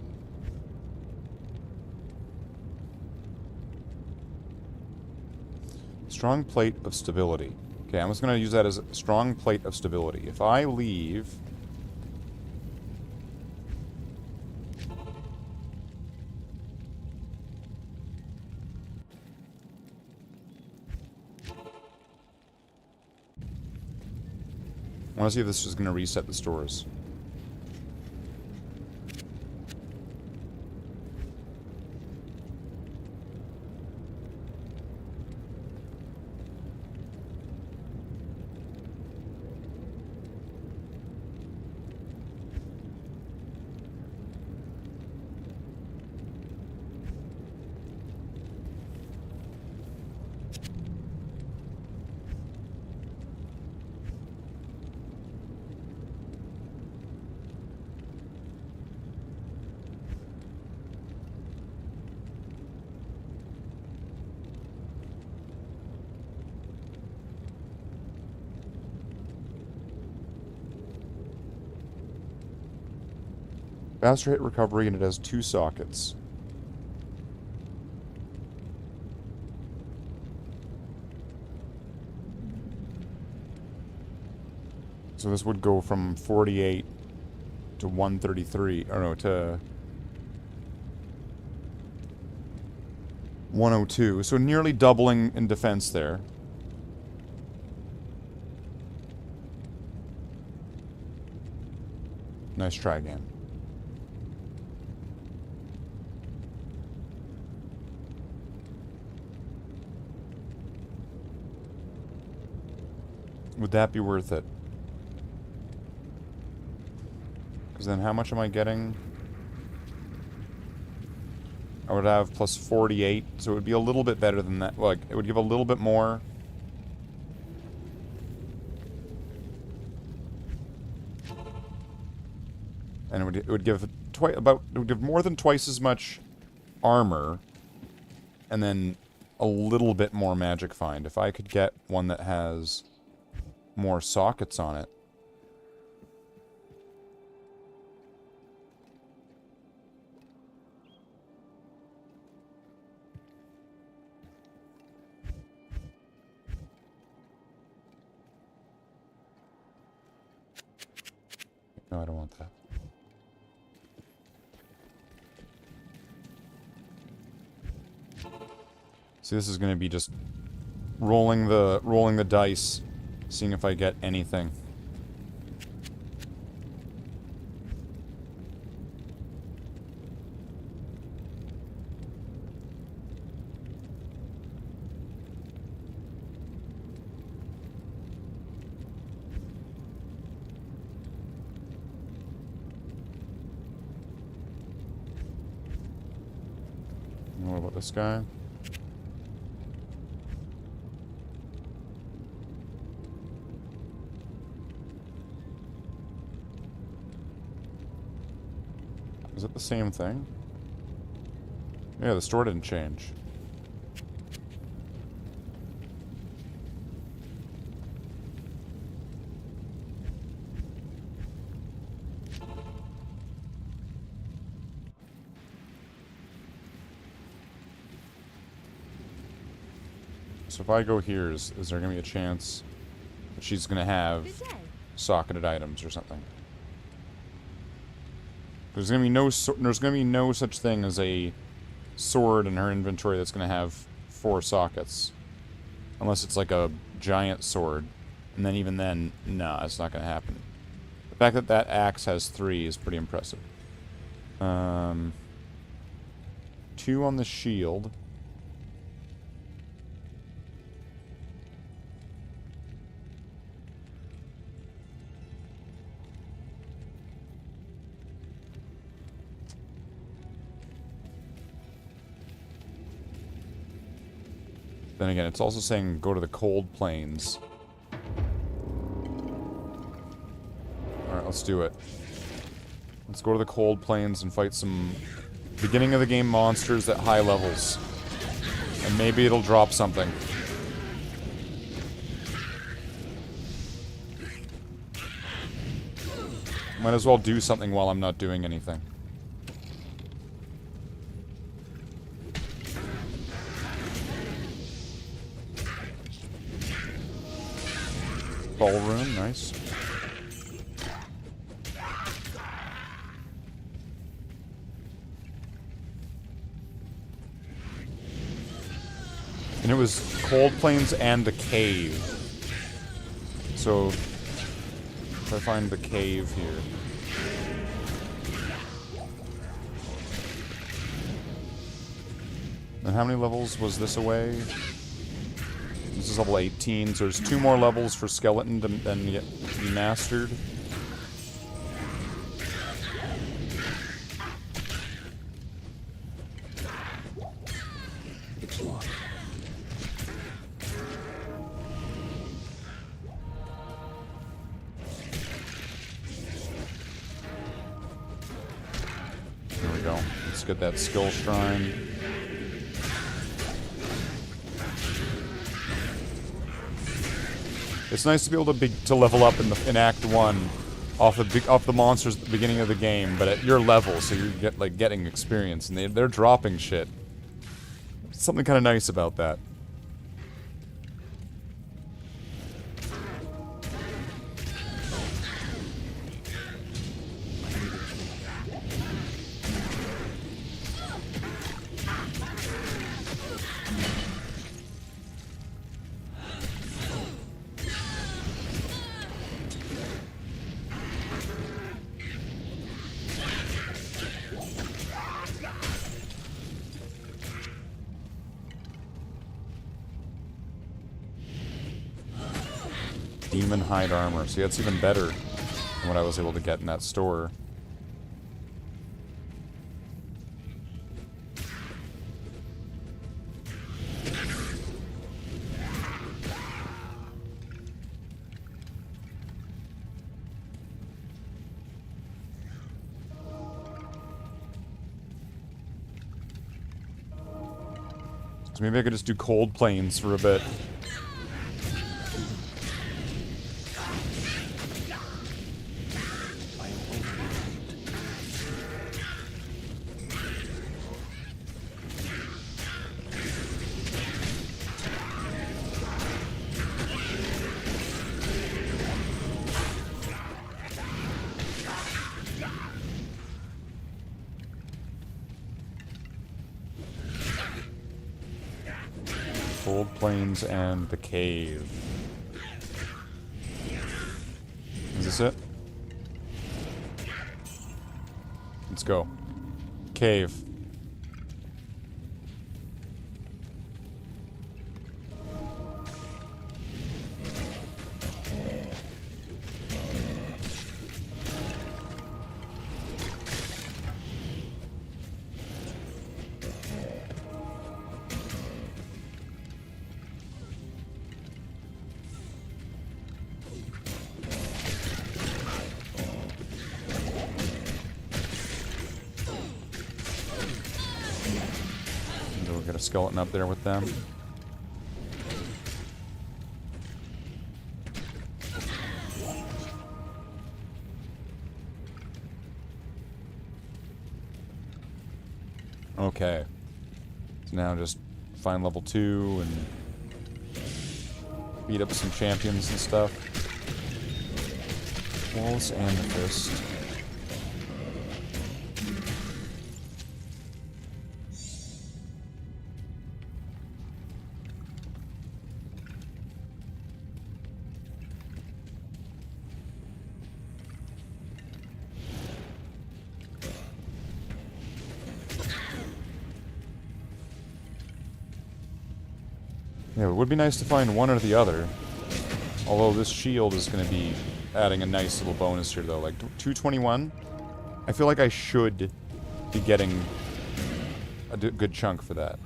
Speaker 2: Strong plate of stability. Okay, I'm just gonna use that as a strong plate of stability. If I leave... I want to see if this is going to reset the stores. Faster hit recovery, and it has 2 sockets. So this would go from 48 to 133, or no, to 102. So nearly doubling in defense there. Nice try again. Would that be worth it? Because then how much am I getting? I would have plus 48, so it would be a little bit better than that. Like, it would give a little bit more. And it would give more than twice as much armor, and then a little bit more magic find. If I could get one that has more sockets on it. No, I don't want that. See, this is going to be just rolling the dice, seeing if I get anything. What about this guy? Is it the same thing? Yeah, the store didn't change. So if I go here, is there going to be a chance that she's going to have socketed items or something? There's going to be no such thing as a sword in her inventory that's going to have 4 sockets. Unless it's like a giant sword. And then even then, nah, it's not going to happen. The fact that that axe has 3 is pretty impressive. 2 on the shield. Then again, it's also saying go to the cold plains. Alright, let's do it. Let's go to the cold plains and fight some beginning of the game monsters at high levels. And maybe it'll drop something. Might as well do something while I'm not doing anything. Ballroom, nice. And it was cold plains and a cave. So, if I find the cave here. And how many levels was this away? This is level 18, so there's 2 more levels for skeleton to then get be mastered.
Speaker 3: It's locked.
Speaker 2: There we go. Let's get that skill shrine. It's nice to be able to level up in Act 1 off the monsters at the beginning of the game, but at your level, so you get getting experience, and they're dropping shit. Something kind of nice about that. demon hide armor. See, that's even better than what I was able to get in that store. So maybe I could just do cold plains for a bit. Cold plains and the cave. Is this it? Let's go. Cave. Got a skeleton up there with them. Okay. So now just find level 2 and beat up some champions and stuff. Walls and the fist. Yeah, it would be nice to find one or the other. Although this shield is going to be adding a nice little bonus here, though. Like, 221? I feel like I should be getting a good chunk for that.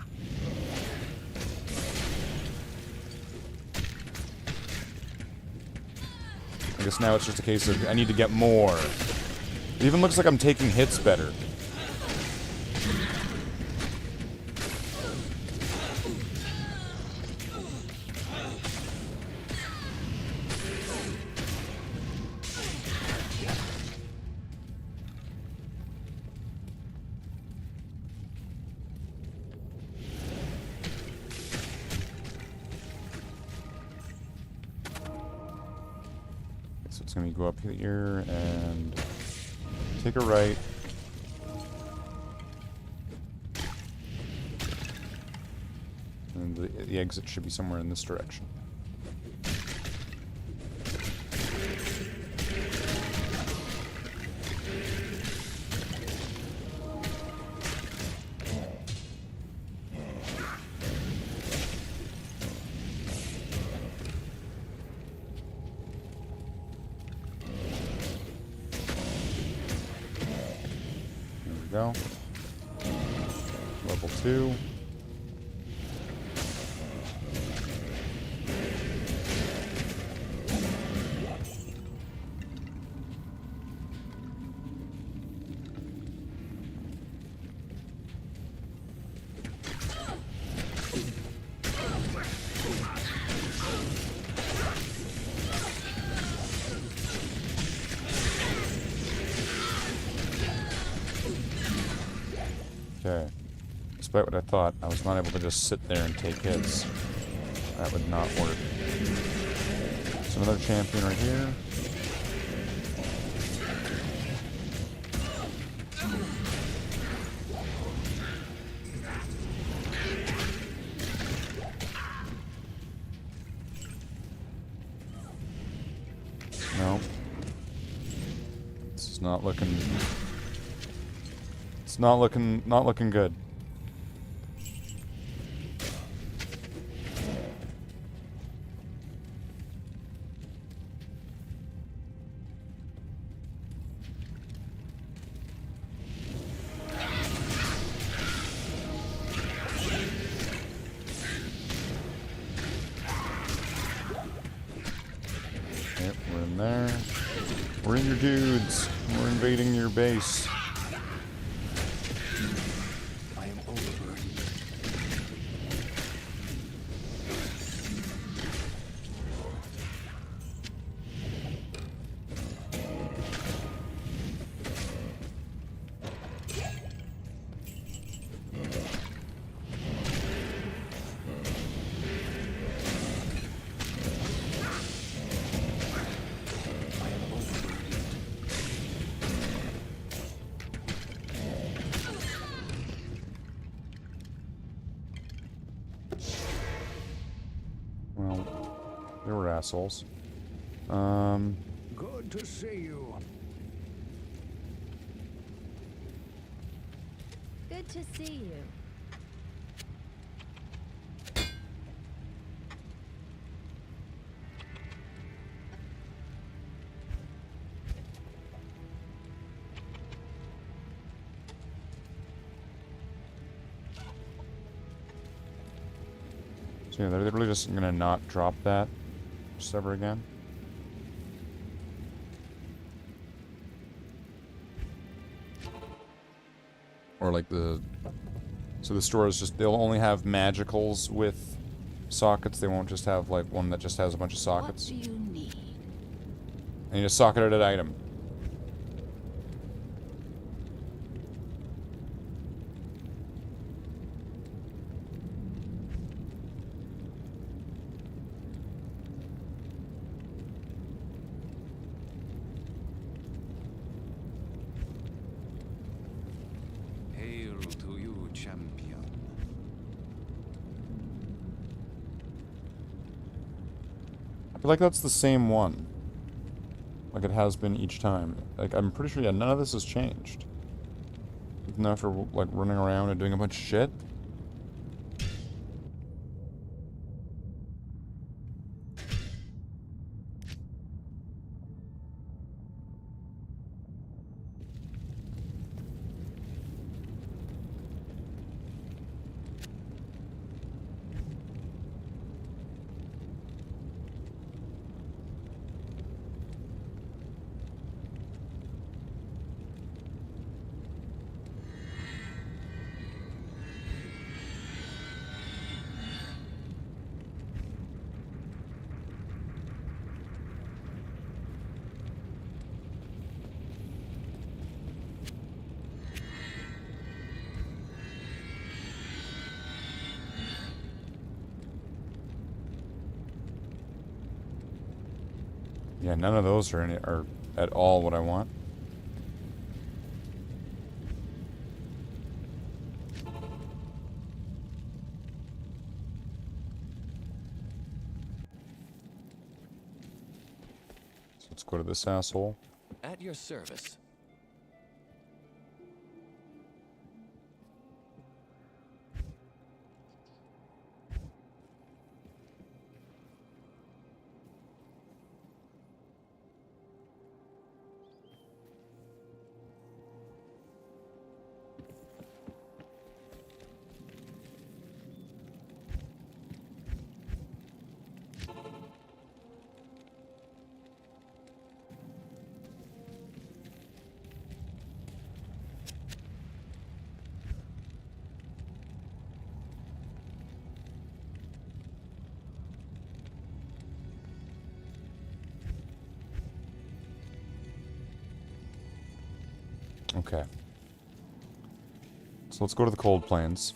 Speaker 2: I guess now it's just a case of I need to get more. It even looks like I'm taking hits better. So it's going to go up here and take a right. And the exit should be somewhere in this direction. Go. Level 2. Okay. Despite what I thought, I was not able to just sit there and take hits. That would not work. There's another champion right here. No. This is not looking... It's not looking good. in there. We're in your dudes. We're invading your base.
Speaker 3: I am overburdened.
Speaker 2: Well, they were assholes.
Speaker 3: Good to see you.
Speaker 7: Good to see you.
Speaker 2: So yeah, they're literally just gonna not drop that just ever again. Or like the... So the store is just... They'll only have magicals with sockets. They won't just have like one that just has a bunch of sockets.
Speaker 5: What do you need?
Speaker 2: I need a socketed item.
Speaker 3: Hail to you, champion.
Speaker 2: I feel like that's the same one. Like it has been each time. Like, I'm pretty sure, yeah, none of this has changed. Even after, like, running around and doing a bunch of shit. Yeah, none of those are at all what I want. So let's go to this asshole.
Speaker 3: At your service.
Speaker 2: Okay. So let's go to the cold plains.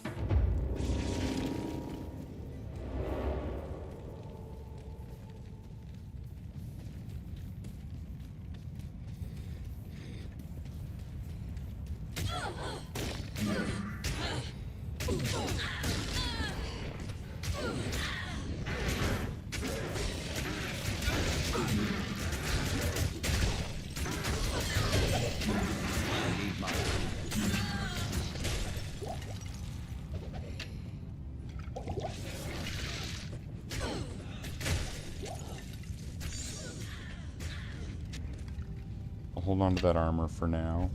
Speaker 2: I'll hold on to that armor for now.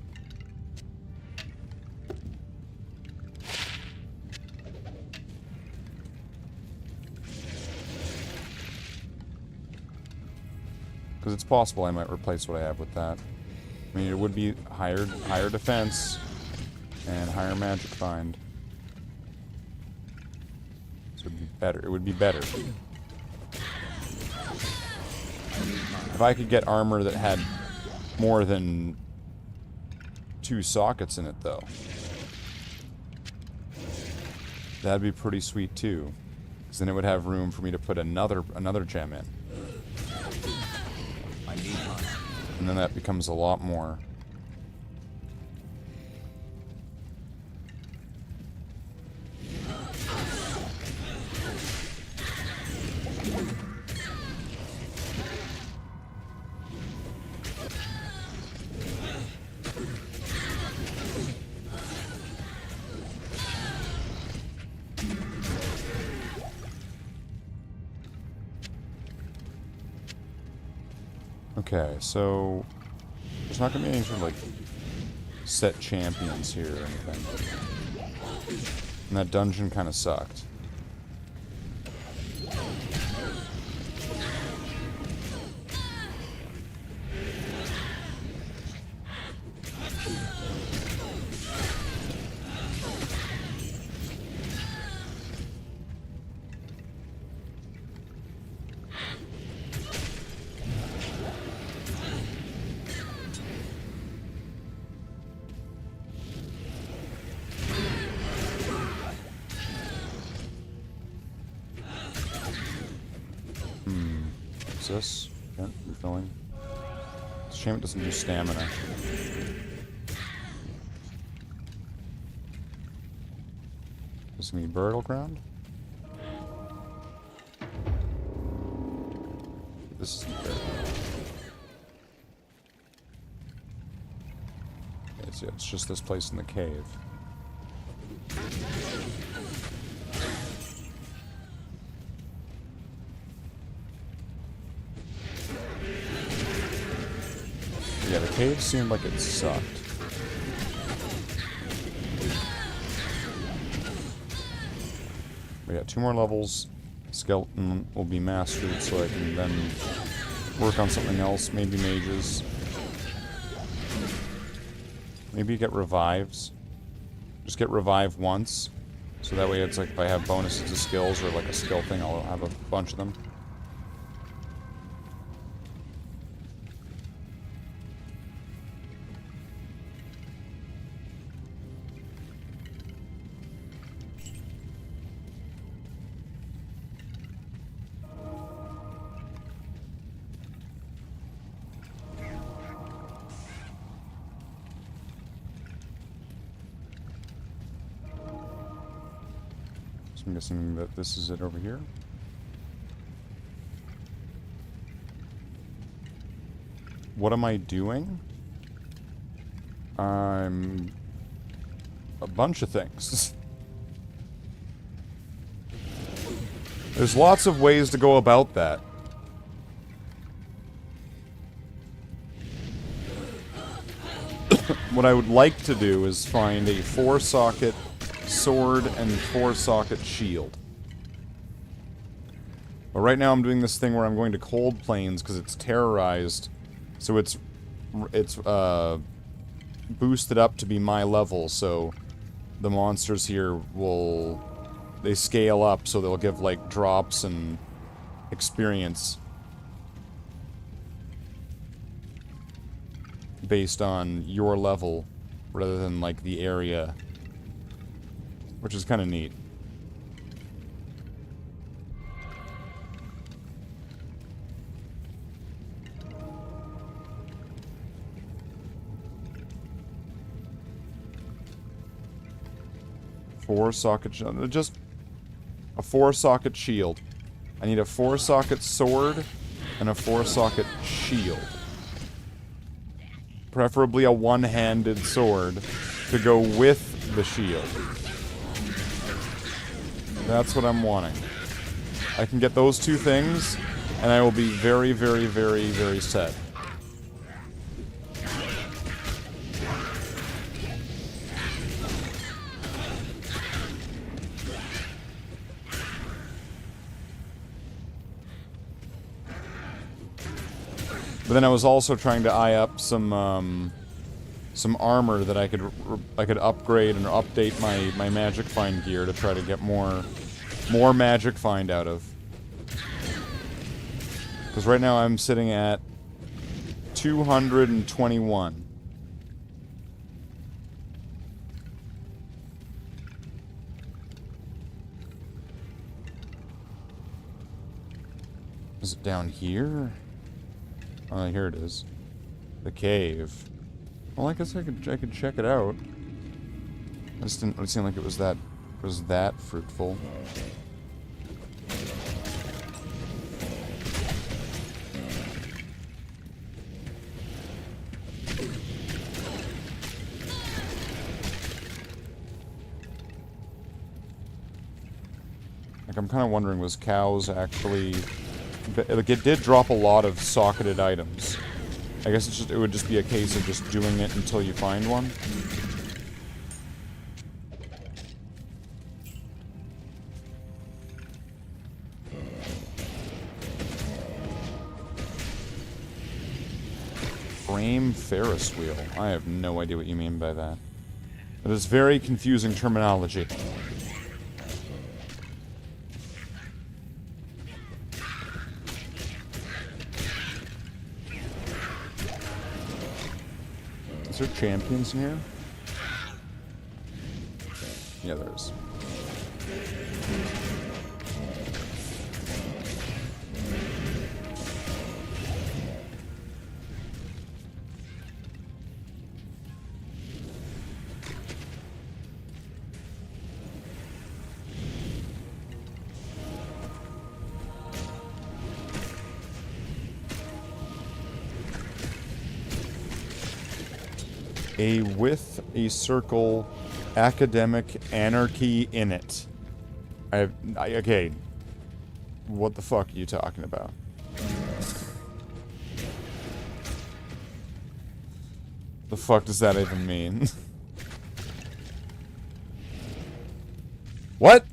Speaker 2: Because it's possible I might replace what I have with that. I mean, it would be higher defense and higher magic find. So it would be better. It would be better. If I could get armor that had more than 2 sockets in it, though, that'd be pretty sweet too. Because then it would have room for me to put another gem in. And then that becomes a lot more. Okay, so there's not gonna be any sort of like set champions here or anything. And that dungeon kind of sucked. This? Yeah, refilling. It's a shame it doesn't do stamina. This gonna be burial ground? This is the burial ground. It's just this place in the cave. Yeah, the cave seemed like it sucked. We got 2 more levels. Skeleton will be mastered, so I can then work on something else. Maybe mages. Maybe get revives. Just get revived once. So that way it's like if I have bonuses to skills or like a skill thing, I'll have a bunch of them. I'm guessing that this is it over here. What am I doing? I'm a bunch of things. There's lots of ways to go about that. What I would like to do is find a 4-socket sword and 4-socket shield. But right now I'm doing this thing where I'm going to cold plains because it's terrorized, so it's boosted up to be my level, so the monsters here they scale up, so they'll give like drops and experience based on your level rather than like the area, which is kind of neat. Just a 4-socket shield. I need a 4-socket sword and a 4-socket shield. Preferably a one-handed sword to go with the shield. That's what I'm wanting. I can get those 2 things, and I will be very, very, very, very set. But then I was also trying to eye up some armor that I could upgrade and update my magic find gear to try to get more magic find out of. Because right now I'm sitting at 221. Is it down here? Oh, here it is. The cave. Well, I guess I could check it out. It just didn't seem like it was that fruitful. Like, I'm kind of wondering, was cows actually... Like, it did drop a lot of socketed items. I guess it would just be a case of just doing it until you find one. Frame Ferris wheel. I have no idea what you mean by that. That is very confusing terminology. Is there champions in here? Yeah, there is. With a circle, academic anarchy in it. Okay. What the fuck are you talking about? The fuck does that even mean? What?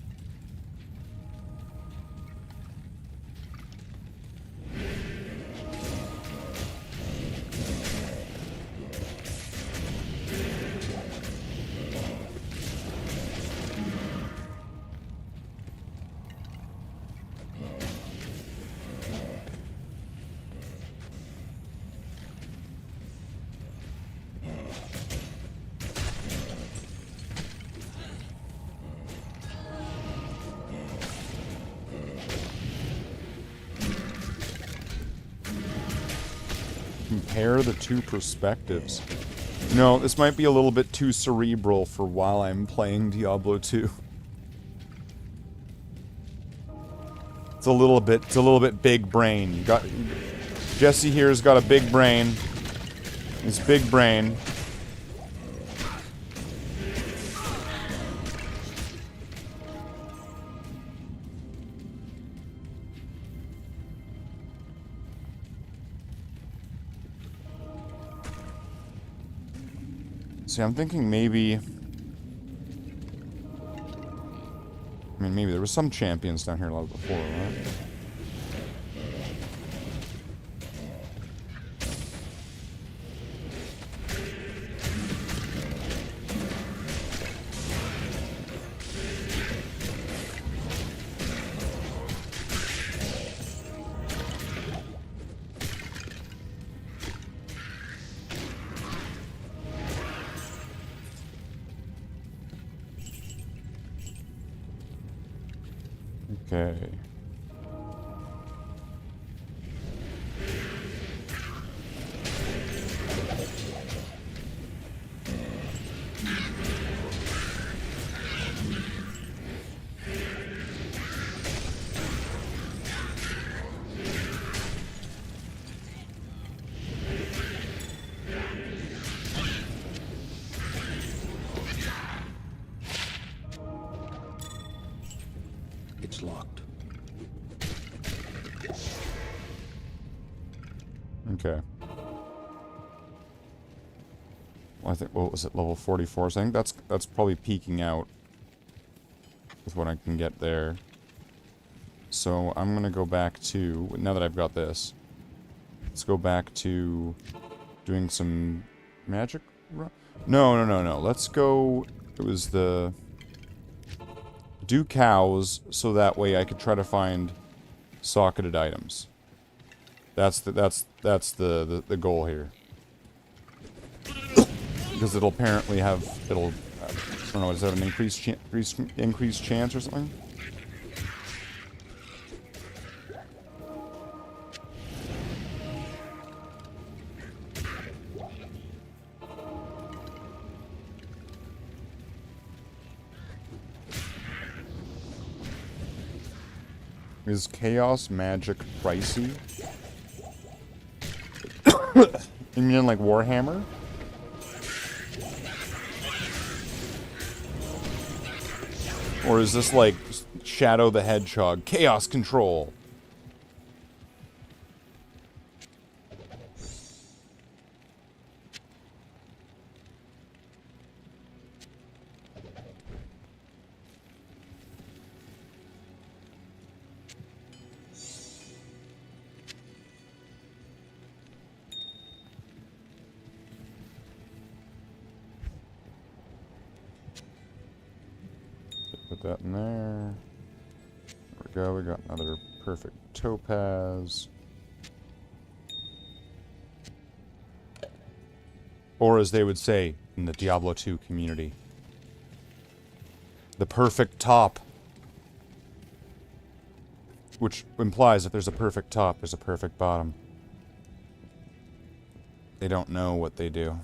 Speaker 2: Compare the two perspectives. No, this might be a little bit too cerebral for while I'm playing Diablo 2. It's a little bit big brain. Jesse here's got a big brain. It's big brain. See, I'm thinking maybe... I mean, maybe there was some champions down here a lot before, right? Okay.
Speaker 3: It's locked.
Speaker 2: Okay. Well, I think, what was it, level 44? So I think that's probably peaking out with what I can get there. So I'm gonna go back to, now that I've got this, Let's go back to doing some magic. No. Let's go. It was the do cows so that way I could try to find socketed items. That's the goal here. Because it'll apparently have I don't know, does that have an increased chance or something? Is chaos magic pricey? You mean like Warhammer? Or is this like Shadow the Hedgehog? Chaos control. Put that in there. There we go. We got another perfect topaz. Or as they would say in the Diablo 2 community, the perfect top. Which implies if there's a perfect top, there's a perfect bottom. They don't know what they do.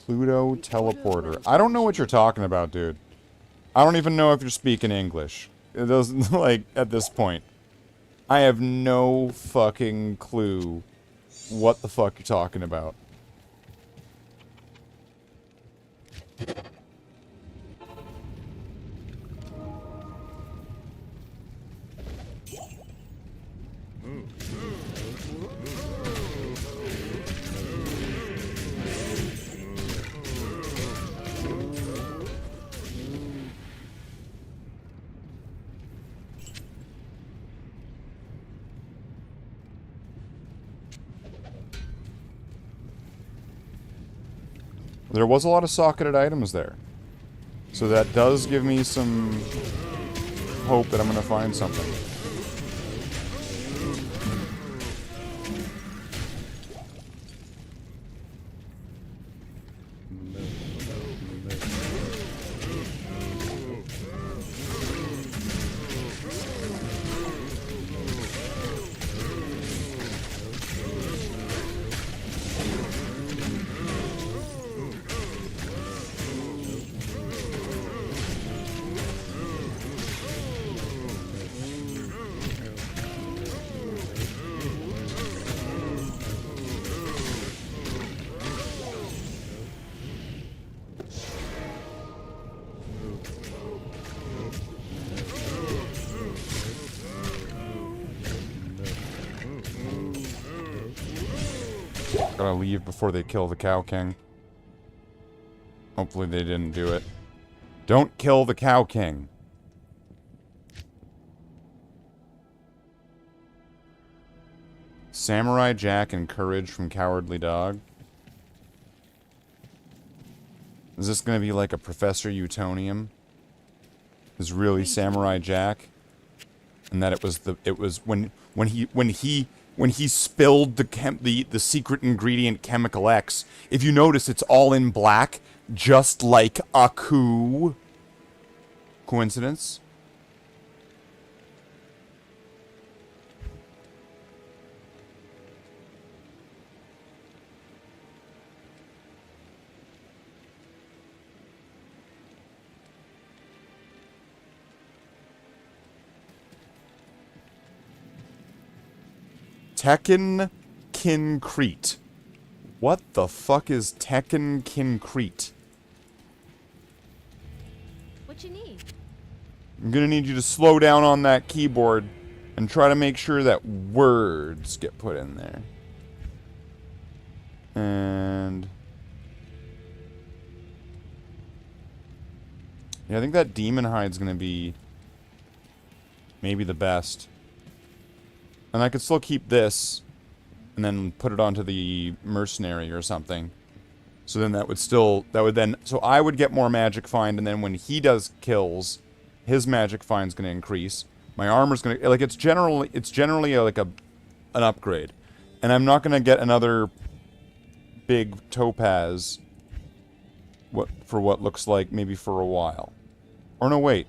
Speaker 2: Pluto teleporter. I don't know what you're talking about, dude. I don't even know if you're speaking English. It doesn't, like, at this point. I have no fucking clue what the fuck you're talking about. There was a lot of socketed items there. So that does give me some hope that I'm going to find something. Gotta leave before they kill the Cow King. Hopefully they didn't do it. Don't kill the Cow King. Samurai Jack and Courage from Cowardly Dog. Is this gonna be like a Professor Utonium? Is really Samurai Jack? And that it was when he spilled the secret ingredient Chemical X. If you notice, it's all in black, just like Aku. Coincidence? Tekken Kincrete. What the fuck is Tekken Kincrete?
Speaker 7: What you need?
Speaker 2: I'm gonna need you to slow down on that keyboard. And try to make sure that words get put in there. And... yeah, I think that demon hide's gonna be maybe the best. And I could still keep this and then put it onto the mercenary or something. So then so I would get more magic find, and then when he does kills, his magic find's gonna increase. My armor's gonna, like, it's generally like an upgrade. And I'm not gonna get another big topaz for what looks like maybe for a while. Or no, wait.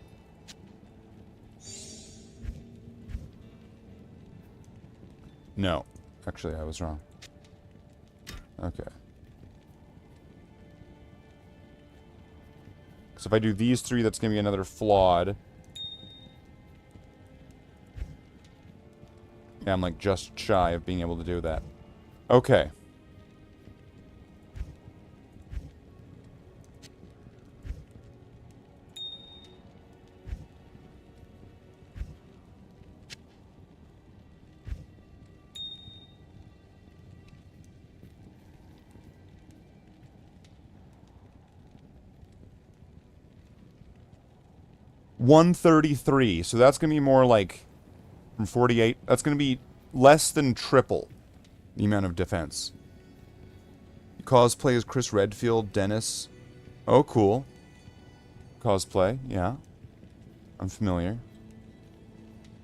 Speaker 2: No. Actually, I was wrong. Okay. So if I do these three, that's going to be another flawed. Yeah, I'm like just shy of being able to do that. Okay. $133, so that's going to be more like from 48. That's going to be less than triple the amount of defense. Cosplay is Chris Redfield, Dennis. Oh, cool. Cosplay, yeah. I'm familiar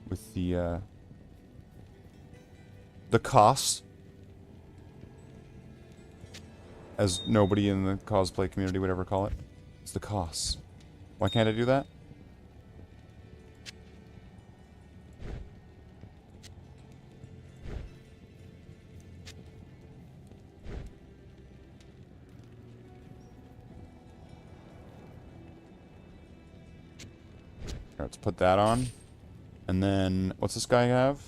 Speaker 2: with the costs, as nobody in the cosplay community would ever call it. It's the costs. Why can't I do that? Let's put that on. And then, what's this guy have?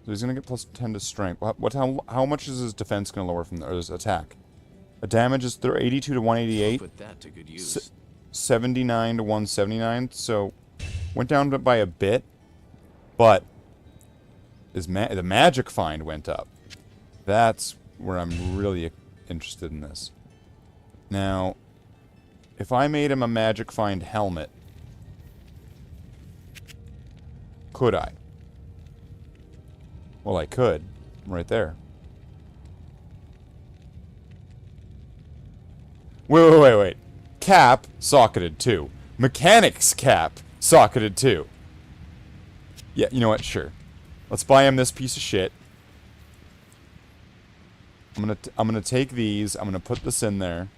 Speaker 2: So he's going to get plus 10 to strength. How much is his defense going to lower from there? Or his attack? A damage is 82 to 188.
Speaker 3: Put that to good use.
Speaker 2: 79 to 179. So, went down by a bit. But, the magic find went up. That's where I'm really interested in this. Now, if I made him a magic find helmet, could I? Well, I could. Right there. Wait. Cap, socketed too. Mechanics cap, socketed too. Yeah, you know what? Sure. Let's buy him this piece of shit. I'm gonna take these. I'm gonna put this in there.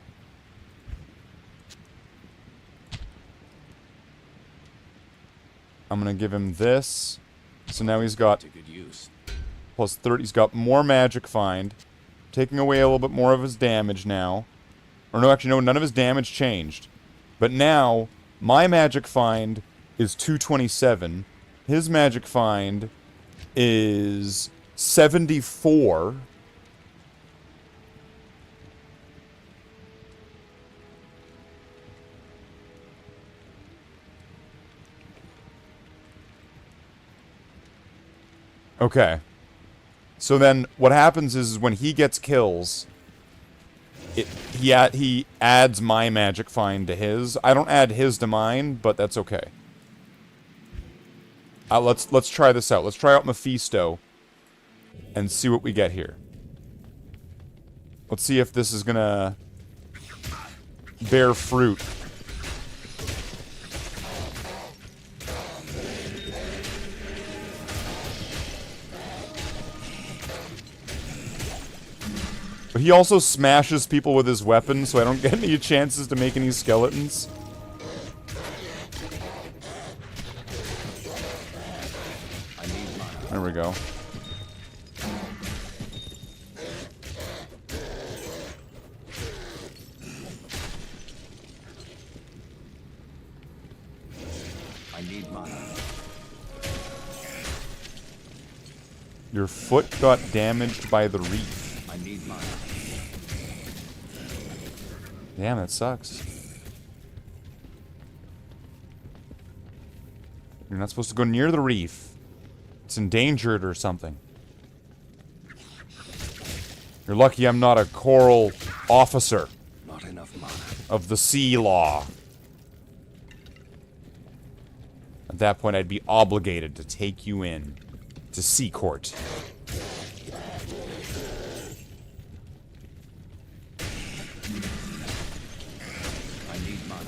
Speaker 2: I'm gonna give him this. So now he's got plus 30. He's got more magic find, taking away a little bit more of his damage now. Or no, actually no, none of his damage changed. But now my magic find is 227. His magic find is 74. Okay. So then what happens is when he gets kills, he adds my magic find to his. I don't add his to mine, but that's okay. Let's try this out. Let's try out Mephisto and see what we get here. Let's see if this is gonna bear fruit. But he also smashes people with his weapon, so I don't get any chances to make any skeletons. There we go.
Speaker 3: I need mana.
Speaker 2: Your foot got damaged by the reef.
Speaker 3: I need mana.
Speaker 2: Damn, that sucks. You're not supposed to go near the reef. it's endangered or something. You're lucky I'm not a coral officer.
Speaker 3: Not enough mana.
Speaker 2: Of the sea law. At that point, I'd be obligated to take you in to sea court.
Speaker 3: I need mana.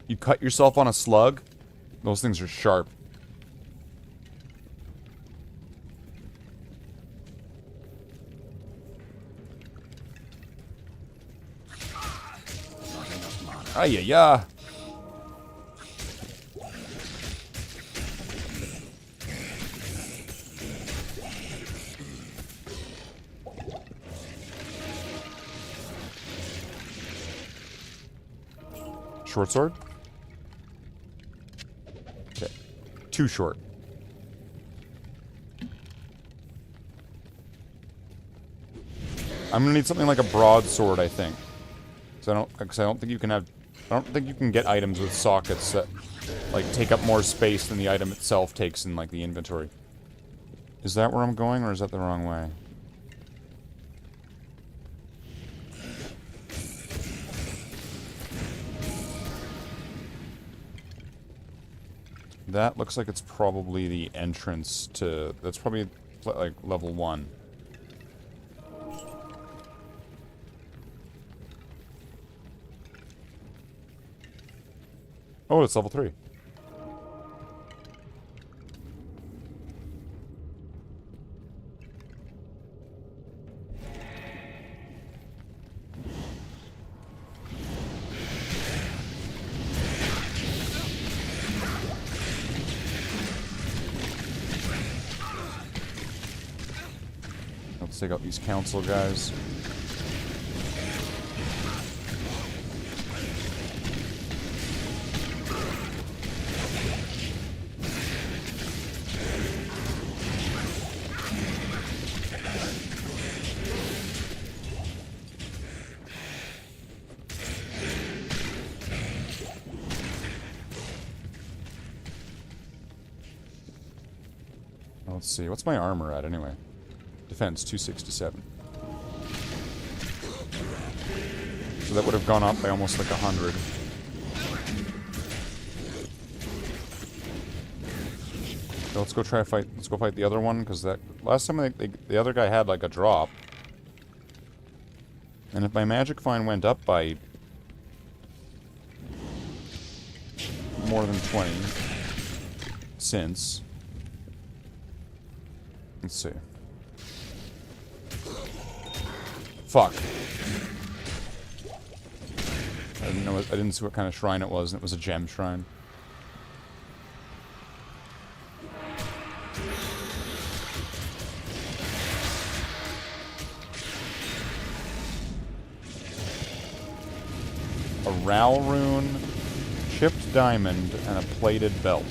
Speaker 2: You cut yourself on a slug? Those things are sharp. Ay-ya-ya. Short sword? Okay. Too short. I'm gonna need something like a broadsword, I think. Because I don't think you can have... I don't think you can get items with sockets that, like, take up more space than the item itself takes in, like, the inventory. Is that where I'm going, or is that the wrong way? That looks like it's probably the entrance to... That's probably, like, level 1. Oh, it's level 3. Let's take out these council guys. Let's see, what's my armor at anyway? Defense, 267. So that would have gone up by almost like 100. So let's go try to fight, let's go fight the other one, because that, last time the other guy had like a drop. And if my magic find went up by more than 20 since... Let's see. Fuck. I didn't know. I didn't see what kind of shrine it was, and it was a gem shrine. A Ral rune, chipped diamond, and a plated belt.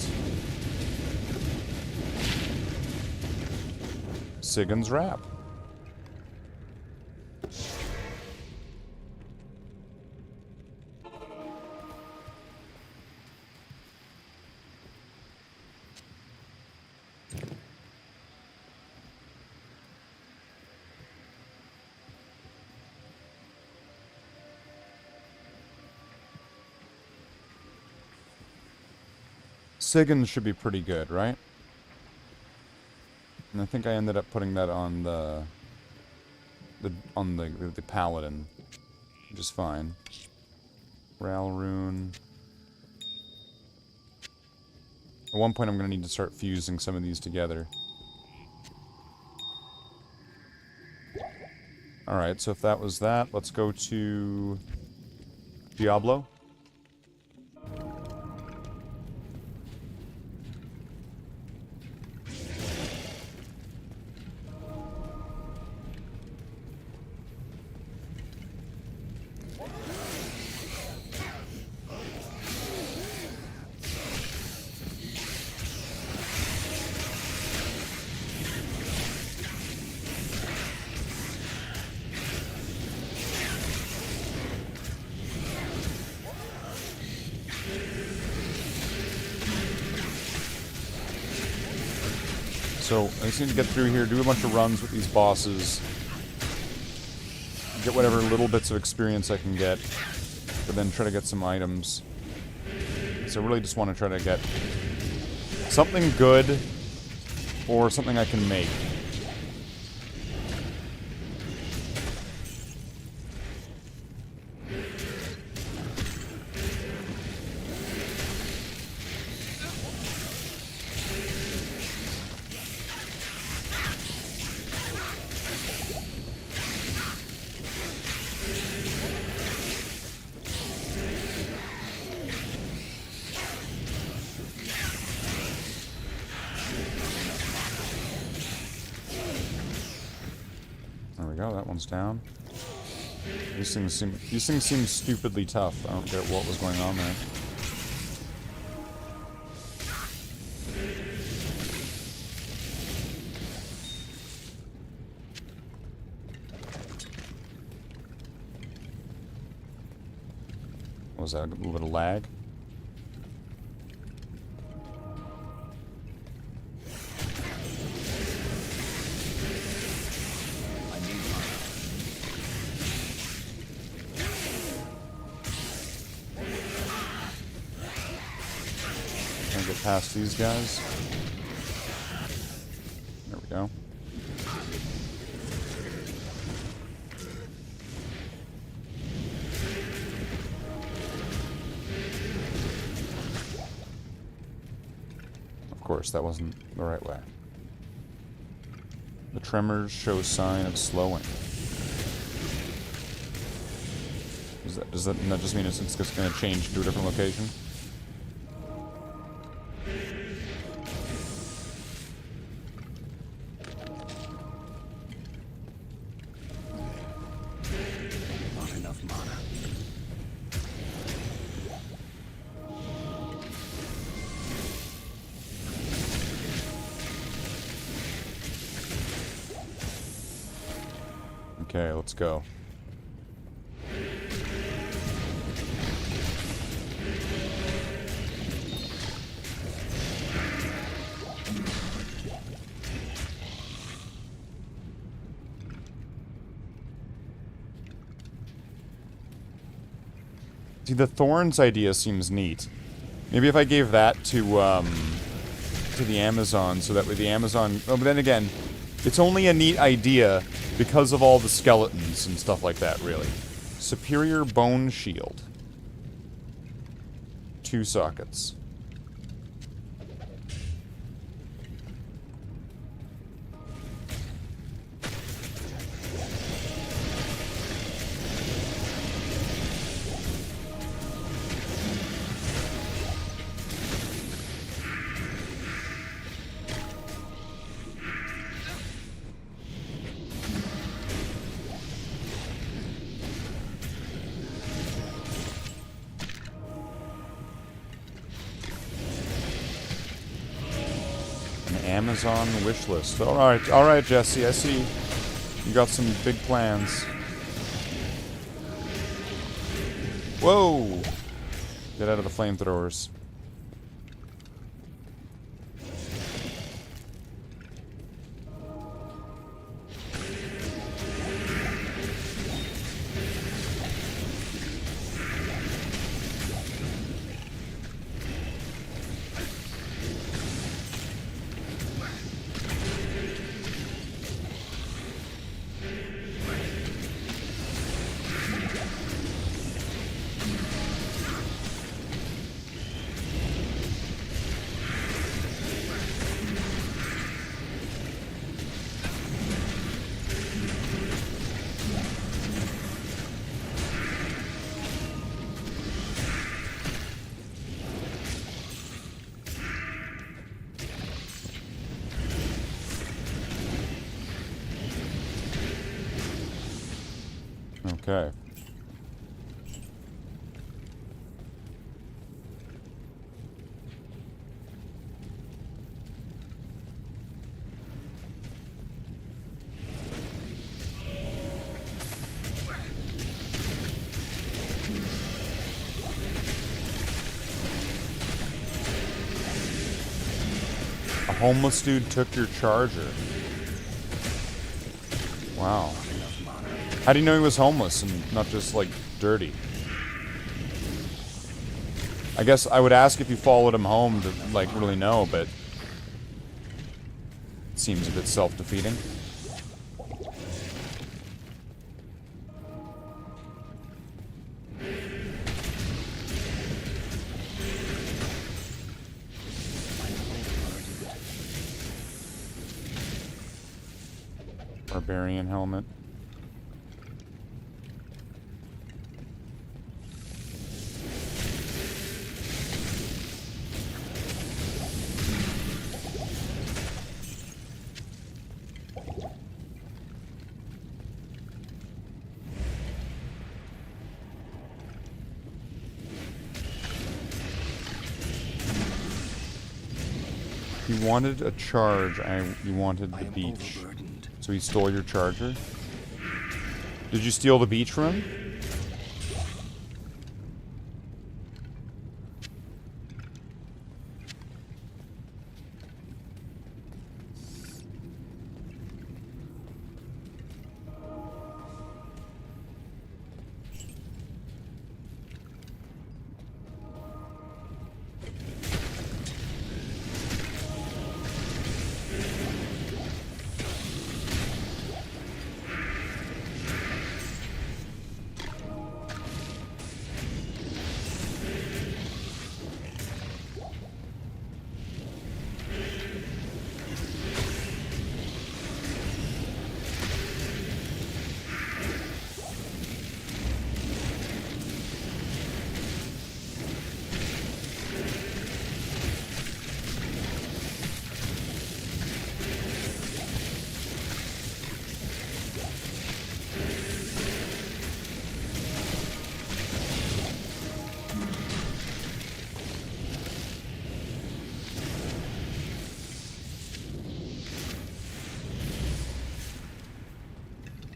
Speaker 2: Sigyn's Wrap. Sigyn should be pretty good, right? And I think I ended up putting that on the paladin, which is fine. Ral rune. At one point, I'm gonna need to start fusing some of these together. All right, so if that was that, let's go to Diablo. So I just need to get through here, do a bunch of runs with these bosses, get whatever little bits of experience I can get, but then try to get some items. So I really just want to try to get something good or something I can make. Down. These things seem stupidly tough. I don't get what was going on there. What was that? A little bit of lag? Past these guys. There we go. Of course, that wasn't the right way. The tremors show sign of slowing. Does that just mean it's just going to change to a different location? Okay, let's go. See, the thorns idea seems neat. Maybe if I gave that to the Amazon, so that way the Amazon... Oh, but then again, it's only a neat idea because of all the skeletons and stuff like that, really. Superior bone shield. 2 sockets. Amazon wish list. Alright, Jesse, I see. You got some big plans. Whoa! Get out of the flamethrowers. Okay. homeless dude took your charger. Wow. How do you know he was homeless and not just, like, dirty? I guess I would ask if you followed him home to, like, really know, but... it seems a bit self-defeating. Barbarian helmet. He wanted a charge. You wanted the beach. So he stole your charger? Did you steal the beach from him?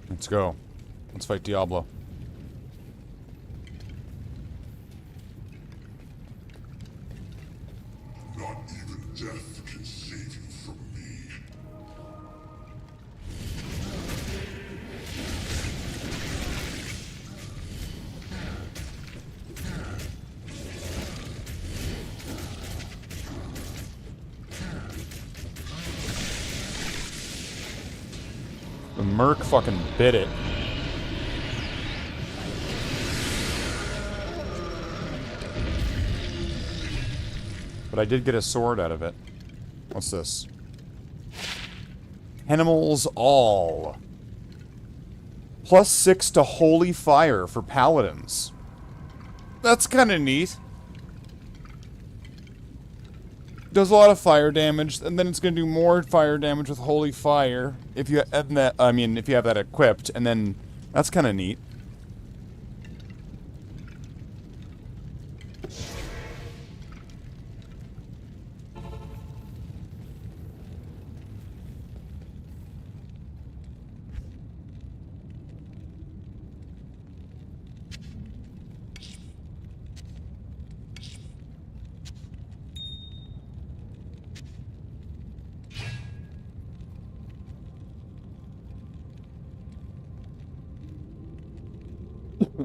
Speaker 2: Let's go. Let's fight Diablo.
Speaker 4: Not even death can save you from me.
Speaker 2: The Merc fucking bit it. But I did get a sword out of it. What's this? Animals all. +6 to Holy Fire for Paladins. That's kind of neat. Does a lot of fire damage, and then it's going to do more fire damage with Holy Fire if you have that. I mean, if you have that equipped, and then that's kind of neat.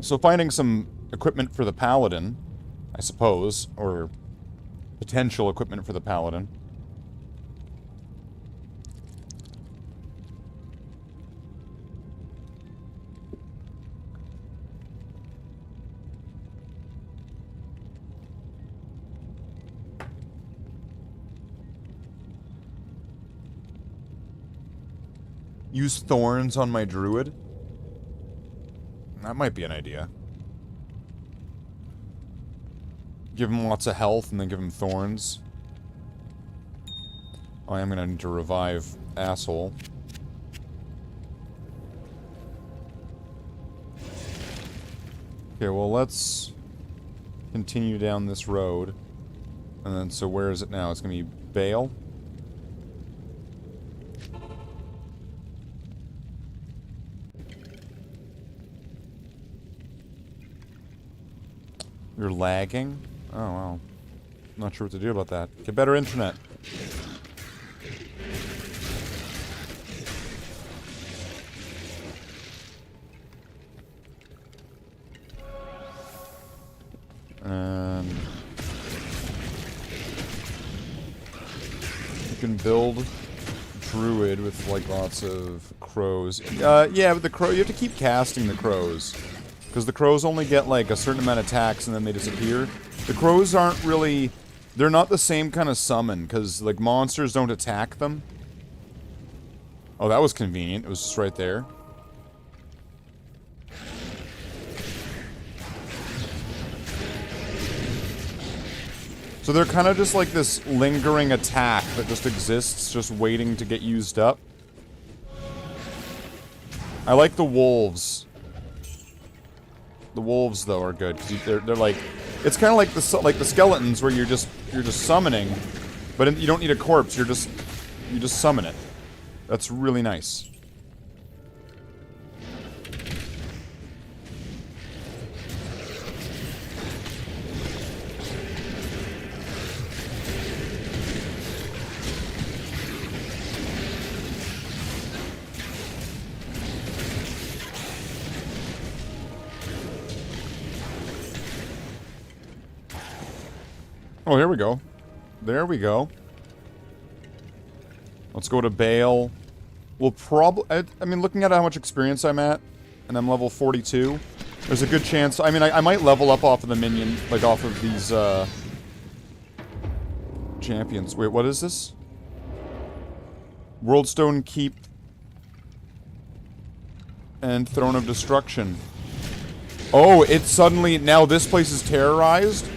Speaker 2: So finding some equipment for the Paladin, I suppose, or potential equipment for the Paladin. Use thorns on my druid? That might be an idea. Give him lots of health and then give him thorns. Oh, I am gonna need to revive asshole. Okay, well let's continue down this road. And then, so where is it now? It's gonna be Bale. You're lagging? Oh, well. Not sure what to do about that. Get better internet. can build druid with like lots of crows. Yeah, but the crow, you have to keep casting the crows. Because the crows only get like a certain amount of attacks and then they disappear. The crows aren't really, they're not the same kind of summon, because like monsters don't attack them. Oh, that was convenient. It was just right there. So they're kind of just like this lingering attack that just exists, just waiting to get used up. I like the wolves. The wolves, though, are good because they're like, it's kind of like the skeletons where you're just summoning, but you don't need a corpse. You just summon it. That's really nice. Oh, here we go. There we go. Let's go to Bale. We'll probably... I mean, looking at how much experience I'm at, and I'm level 42, there's a good chance... I mean, I might level up off of the minion, like off of these, champions. Wait, what is this? Worldstone Keep and Throne of Destruction. Oh, it's suddenly... Now this place is terrorized?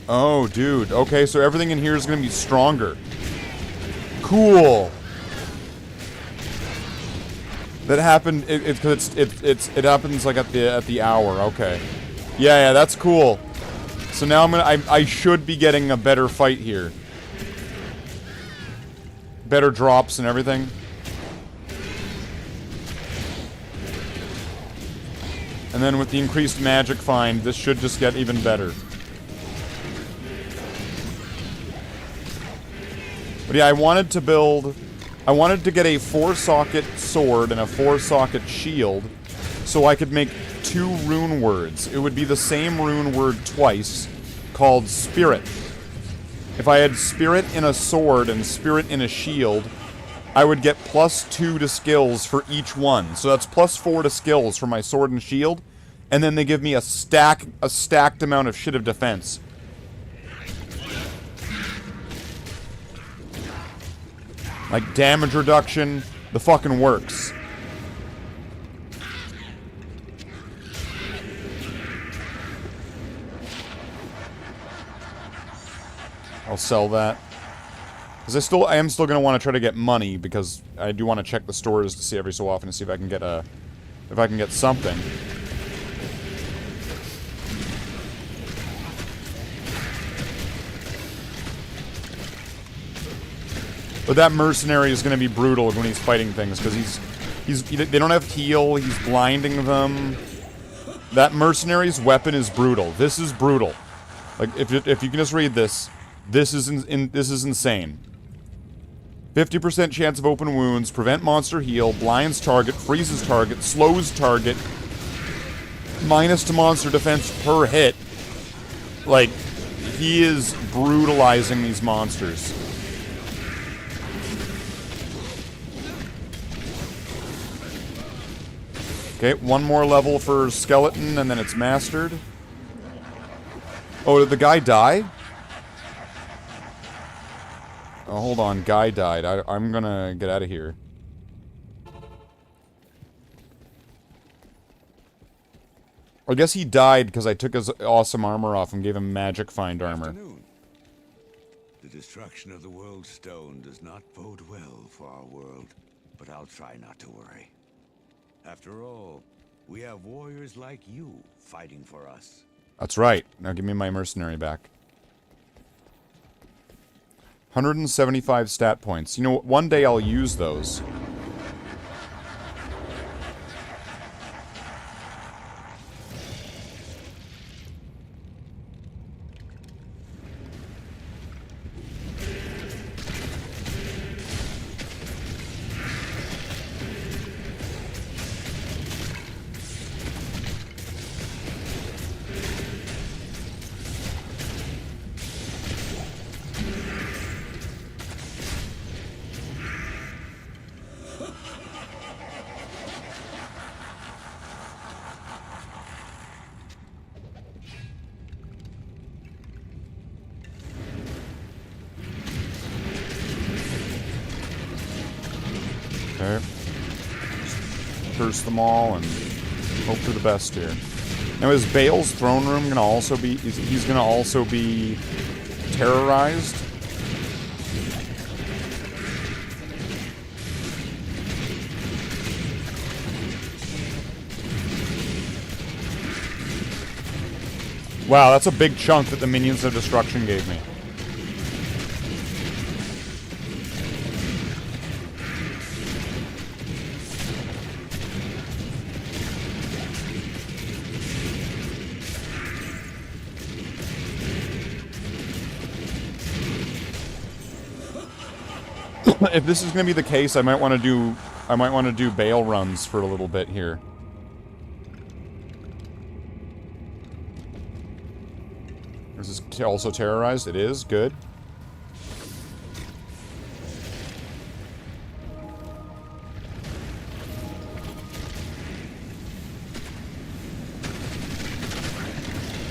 Speaker 2: Oh, dude. Okay, so everything in here is gonna be stronger. Cool. That happened. It happens like at the hour. Okay. Yeah, that's cool. So now I should be getting a better fight here. Better drops and everything. And then with the increased magic find, this should just get even better. But yeah, I wanted to get a 4-socket sword and a 4-socket shield so I could make 2 rune words. It would be the same rune word twice, called Spirit. If I had Spirit in a sword and Spirit in a shield, I would get +2 to skills for each one. So that's +4 to skills for my sword and shield, and then they give me a stacked amount of shit of defense. Like, damage reduction, the fucking works. I'll sell that. Because I am still going to want to try to get money, because I do want to check the stores to see every so often to see if I can get something. But that mercenary is going to be brutal when he's fighting things, because they don't have heal, he's blinding them. That mercenary's weapon is brutal. This is brutal. Like, if you can just read this, this is insane. 50% chance of open wounds, prevent monster heal, blinds target, freezes target, slows target, minus to monster defense per hit. Like, he is brutalizing these monsters. Okay, one more level for Skeleton, and then it's mastered. Oh, did the guy die? Oh, hold on. Guy died. I'm gonna get out of here. I guess he died because I took his awesome armor off and gave him magic find armor.
Speaker 7: Afternoon. The destruction of the world stone does not bode well for our world, but I'll try not to worry. After all, we have warriors like you fighting for us.
Speaker 2: That's right. Now give me my mercenary back. 175 stat points. You know, one day I'll use those. curse them all and hope for the best here. Now, is Bale's throne room gonna also be? He's gonna also be terrorized? Wow, that's a big chunk that the Minions of Destruction gave me. If this is going to be the case, I might want to do Bale runs for a little bit here. Is this also terrorized? It is. Good.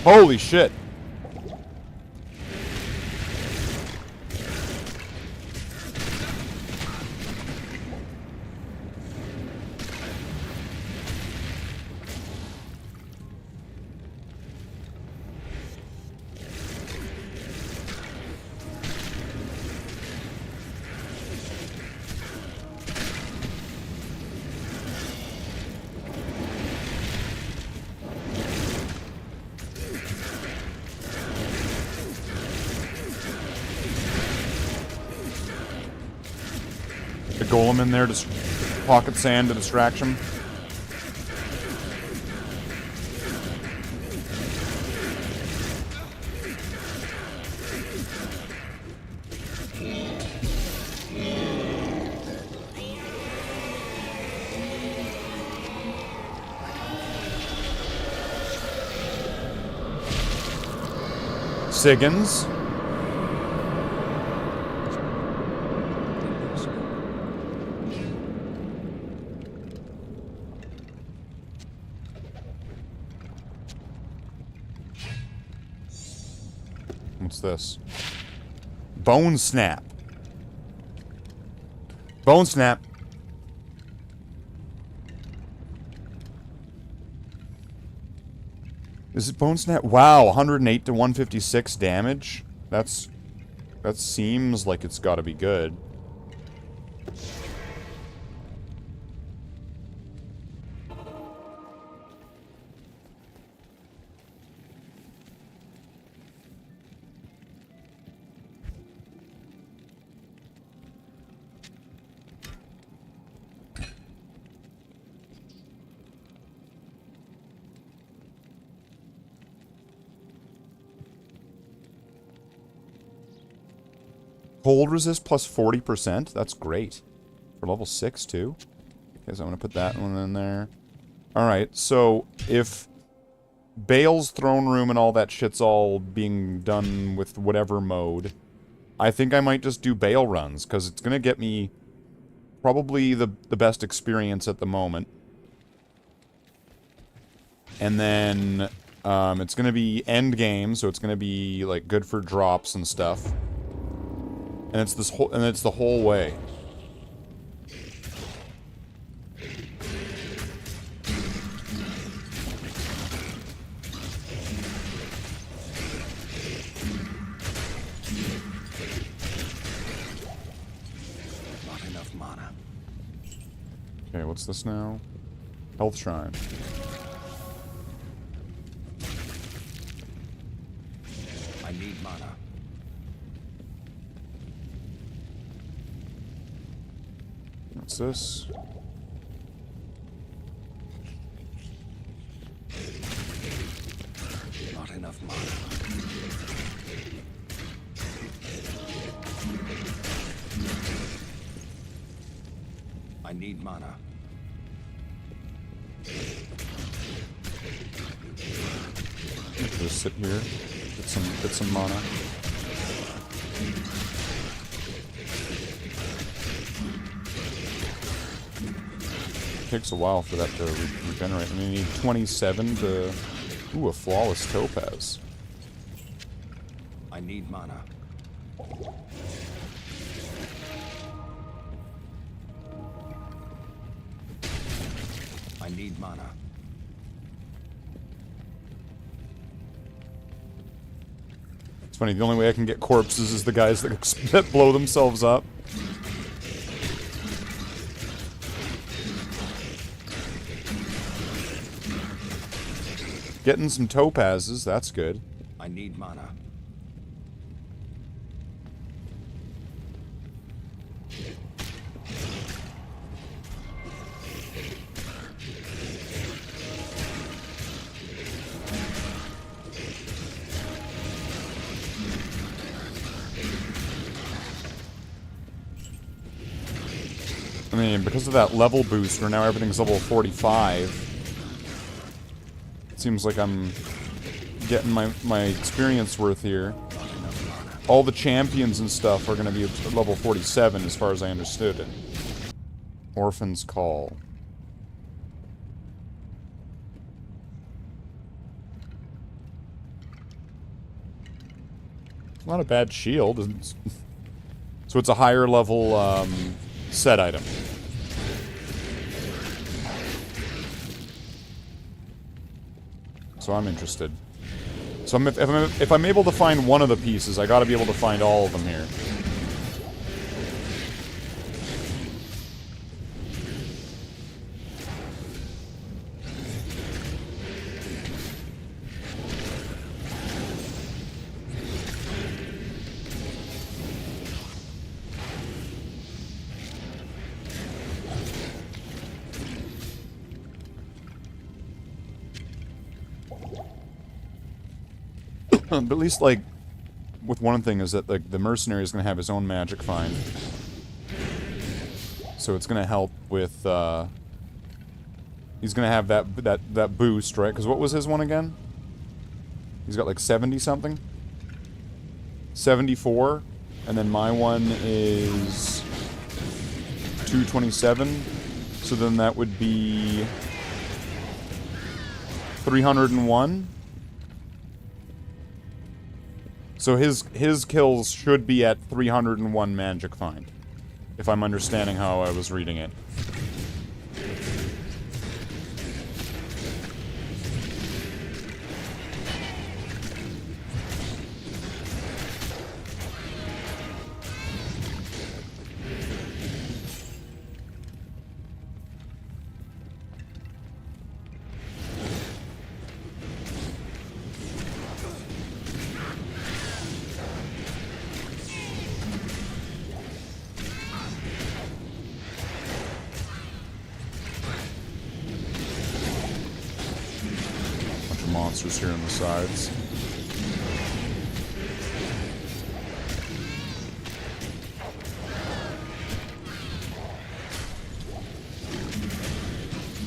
Speaker 2: Holy shit. Golem in there to pocket sand to distract him. Siggins. What's this? Bone Snap. Bone Snap. Is it Bone Snap? Wow, 108 to 156 damage. That seems like it's got to be good. Cold resist plus 40%. That's great. For level 6, too. Okay, so I'm going to put that one in there. Alright, so if Bale's throne room and all that shit's all being done with whatever mode, I think I might just do Bale runs, because it's going to get me probably the best experience at the moment. And then it's going to be end game, so it's going to be like good for drops and stuff. And it's this whole, and it's the whole way.
Speaker 7: Not enough mana.
Speaker 2: Okay, what's this now? Health Shrine.
Speaker 7: I need mana.
Speaker 2: What's this?
Speaker 7: Not enough mana. I need mana.
Speaker 2: Just sit here, get some mana. Takes a while for that to regenerate. I mean, you need 27 to... Ooh, a flawless topaz.
Speaker 7: I need mana.
Speaker 3: I need mana.
Speaker 2: It's funny, the only way I can get corpses is the guys that blow themselves up. Getting some topazes, that's good.
Speaker 3: I need mana.
Speaker 2: I mean, because of that level boost, where now everything's level 45, it seems like I'm getting my experience worth here. All the champions and stuff are going to be at level 47, as far as I understood it. Orphan's Call. It's not a bad shield. So it's a higher level set item. So I'm interested. So if I'm able to find one of the pieces, I gotta be able to find all of them here. But at least, like, with one thing is that, like, the mercenary is going to have his own magic find. So it's going to help with, he's going to have that boost, right? Because what was his one again? He's got, like, 70-something? 74? And then my one is 227. So then that would be 301? So his kills should be at 301 magic find, if I'm understanding how I was reading it. Monsters here on the sides.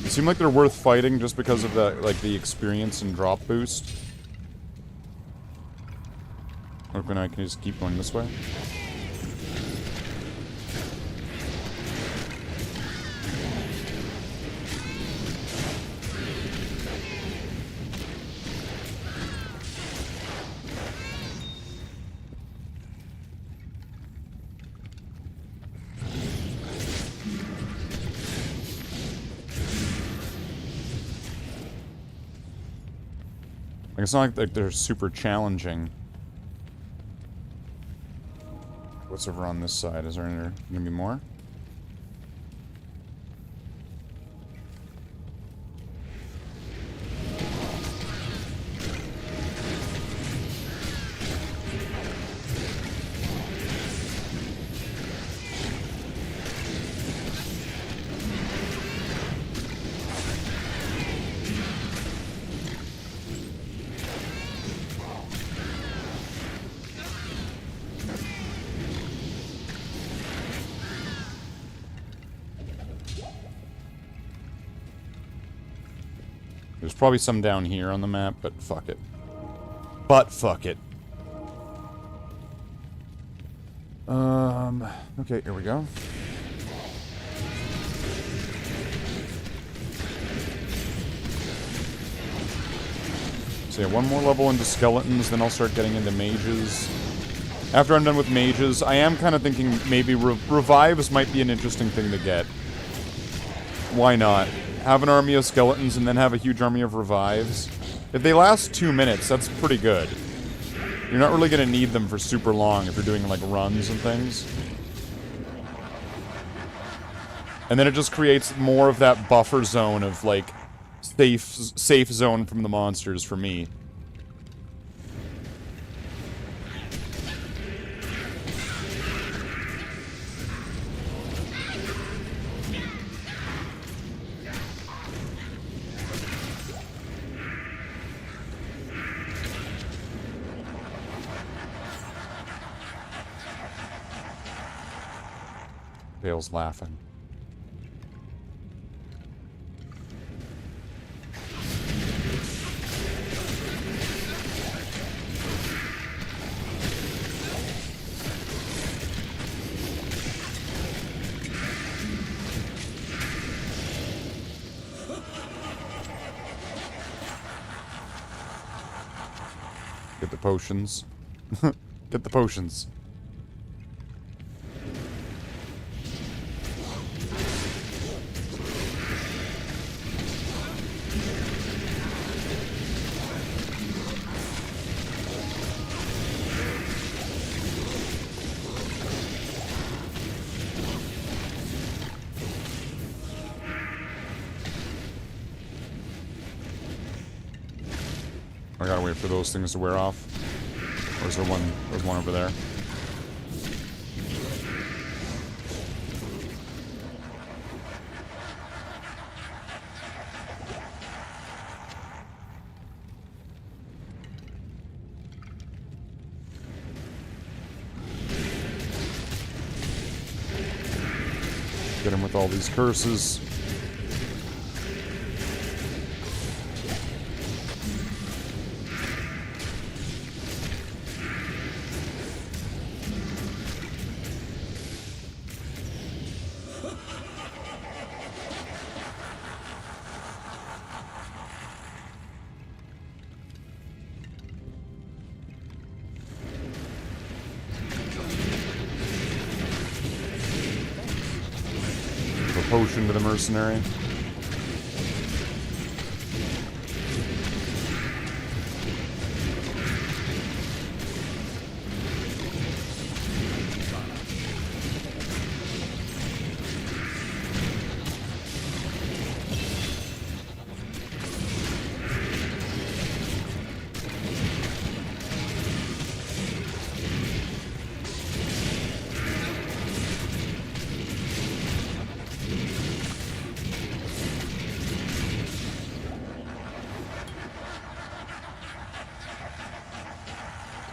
Speaker 2: They seem like they're worth fighting just because of the experience and drop boost. Or can I just keep going this way? Like, it's not like they're super challenging. What's over on this side? Is there gonna be more? There's probably some down here on the map, but fuck it. Fuck it. Okay, here we go. So yeah, one more level into skeletons, then I'll start getting into mages. After I'm done with mages, I am kind of thinking maybe revives might be an interesting thing to get. Why not? have an army of skeletons and then have a huge army of revives. If they last 2 minutes, that's pretty good. You're not really going to need them for super long if you're doing, like, runs and things. And then it just creates more of that buffer zone of, like, safe zone from the monsters for me. Bale's laughing. Get the potions. Get the potions. I gotta wait for those things to wear off. Or is there one? There's one over there. Get him with all these curses. Potion to the mercenary.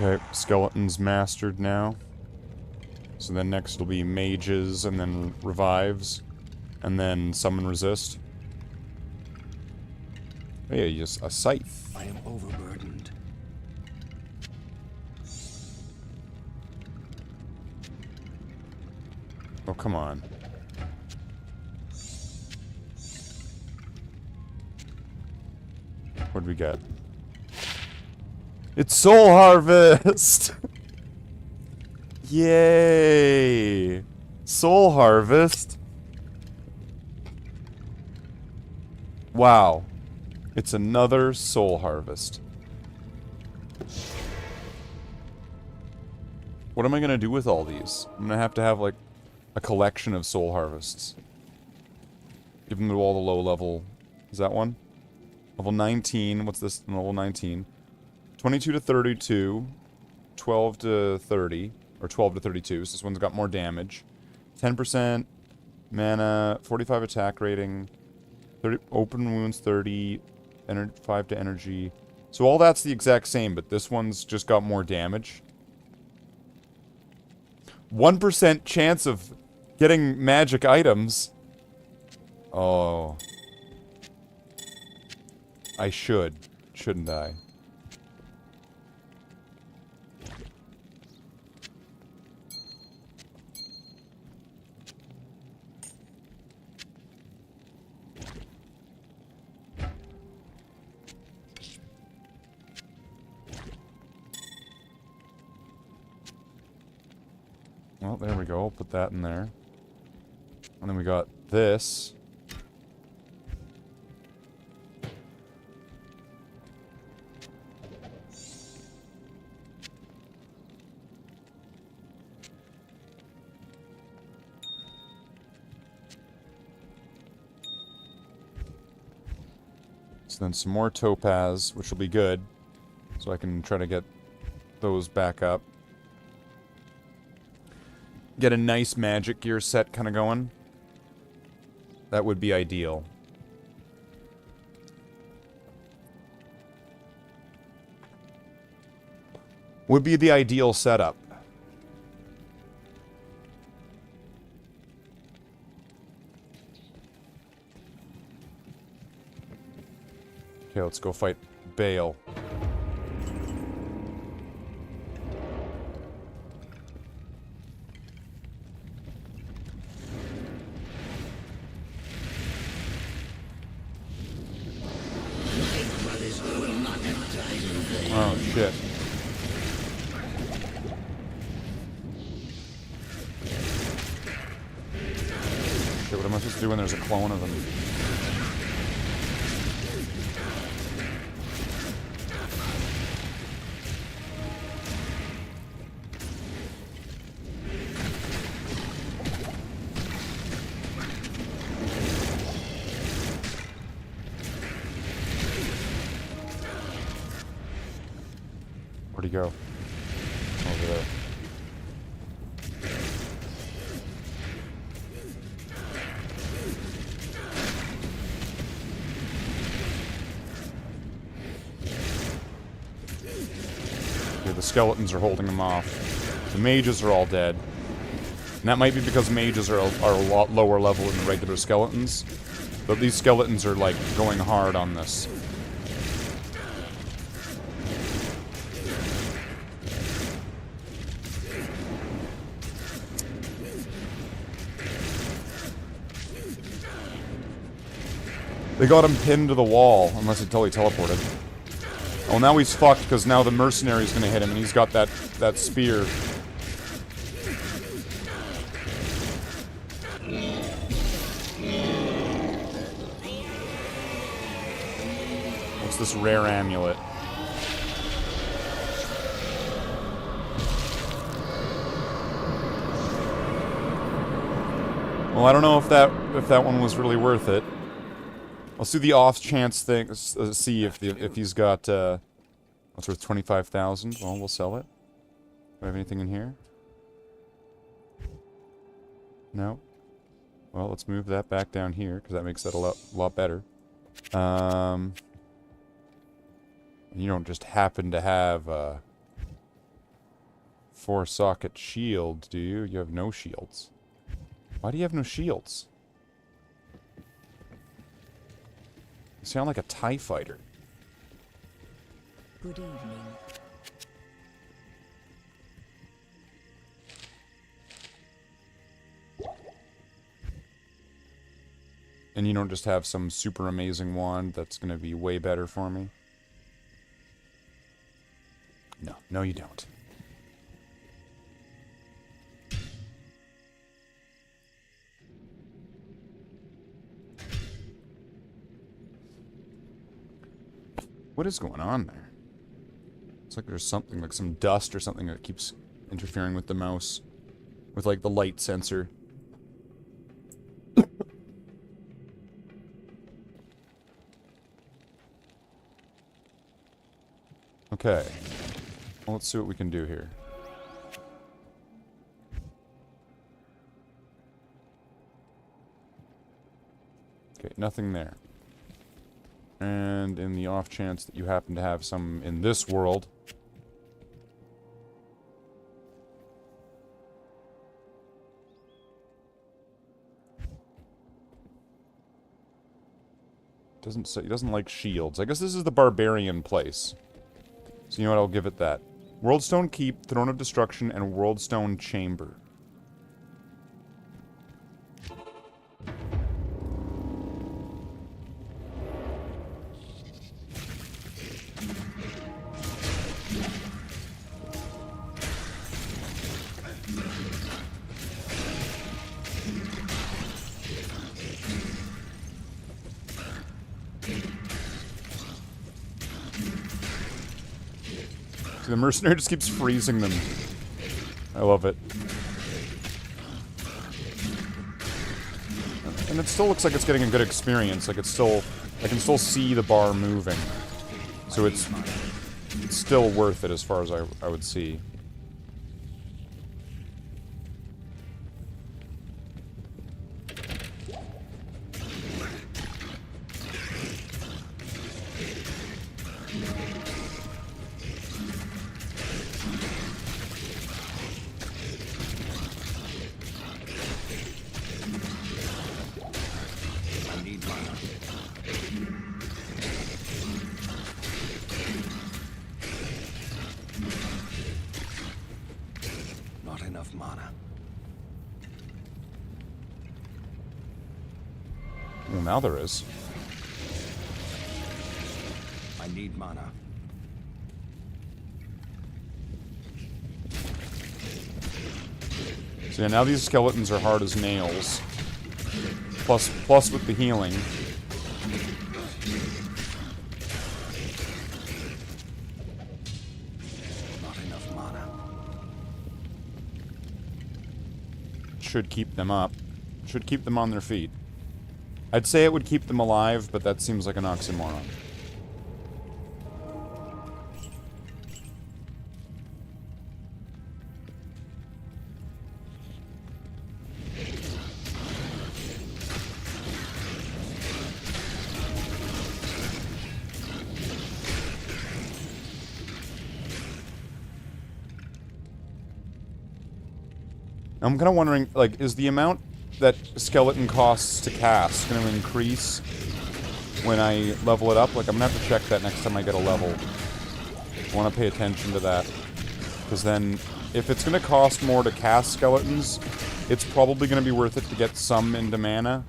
Speaker 2: Okay, skeletons mastered now. So then next will be mages, and then revives, and then summon resist. Oh yeah, just a scythe.
Speaker 3: I am overburdened.
Speaker 2: Oh, come on. What'd we get? It's Soul Harvest! Yay! Soul Harvest. Wow. It's another Soul Harvest. What am I gonna do with all these? I'm gonna have to have, like, a collection of Soul Harvests. Give them to all the low level... Is that one? Level 19. What's this? Level 19. 22 to 32. 12 to 30. Or 12 to 32. So this one's got more damage. 10% mana. 45 attack rating. 30 open wounds 30. 5 to energy. So all that's the exact same, but this one's just got more damage. 1% chance of getting magic items. Oh. I should. Shouldn't I? Well, there we go. I'll put that in there. And then we got this. So then some more topaz, which will be good. So I can try to get those back up. Get a nice magic gear set kind of going. That would be ideal. Would be the ideal setup. Okay, let's go fight Bale. Oh, shit. Shit, what am I supposed to do when there's a clone of them? Where'd he go? Over there. Okay, the skeletons are holding him off. The mages are all dead. And that might be because mages are a lot lower level than the regular skeletons. But these skeletons are, like, going hard on this. They got him pinned to the wall, unless until he teleported. Oh, now he's fucked, because now the mercenary's gonna hit him, and he's got that spear. What's this rare amulet? Well, I don't know if that one was really worth it. Let's do the off chance thing. See if he's got what's worth 25,000. Well, we'll sell it. Do I have anything in here? No. Well, let's move that back down here because that makes that a lot better. You don't just happen to have a 4-socket shield, do you? You have no shields. Why do you have no shields? You sound like a TIE fighter.
Speaker 5: Good evening.
Speaker 2: And you don't just have some super amazing wand that's gonna be way better for me? No. No, you don't. What is going on there? It's like there's something, like some dust or something that keeps interfering with the mouse. With, like, the light sensor. Okay. Well, let's see what we can do here. Okay, nothing there. And in the off chance that you happen to have some in this world. Doesn't say, he doesn't like shields. I guess this is the barbarian place. So you know what, I'll give it that. Worldstone Keep, Throne of Destruction, and Worldstone Chamber. The mercenary just keeps freezing them. I love it. And it still looks like it's getting a good experience. Like, it's still I can still see the bar moving. So it's still worth it as far as I would see.
Speaker 3: Not enough mana.
Speaker 2: Well, now there is.
Speaker 3: I need mana.
Speaker 2: So yeah, now these skeletons are hard as nails. Plus with the healing.
Speaker 3: Not enough mana.
Speaker 2: Should keep them up. Should keep them on their feet. I'd say it would keep them alive, but that seems like an oxymoron. I'm kind of wondering, like, is the amount that skeleton costs to cast going to increase when I level it up? Like, I'm going to have to check that next time I get a level. I want to pay attention to that. Because then, if it's going to cost more to cast skeletons, it's probably going to be worth it to get some into mana.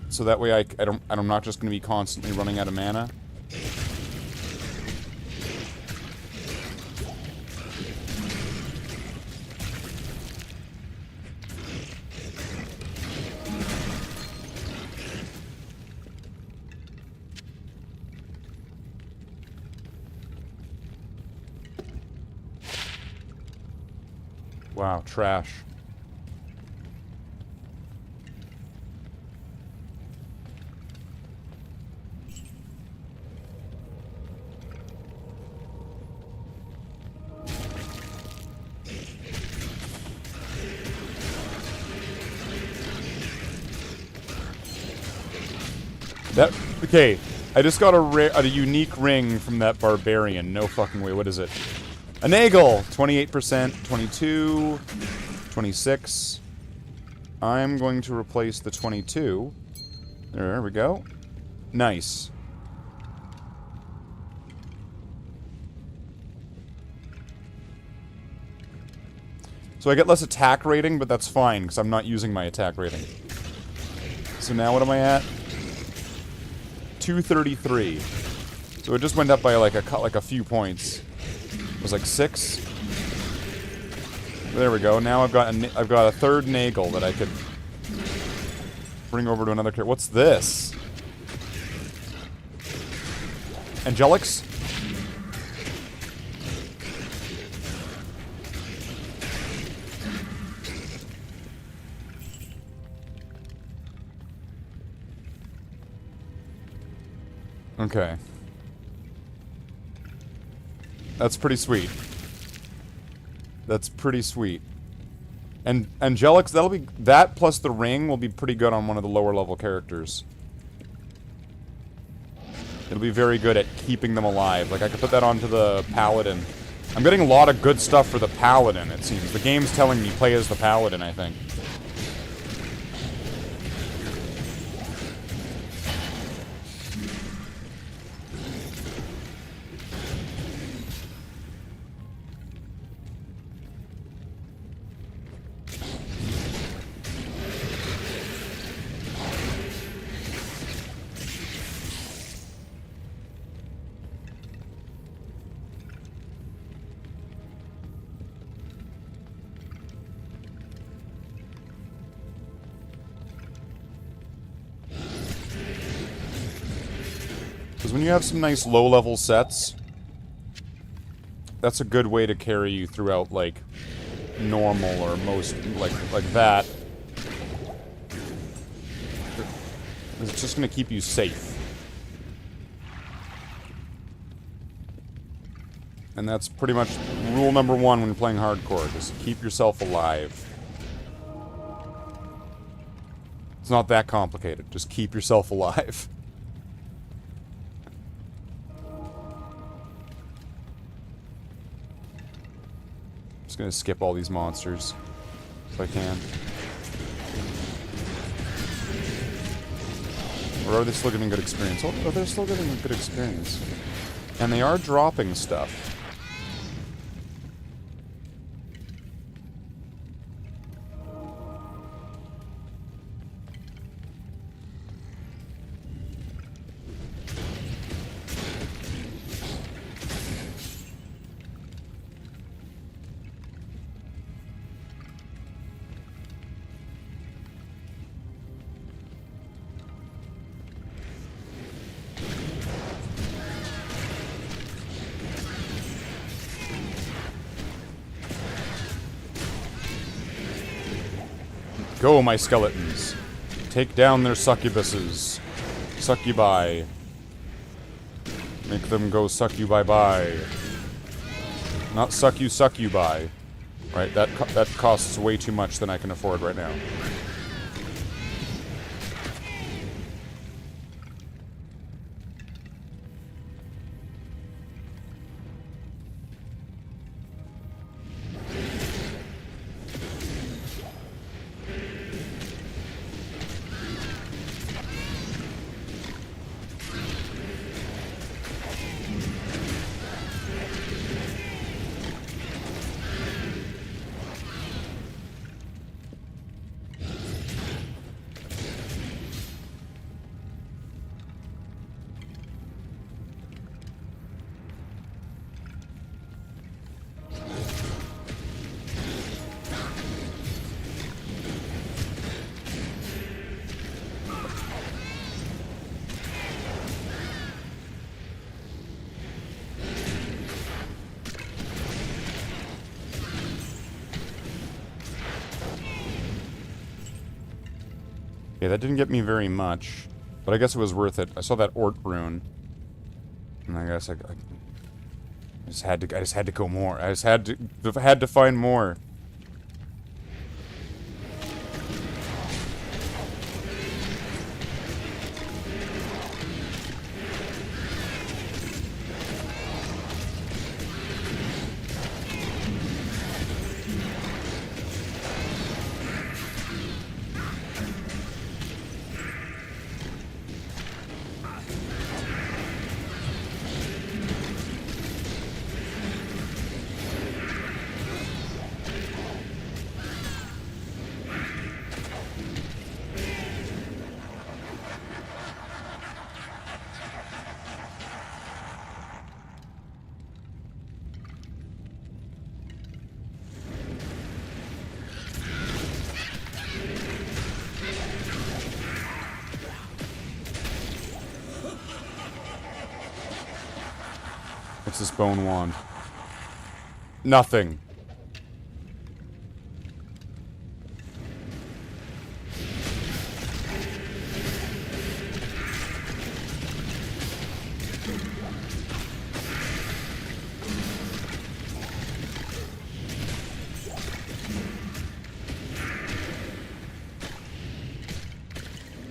Speaker 2: So that way I'm not just going to be constantly running out of mana. Wow, trash. Okay, I just got a unique ring from that barbarian. No fucking way. What is it? A nagel! 28%, 22, 26. I'm going to replace the 22. There we go. Nice. So I get less attack rating, but that's fine, because I'm not using my attack rating. So now what am I at? 233. So it just went up by like a few points. It was like 6. There we go. Now I've got a third nagel that I could bring over to another character. What's this? Angelics? Okay. That's pretty sweet. That's pretty sweet. And Angelics, that plus the ring will be pretty good on one of the lower level characters. It'll be very good at keeping them alive. Like, I could put that onto the Paladin. I'm getting a lot of good stuff for the Paladin, it seems. The game's telling me play as the Paladin, I think. Because when you have some nice low-level sets, that's a good way to carry you throughout, like, normal or most, like that. It's just going to keep you safe. And that's pretty much rule number one when you're playing hardcore. Just keep yourself alive. It's not that complicated. Just keep yourself alive. Just gonna skip all these monsters if I can. Or are they still getting good experience? Oh, they're still getting a good experience. And they are dropping stuff. Go, my skeletons. Take down their succubuses. Succubi. Make them go suck you bye-bye. Not suck you bye. Right, that costs way too much than I can afford right now. Okay, that didn't get me very much, but I guess it was worth it. I saw that Ort rune, and I guess I just had to go more. I just had to find more. What's this bone wand? Nothing.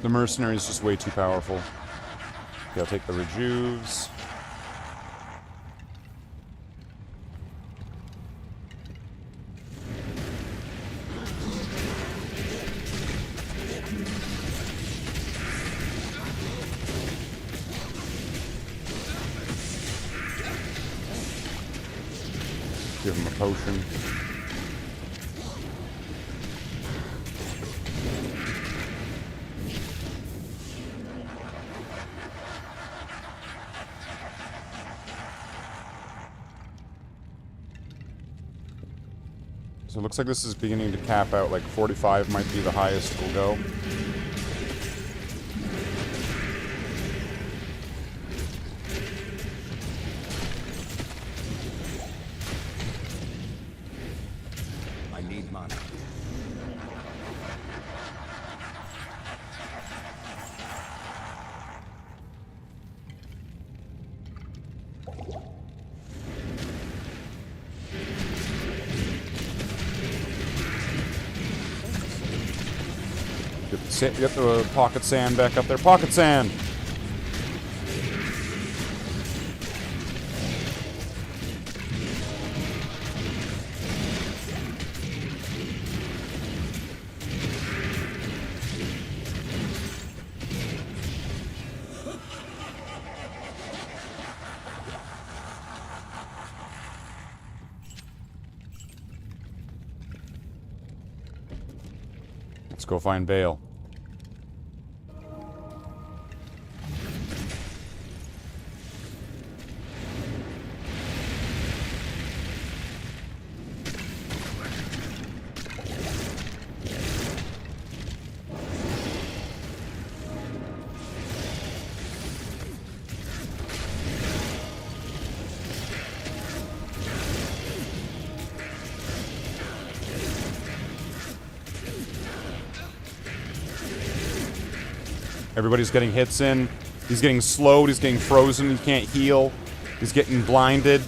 Speaker 2: The mercenary is just way too powerful. Okay, I'll take the rejuves. Give him a potion. So it looks like this is beginning to cap out, like 45 might be the highest we'll go.
Speaker 7: I need mana.
Speaker 2: get the pocket sand back up there. Pocket sand! Let's go find Bale. Everybody's getting hits in. He's getting slowed. He's getting frozen. He can't heal. He's getting blinded.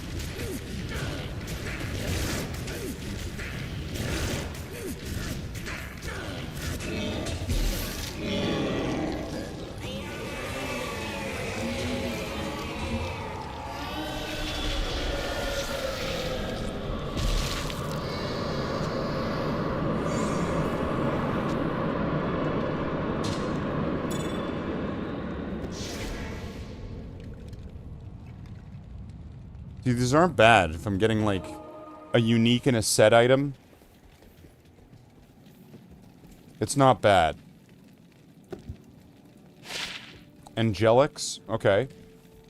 Speaker 2: Dude, these aren't bad if I'm getting, like, a unique and a set item. It's not bad. Angelics? Okay.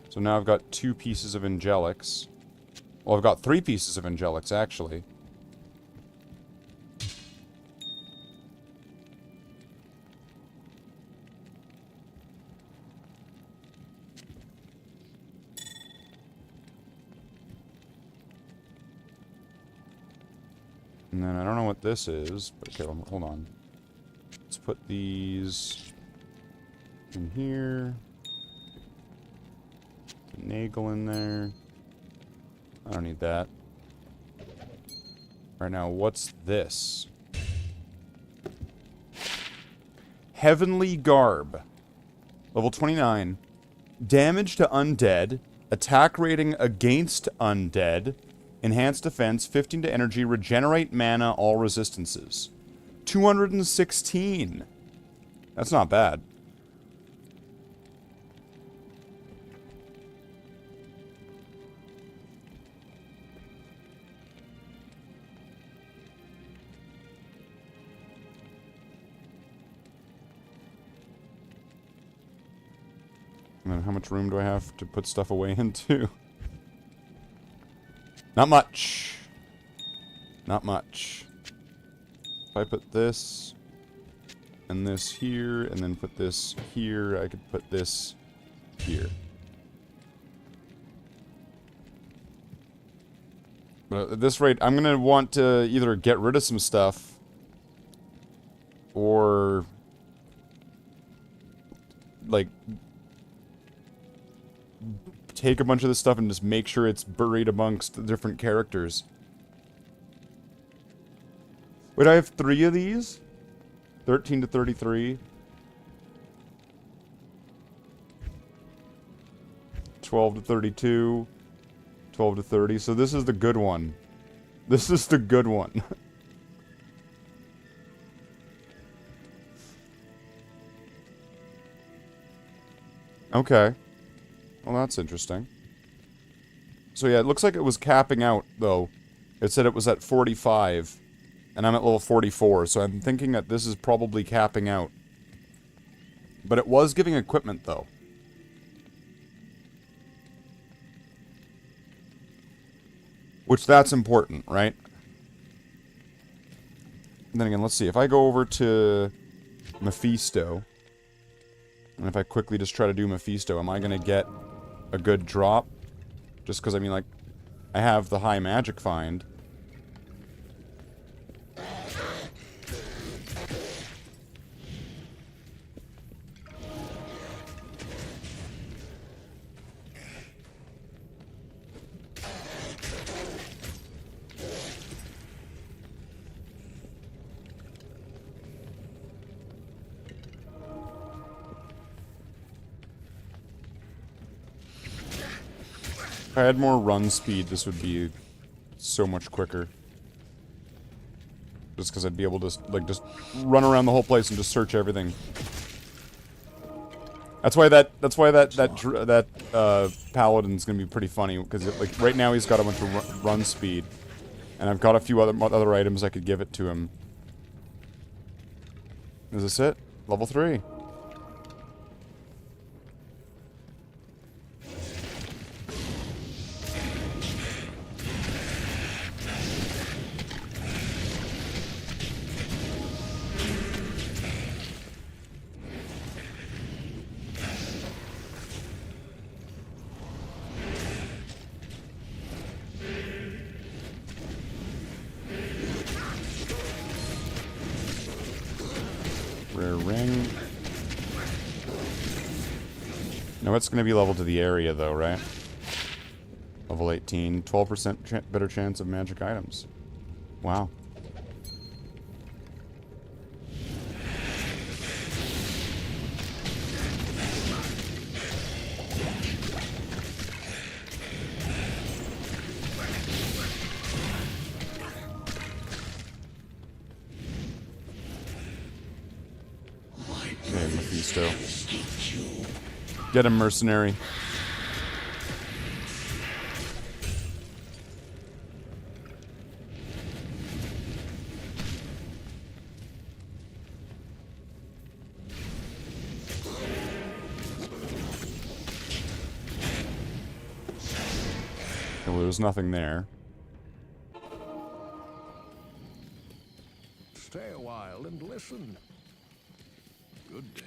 Speaker 2: So now I've got 2 pieces of Angelics. Well, I've got 3 pieces of Angelics, actually. And then I don't know what this is, but okay, hold on. Let's put these in here. Nagel in there. I don't need that. Right now, what's this? Heavenly Garb. Level 29. Damage to undead. Attack rating against undead. Enhanced defense, 15 to energy, regenerate mana, all resistances. 216. That's not bad. And then how much room do I have to put stuff away into? Not much. Not much. If I put this and this here, and then put this here, I could put this here. But at this rate, I'm gonna want to either get rid of some stuff or like take a bunch of this stuff and just make sure it's buried amongst the different characters. Wait, I have 3 of these? 13 to 33. 12 to 32. 12 to 30. So this is the good one. This is the good one. Okay. Well, that's interesting. So yeah, it looks like it was capping out, though. It said it was at 45. And I'm at level 44, so I'm thinking that this is probably capping out. But it was giving equipment, though. Which, that's important, right? And then again, let's see. If I go over to Mephisto, and if I quickly just try to do Mephisto, am I going to get a good drop? Just because, I mean, like, I have the high magic find. If I had more run speed, this would be so much quicker. Just because I'd be able to, like, just run around the whole place and just search everything. That's why that paladin's gonna be pretty funny, because like right now he's got a bunch of run speed, and I've got a few other items I could give it to him. Is this it? Level 3. Rare ring. No, it's going to be level to the area, though, right? Level 18. 12% better chance of magic items. Wow. Okay, Mephisto. Get him, mercenary. Well, there's nothing there.
Speaker 3: Stay a while and listen. Good day.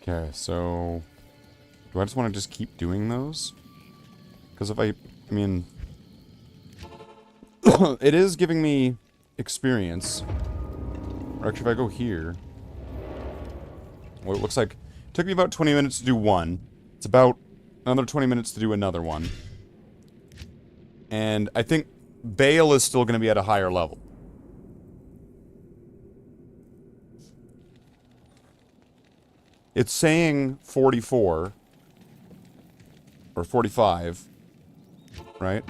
Speaker 2: Okay, so... do I just want to just keep doing those? Because if I mean... it is giving me experience. Or actually, if I go here... well, it looks like... it took me about 20 minutes to do one. It's about another 20 minutes to do another one. And I think Bale is still going to be at a higher level. It's saying 44. Or 45. Right?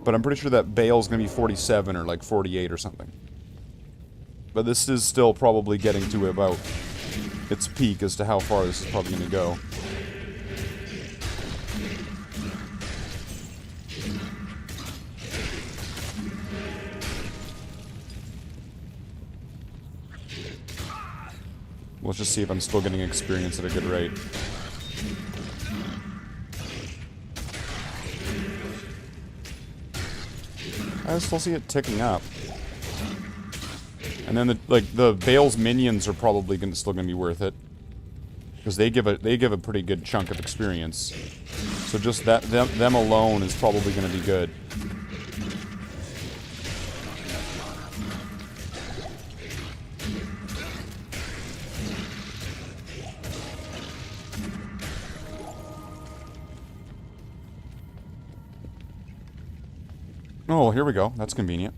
Speaker 2: But I'm pretty sure that Bale's gonna be 47 or like 48 or something. But this is still probably getting to about its peak as to how far this is probably gonna go. Let's just see if I'm still getting experience at a good rate. I still see it ticking up. And then the Bale's minions are probably still gonna be worth it. Because they give a pretty good chunk of experience. So just them alone is probably gonna be good. Oh, here we go. That's convenient.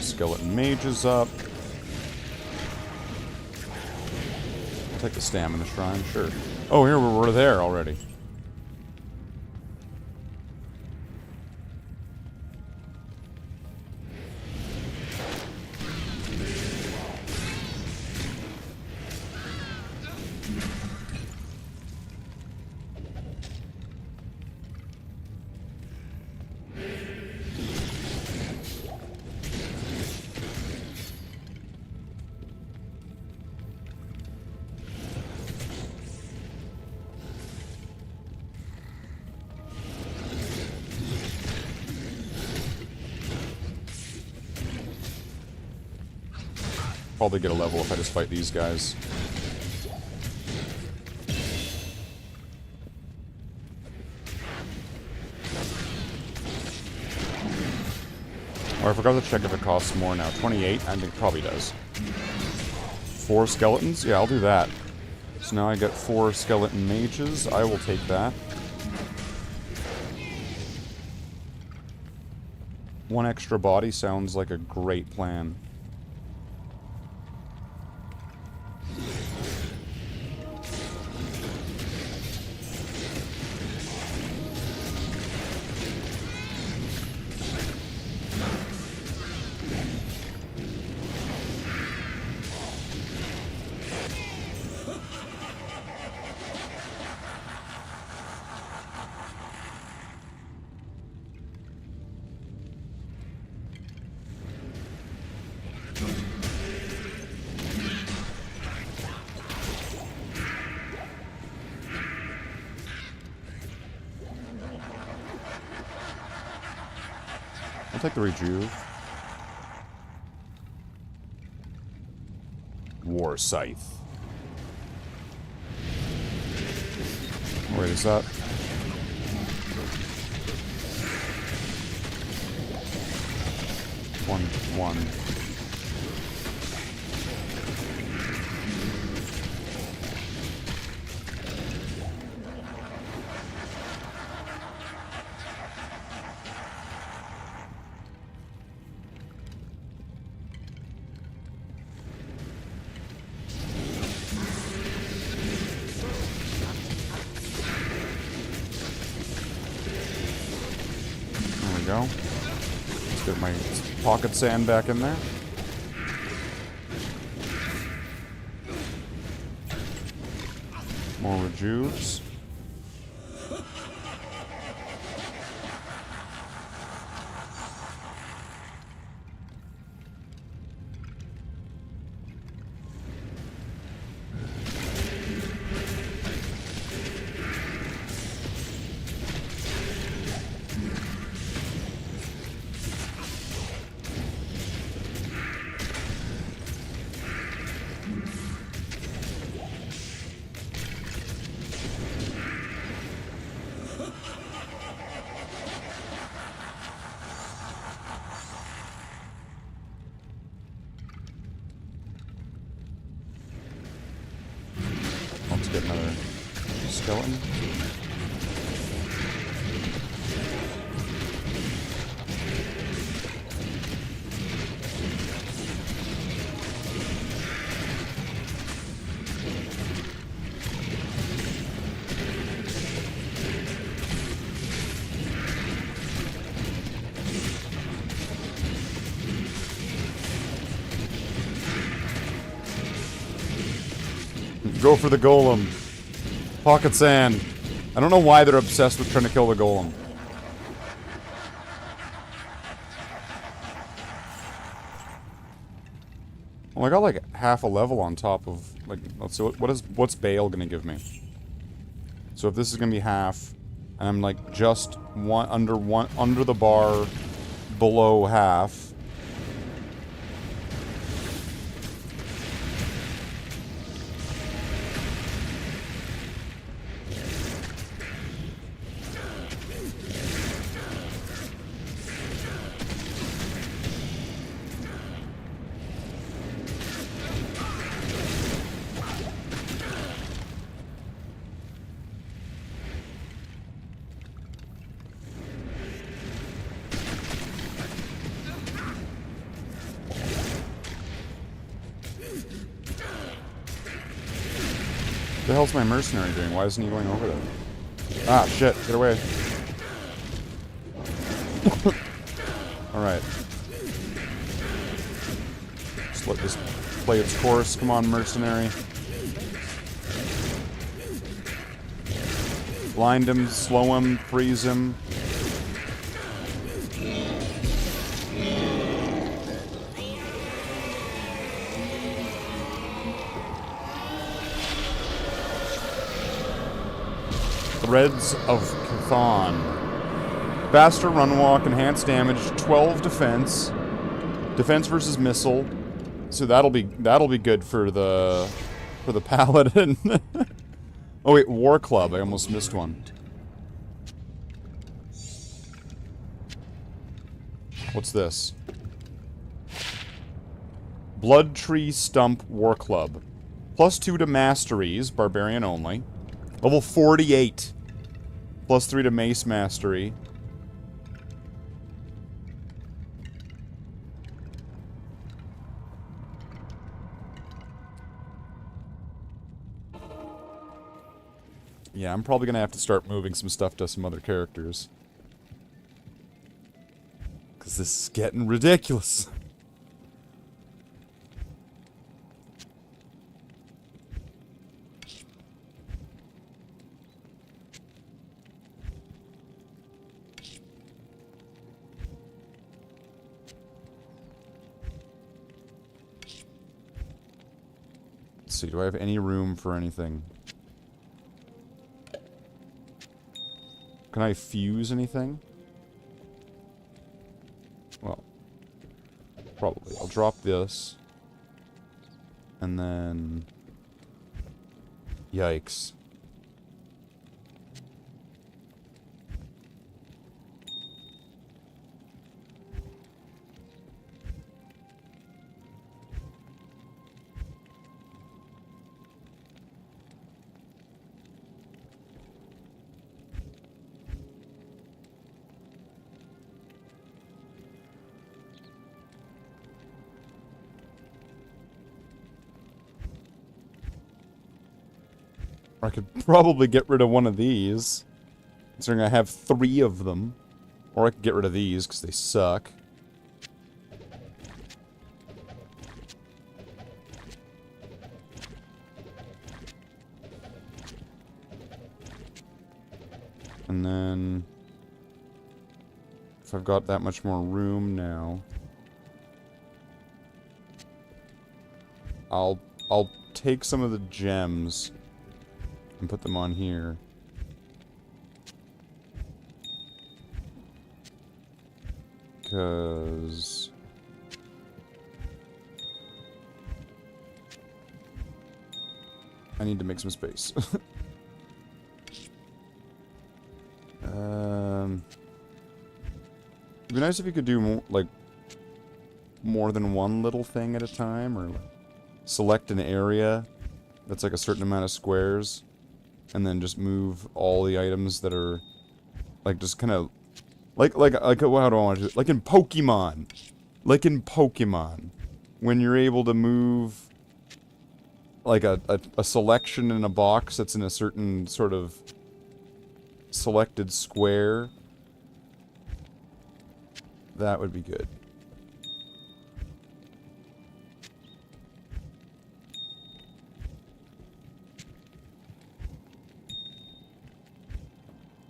Speaker 2: Skeleton mages up. I'll take the stamina shrine, sure. Oh, here we're there already. probably get a level if I just fight these guys. Or I forgot to check if it costs more now. 28? I think it probably does. 4 skeletons? Yeah, I'll do that. So now I get 4 skeleton mages. I will take that. 1 extra body sounds like a great plan. I'll take the rejuve. War Scythe. Wait, is that? One. Go. Let's get my pocket sand back in there. More rejuves. Let's get another skeleton. Go for the golem. Pocket sand. I don't know why they're obsessed with trying to kill the golem. Well, I got like half a level on top of like. Let's see what's Bale gonna give me. So if this is gonna be half, and I'm like just under the bar, below half. What the hell's my mercenary doing? Why isn't he going over there? Ah, shit. Get away. Alright. Just let this play its course. Come on, mercenary. Blind him, slow him, freeze him. Threads of Chthon. Faster run walk, enhanced damage, 12 defense. Defense versus missile. So that'll be good for the paladin. Oh wait, War Club. I almost missed one. What's this? Blood Tree Stump War Club. +2 to Masteries, Barbarian only. Level 48. +3 to Mace Mastery. Yeah, I'm probably gonna have to start moving some stuff to some other characters. Because this is getting ridiculous. Let's see, do I have any room for anything? Can I fuse anything? Well, probably. I'll drop this. And then... Yikes. I could probably get rid of one of these, considering I have 3 of them. Or I could get rid of these, because they suck. And then... if I've got that much more room now... I'll take some of the gems... and put them on here. Because... I need to make some space. It'd be nice if you could do more, like, more than one little thing at a time, or select an area that's like a certain amount of squares. And then just move all the items that are, like, just kind of, how do I want to do it? Like in Pokemon. Like in Pokemon. When you're able to move, like, a selection in a box that's in a certain sort of selected square. That would be good.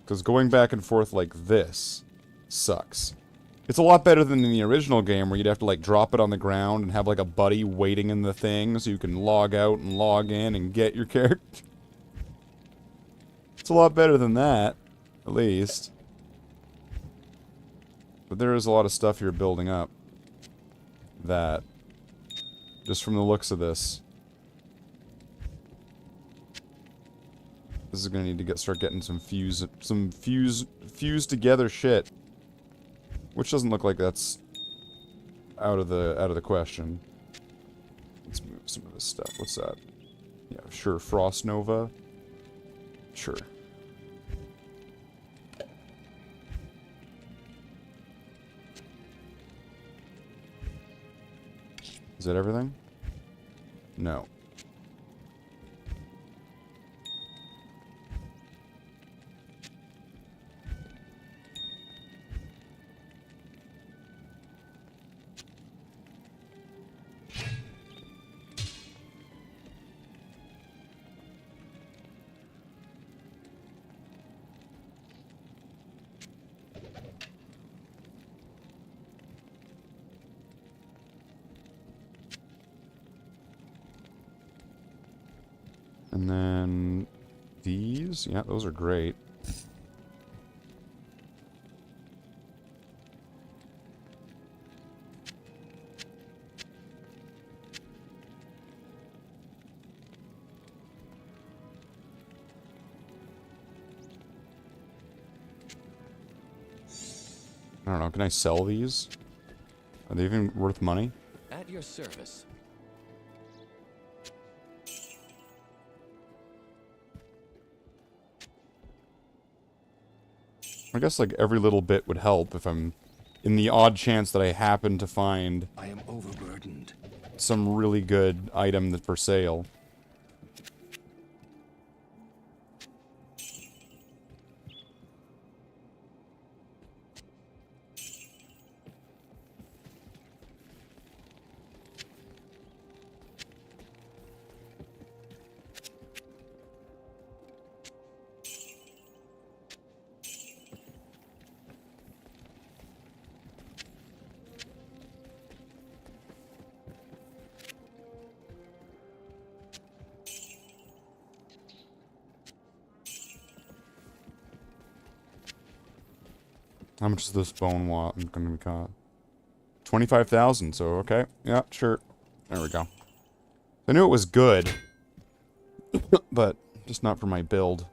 Speaker 2: Because going back and forth like this sucks. It's a lot better than in the original game where you'd have to, like, drop it on the ground and have, like, a buddy waiting in the thing so you can log out and log in and get your character. It's a lot better than that, at least. But there is a lot of stuff you're building up that, just from the looks of this, this is gonna need to start getting some fused together shit, which doesn't look like that's out of the question. Let's move some of this stuff. What's that? Yeah, sure. Frost Nova. Sure. Is that everything? No. And then these, yeah, those are great. I don't know, can I sell these? Are they even worth money?
Speaker 3: At your service.
Speaker 2: I guess like every little bit would help if I'm in the odd chance that I happen to find
Speaker 3: I am overburdened.
Speaker 2: some really good item that's for sale. How much is this bone wall gonna be cost? 25,000, so okay. Yeah, sure. There we go. I knew it was good, but just not for my build.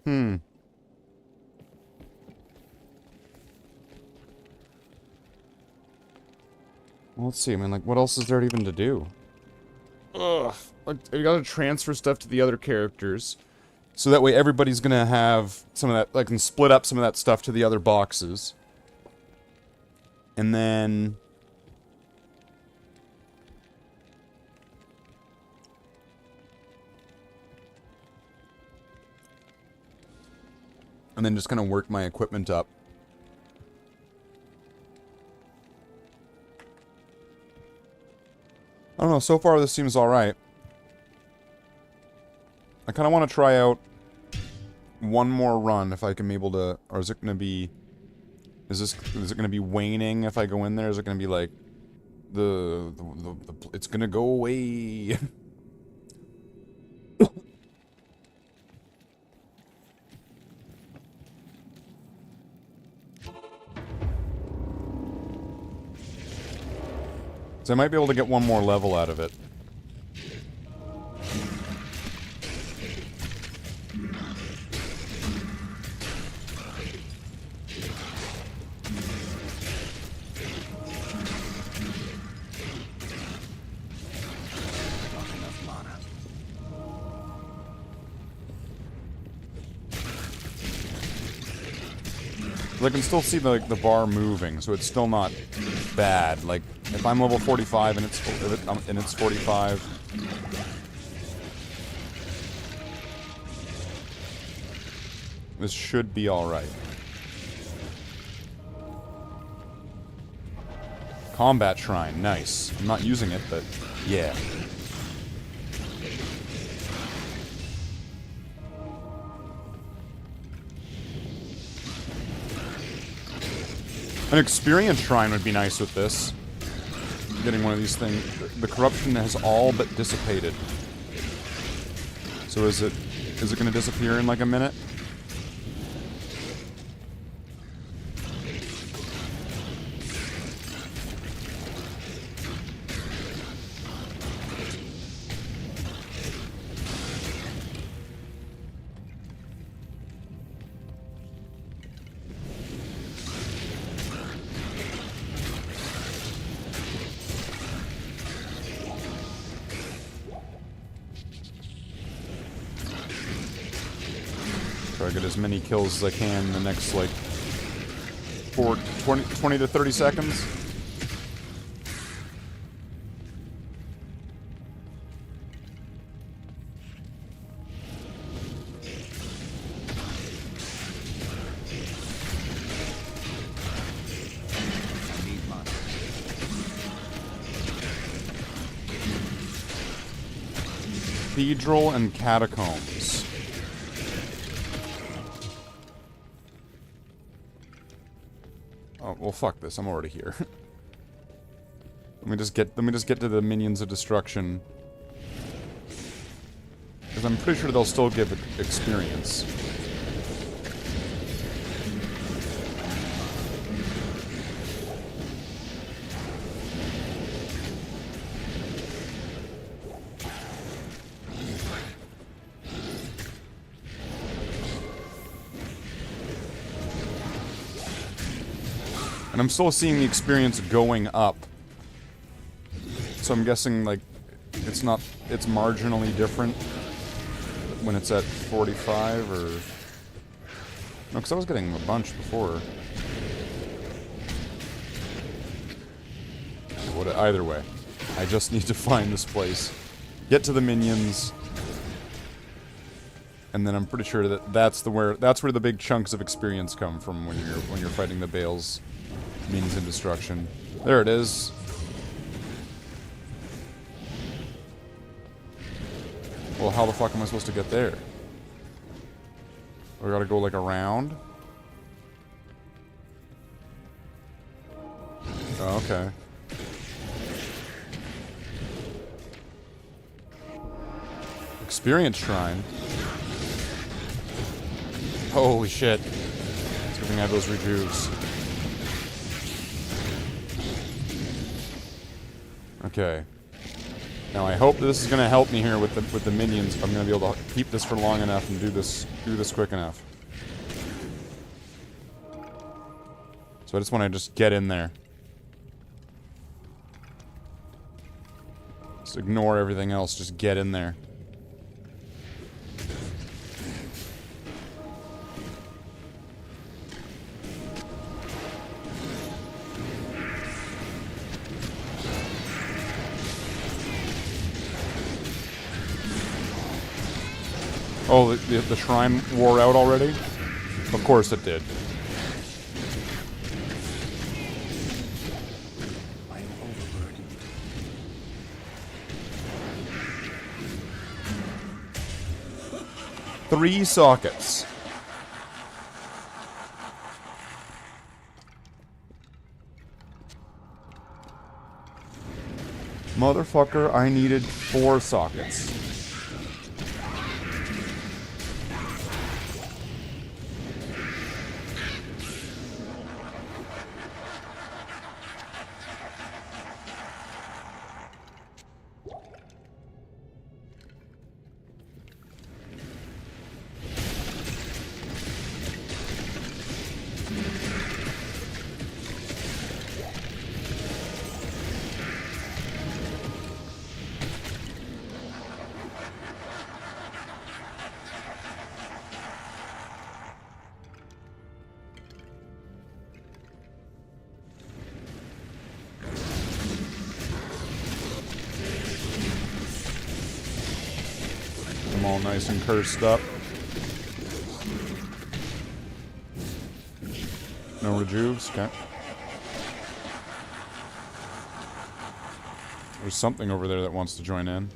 Speaker 2: Well, let's see. I mean, like, what else is there even to do? Ugh. Like, I gotta transfer stuff to the other characters. So that way everybody's gonna have some of that, I can split up some of that stuff to the other boxes. And then... and then just kind of work my equipment up. I don't know, so far this seems alright. I kind of want to try out one more run if I can be able to, or is it going to be, is it going to be waning if I go in there? Is it going to be like, it's going to go away? So I might be able to get one more level out of it. I can still see the bar moving, so it's still not bad. Like, if I'm level 45 and it's 45, this should be all right. Combat shrine, nice. I'm not using it, but yeah. An experience shrine would be nice with this. Getting one of these things. The corruption has all but dissipated. So is it going to disappear in like a minute? Try to get as many kills as I can in the next, like, 20 to 30 seconds. Cathedral and catacombs. Oh, well, fuck this. I'm already here. Let me just get to the minions of destruction. Because I'm pretty sure they'll still give experience. And I'm still seeing the experience going up. So I'm guessing, like, it's marginally different when it's at 45, or... No, because I was getting a bunch before. Either way, I just need to find this place, get to the minions, and then I'm pretty sure that that's where the big chunks of experience come from when you're fighting the Bales, means in destruction. There it is. Well, how the fuck am I supposed to get there? We gotta go like around. Oh, okay. Experience Shrine. Holy shit. It's good thing I have those rejuves. Okay. Now I hope this is gonna help me here with the minions. If I'm gonna be able to keep this for long enough and do this quick enough. So I just want to just get in there. Just ignore everything else. Just get in there. Oh, the shrine wore out already? Of course it did.
Speaker 3: I am overburdened.
Speaker 2: Three sockets. Motherfucker, I needed 4 sockets. I'm all nice and cursed up. No rejuves, okay. There's something over there that wants to join in.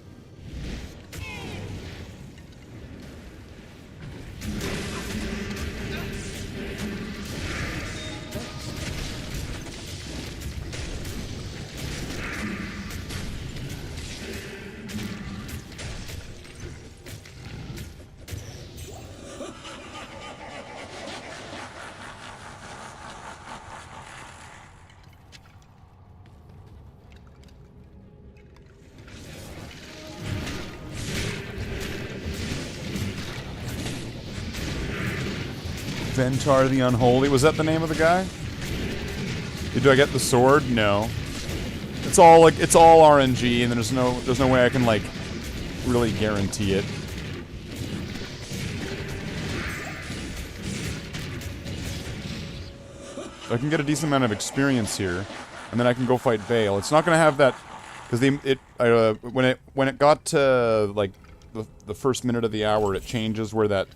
Speaker 2: Ventar the Unholy. Was that the name of the guy? Do I get the sword? No. It's all RNG, and there's no way I can like really guarantee it. I can get a decent amount of experience here, and then I can go fight Bale. It's not gonna have that because when it got to like the first minute of the hour, it changes where that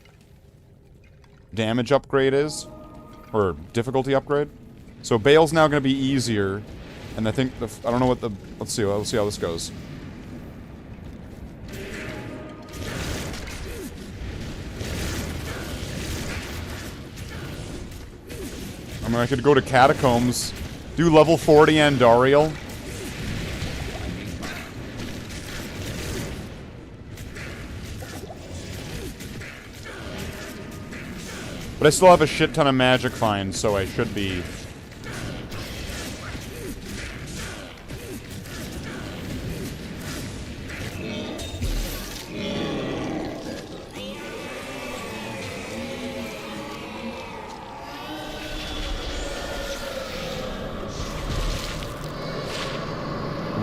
Speaker 2: damage upgrade is, or difficulty upgrade. So Bale's now going to be easier, and I think I don't know what the let's see how this goes. I mean, I could go to Catacombs, do level 40 Andariel. But I still have a shit ton of magic finds, so I should be...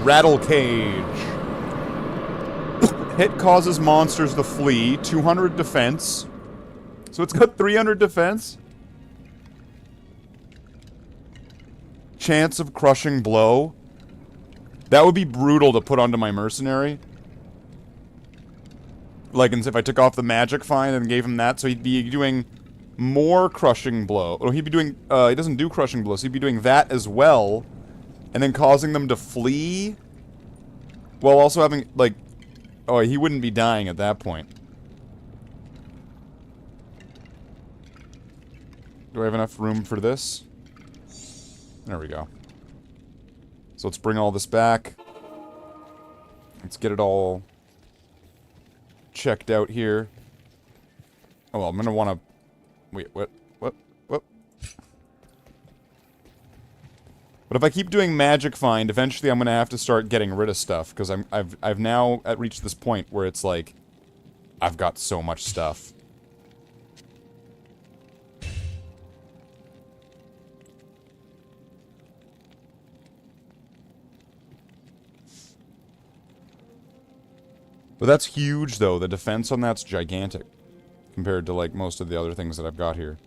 Speaker 2: Rattle Cage. Hit causes monsters to flee. 200 defense. So it's got 300 defense. Chance of crushing blow. That would be brutal to put onto my mercenary. Like, if I took off the magic find and gave him that, so he'd be doing more crushing blow. Or he'd be doing, he doesn't do crushing blow, so he'd be doing that as well. And then causing them to flee. While also having, like, oh, he wouldn't be dying at that point. Do I have enough room for this? There we go. So let's bring all this back. Let's get it all checked out here. Oh, well, I'm gonna wanna... Wait, what? But if I keep doing magic find, eventually I'm gonna have to start getting rid of stuff, because I've now reached this point where it's like, I've got so much stuff. But that's huge, though. The defense on that's gigantic, compared to, like, most of the other things that I've got here.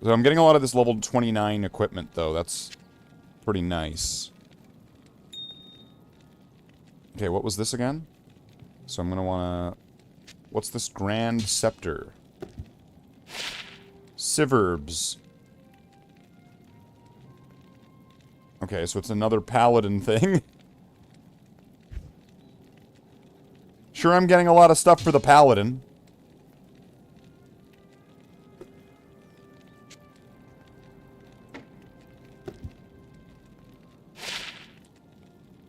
Speaker 2: So I'm getting a lot of this level 29 equipment, though. That's pretty nice. Okay, what was this again? So I'm gonna wanna... What's this Grand Scepter? Siverbs. Okay, so it's another paladin thing. Sure, I'm getting a lot of stuff for the paladin.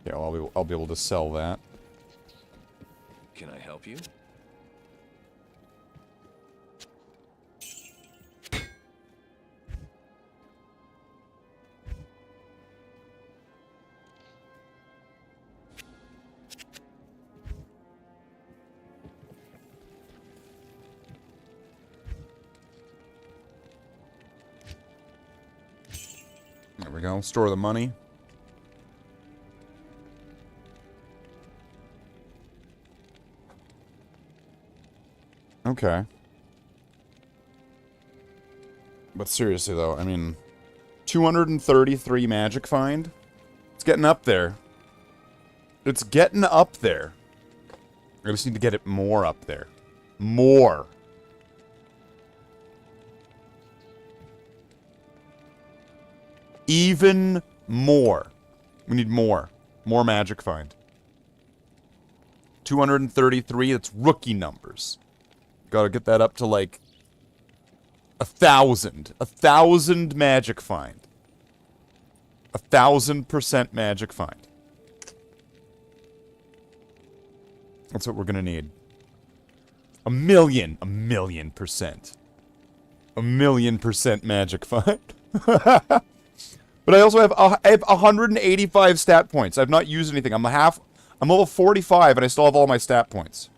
Speaker 2: Yeah, well, I'll be able to sell that.
Speaker 3: Can I help you?
Speaker 2: There we go. Store the money. Okay. But seriously, though, I mean... 233 magic find? It's getting up there. It's getting up there. I just need to get it more up there. More. Even more. We need more. More magic find. 233, that's rookie numbers. Gotta get that up to, like, 1,000. 1,000 magic find. 1,000% magic find. That's what we're gonna need. 1,000,000%. 1,000,000%. 1,000,000% magic find. But I also have, I have 185 stat points. I've not used anything. I'm level 45 and I still have all my stat points.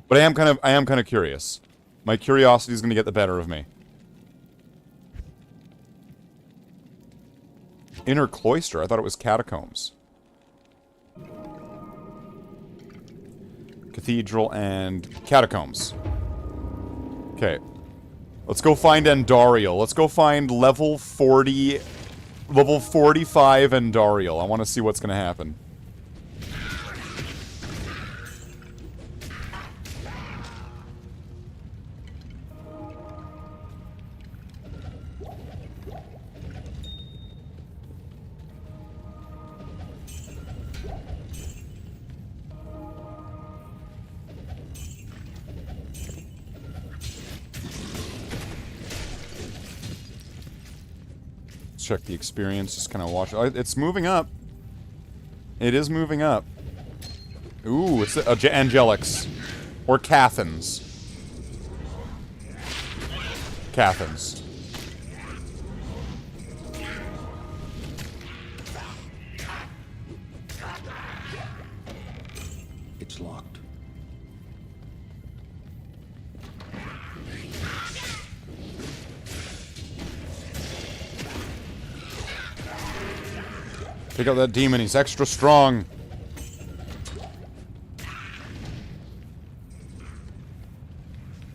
Speaker 2: But I am kind of curious. My curiosity is going to get the better of me. Inner cloister? I thought it was catacombs. Cathedral and catacombs. Okay. Let's go find Andariel. Let's go find level 40... Level 45 Andariel. I want to see what's going to happen. Check the experience, just kind of watch. It's moving up. It is moving up. Ooh, it's Angelics. Or Cathans.
Speaker 3: It's locked.
Speaker 2: Take out that demon, he's extra strong.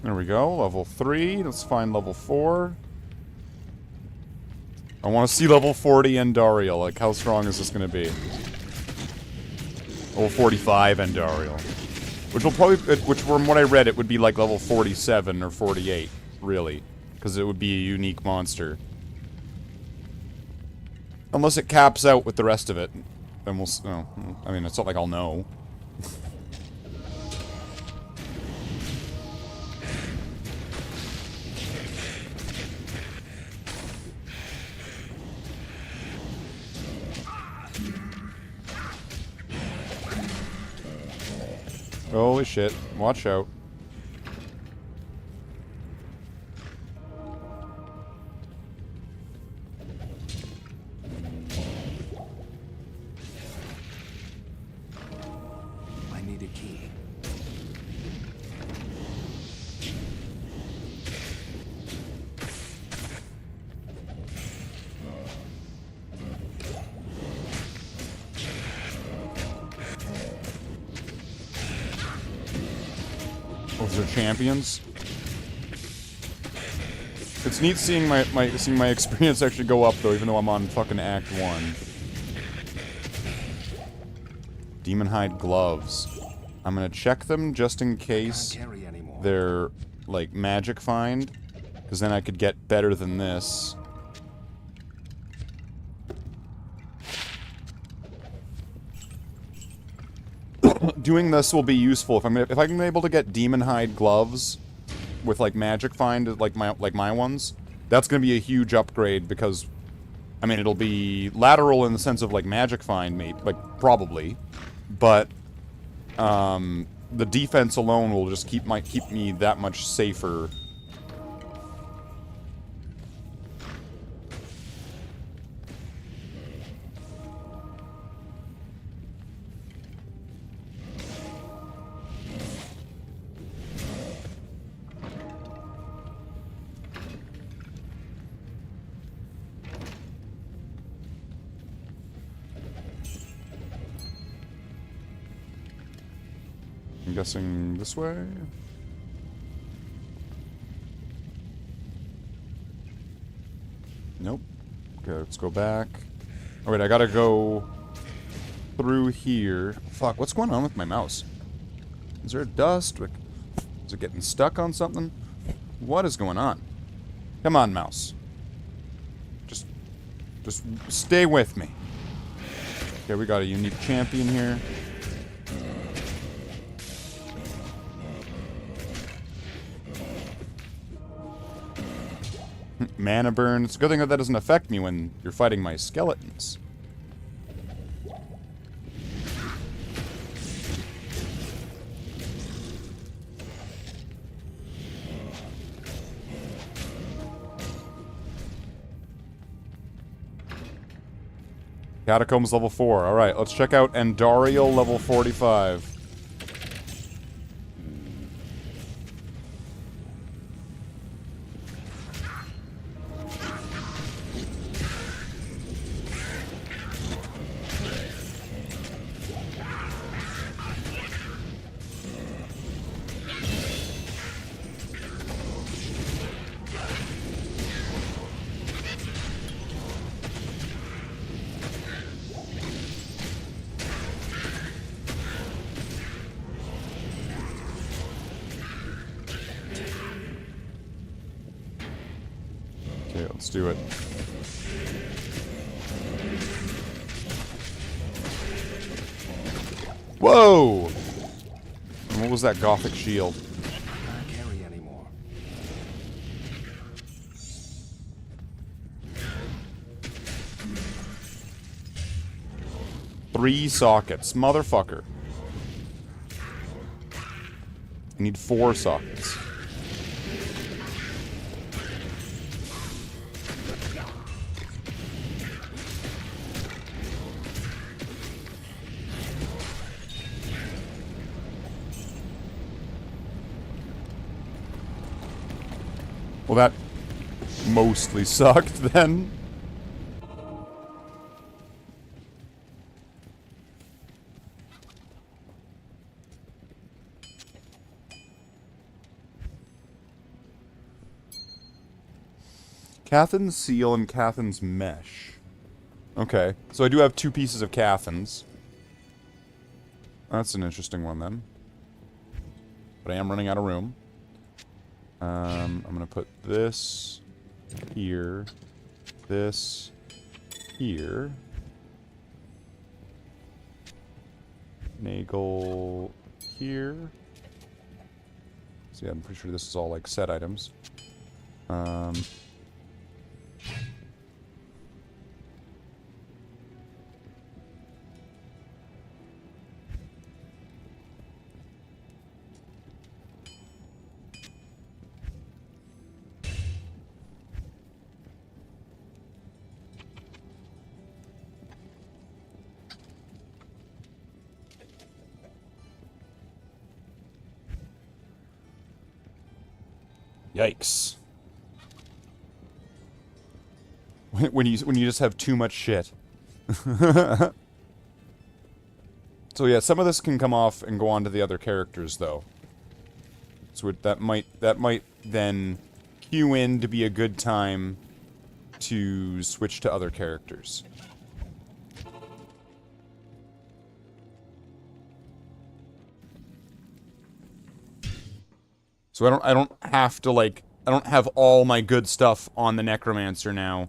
Speaker 2: There we go, level 3. Let's find level 4. I want to see level 40 Endariel. Like, how strong is this going to be? Level 45 Endariel. Which will probably, which from what I read, it would be like level 47 or 48, really. Because it would be a unique monster. Unless it caps out with the rest of it. Then we'll, oh, I mean, it's not like I'll know. Holy shit. Watch out.
Speaker 3: I need a key.
Speaker 2: Those are champions. It's neat seeing my experience actually go up though, even though I'm on fucking Act 1. Demon hide gloves. I'm gonna check them just in case they're like magic find, because then I could get better than this. Doing this will be useful if I'm able to get demon hide gloves with like magic find like my ones. That's gonna be a huge upgrade because, I mean, it'll be lateral in the sense of like magic find, maybe, like probably, but the defense alone will just keep me that much safer. I'm guessing this way? Nope. Okay, let's go back. Oh wait, I gotta go through here. Fuck, what's going on with my mouse? Is there dust? Is it getting stuck on something? What is going on? Come on, mouse. Just stay with me. Okay, we got a unique champion here. Mana burn. It's a good thing that doesn't affect me when you're fighting my skeletons. Catacombs level 4. Alright, let's check out Endariel level 45. Okay, let's do it. Whoa! And what was that gothic shield?
Speaker 3: Can't carry anymore.
Speaker 2: Three sockets. Motherfucker. I need 4 sockets. Well, that mostly sucked then. Cathan's seal and Cathan's mesh. Okay, so I do have 2 pieces of Cathan's. That's an interesting one then. But I am running out of room. I'm gonna put this here, this here, Nagel here. So yeah, I'm pretty sure this is all like set items. Yikes. When you just have too much shit. So yeah, some of this can come off and go on to the other characters though. So that might then cue in to be a good time to switch to other characters. So I don't have to like I don't have all my good stuff on the Necromancer now.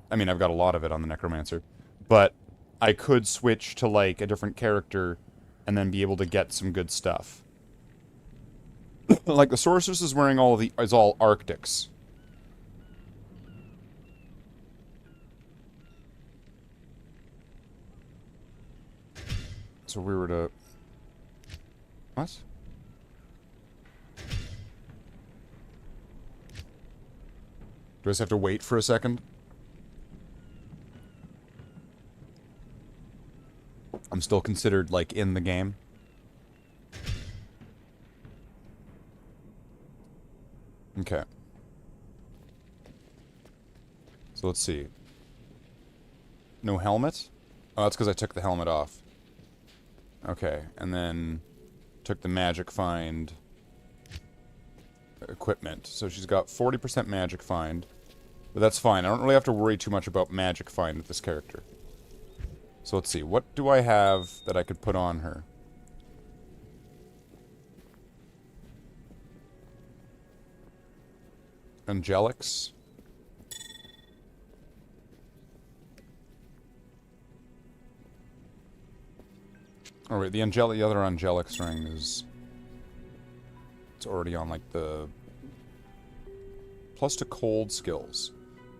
Speaker 2: I mean, I've got a lot of it on the Necromancer, but I could switch to like a different character and then be able to get some good stuff. Like the Sorceress is wearing all Arctics. So we were to what? Do I just have to wait for a second? I'm still considered, like, in the game. Okay. So let's see. No helmet? Oh, that's because I took the helmet off. Okay, and then took the magic find equipment. So she's got 40% magic find. But that's fine. I don't really have to worry too much about magic find with this character. So let's see. What do I have that I could put on her? Angelics. Oh wait, the other Angelics ring is... It's already on like the... Plus to cold skills.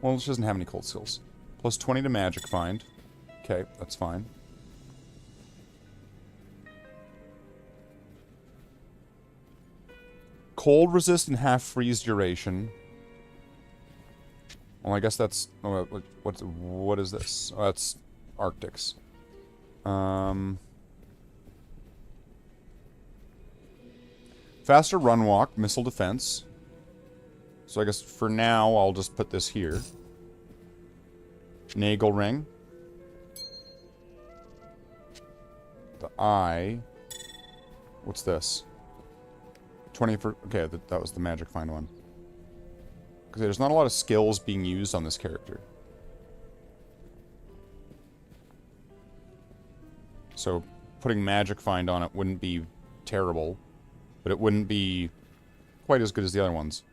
Speaker 2: Well, she doesn't have any cold skills. Plus 20 to magic find. Okay, that's fine. Cold resist and half freeze duration. Well, I guess that's... Oh, what is this? Oh, that's Arctics. Faster run walk, missile defense. So I guess for now, I'll just put this here. Nagel ring. The eye. What's this? 20 for... Okay, that was the magic find one. Because there's not a lot of skills being used on this character. So putting magic find on it wouldn't be terrible. But it wouldn't be quite as good as the other ones.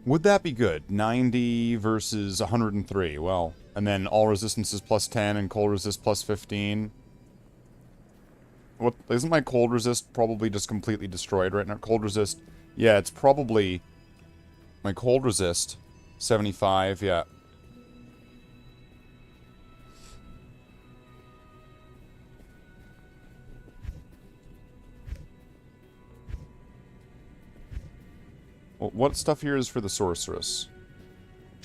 Speaker 2: Would that be good? 90 versus 103. Well, and then all resistance is plus 10 and cold resist plus 15. What, isn't my cold resist probably just completely destroyed right now? Cold resist, yeah, it's probably my cold resist 75, yeah. What stuff here is for the Sorceress?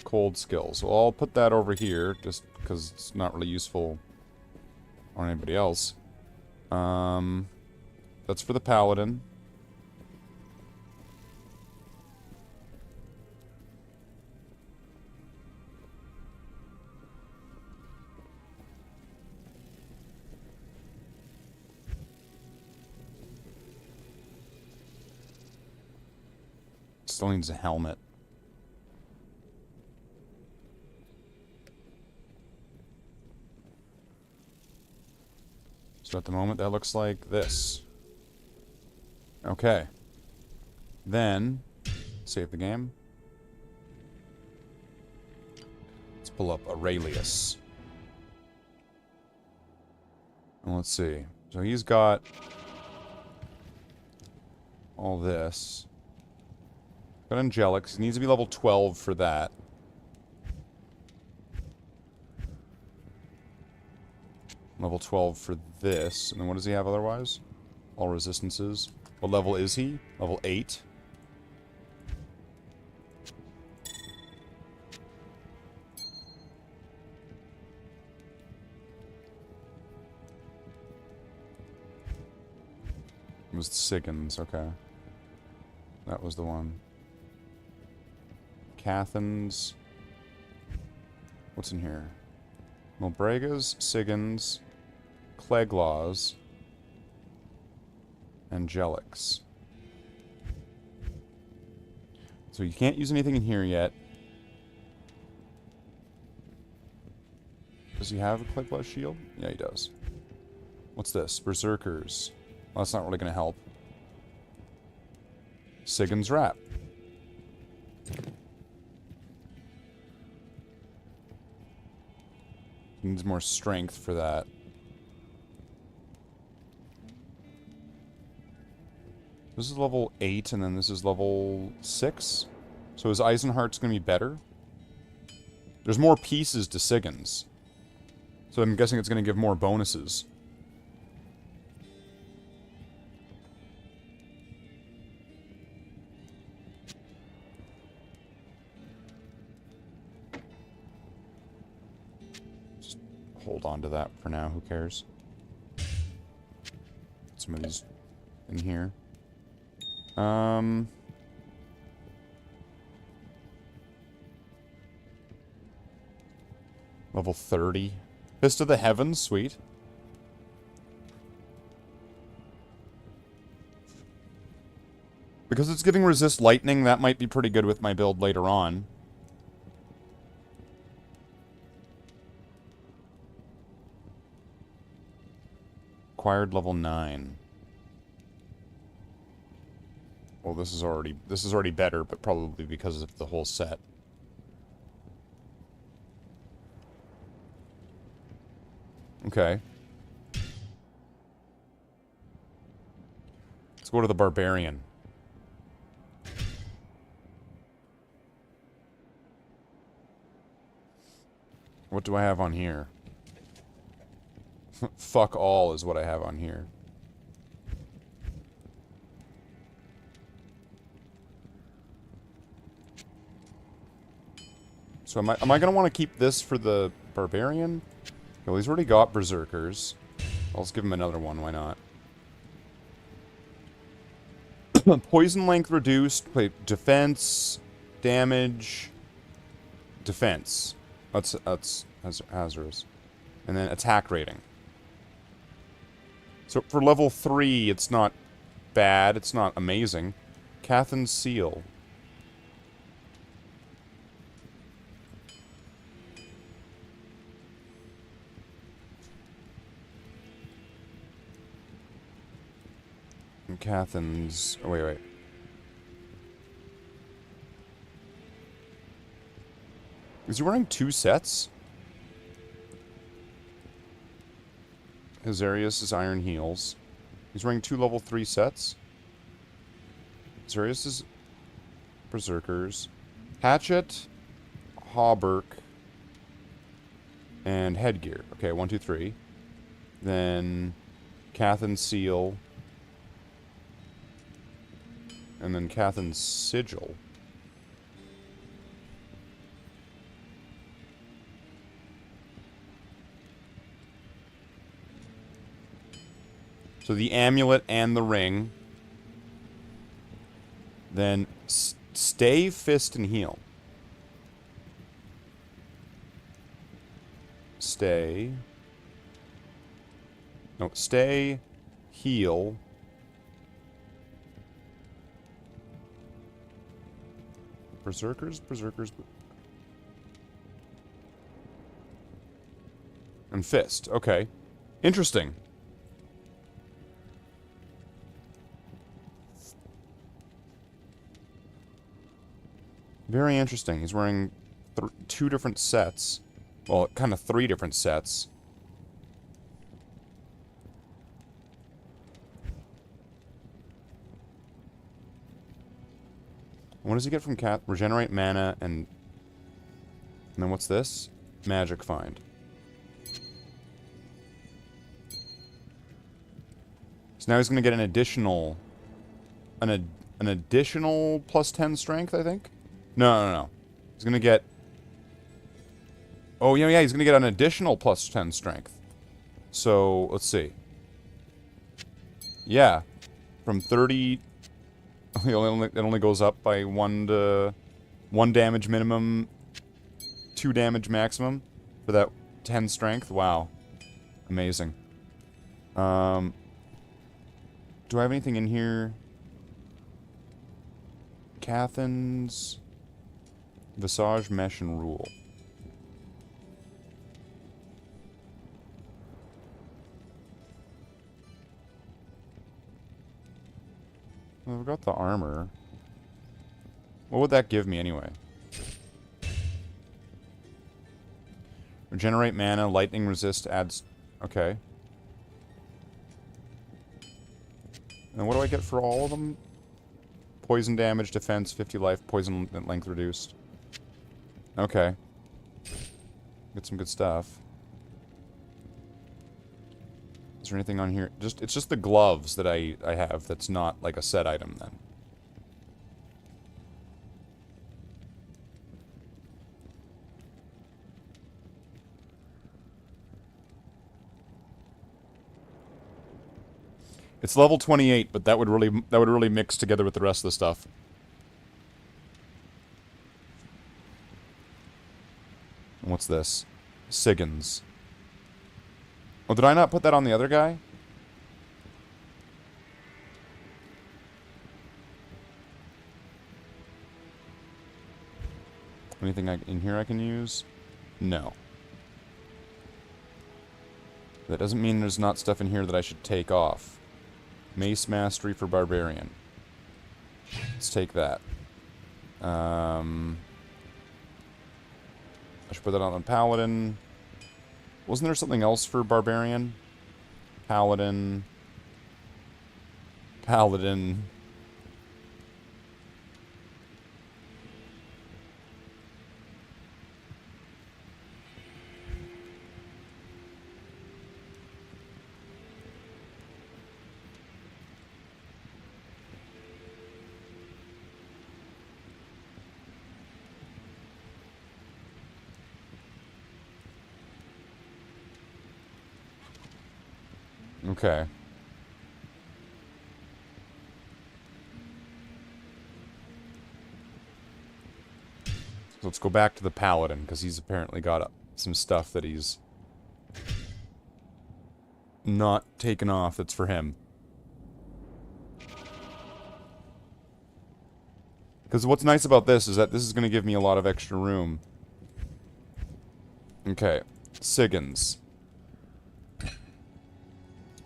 Speaker 2: cold skills. Well, I'll put that over here, just because it's not really useful on anybody else. That's for the paladin. Still needs a helmet. So at the moment, that looks like this. Okay. Then, save the game. Let's pull up Aurelius. And let's see. So he's got all this. Got Angelics. He needs to be level 12 for that. Level 12 for this. And then what does he have otherwise? All resistances. What level is he? Level 8. It was Siggins, okay. That was the one. Cathans. What's in here? Mulbregas, Siggins, Cleglaws, Angelics. So you can't use anything in here yet. Does he have a Cleglaw shield? Yeah, he does. What's this? Berserkers. Well, that's not really going to help. Siggins Wrap. Needs more strength for that. This is level 8, and then this is level 6. So his Eisenheart's going to be better. There's more pieces to Siggins. So I'm guessing it's going to give more bonuses. Hold on to that for now, who cares? Some of these in here. Level 30. Fist of the Heavens, sweet. Because it's giving resist lightning, that might be pretty good with my build later on. Acquired level 9. Well, this is already better, but probably because of the whole set. Okay. Let's go to the Barbarian. What do I have on here? Fuck all is what I have on here. So am I going to want to keep this for the Barbarian? Well, he's already got Berserkers. I'll just give him another one, why not? Poison length reduced. Wait, defense, damage, defense. That's hazardous. And then attack rating. So for level 3, it's not bad. It's not amazing. Cathan's Seal. And Cathan's... Oh, wait. Is he wearing 2 sets? Azarius is Iron Heels. He's wearing 2 level 3 sets. Azarius is Berserkers. Hatchet, Hauberk, and Headgear. Okay, 1, 2, 3. Then Cathan's Seal. And then Cathan's Sigil. So the amulet and the ring. Then stay, fist, and heal. Stay. No, stay, heal. Berserkers? Berserkers. And fist. Okay. Interesting. Very interesting. He's wearing two different sets. Well, kind of three different sets. What does he get from cat? Regenerate mana and then what's this? Magic find. So now he's going to get an additional an additional plus 10 strength, I think. No. He's going to get oh, yeah, he's going to get an additional plus 10 strength. So, let's see. Yeah. From 30 it only goes up by 1 damage minimum, 2 damage maximum for that 10 strength. Wow. Amazing. Do I have anything in here? Cathan's Visage, Mesh, and Rule. Well, we've got the armor. What would that give me anyway? Regenerate mana, lightning resist adds... Okay. And what do I get for all of them? Poison damage, defense, 50 life, poison length reduced. Okay. Get some good stuff. Is there anything on here? It's just the gloves that I have that's not like a set item then. It's level 28, but that would really mix together with the rest of the stuff. And what's this? Siggins. Oh, did I not put that on the other guy? Anything in here I can use? No. That doesn't mean there's not stuff in here that I should take off. Mace Mastery for Barbarian. Let's take that. I should put that on Paladin. Wasn't there something else for Barbarian? Paladin. Paladin. Okay. So let's go back to the Paladin, because he's apparently got some stuff that he's not taken off that's for him. Because what's nice about this is that this is going to give me a lot of extra room. Okay. Siggins.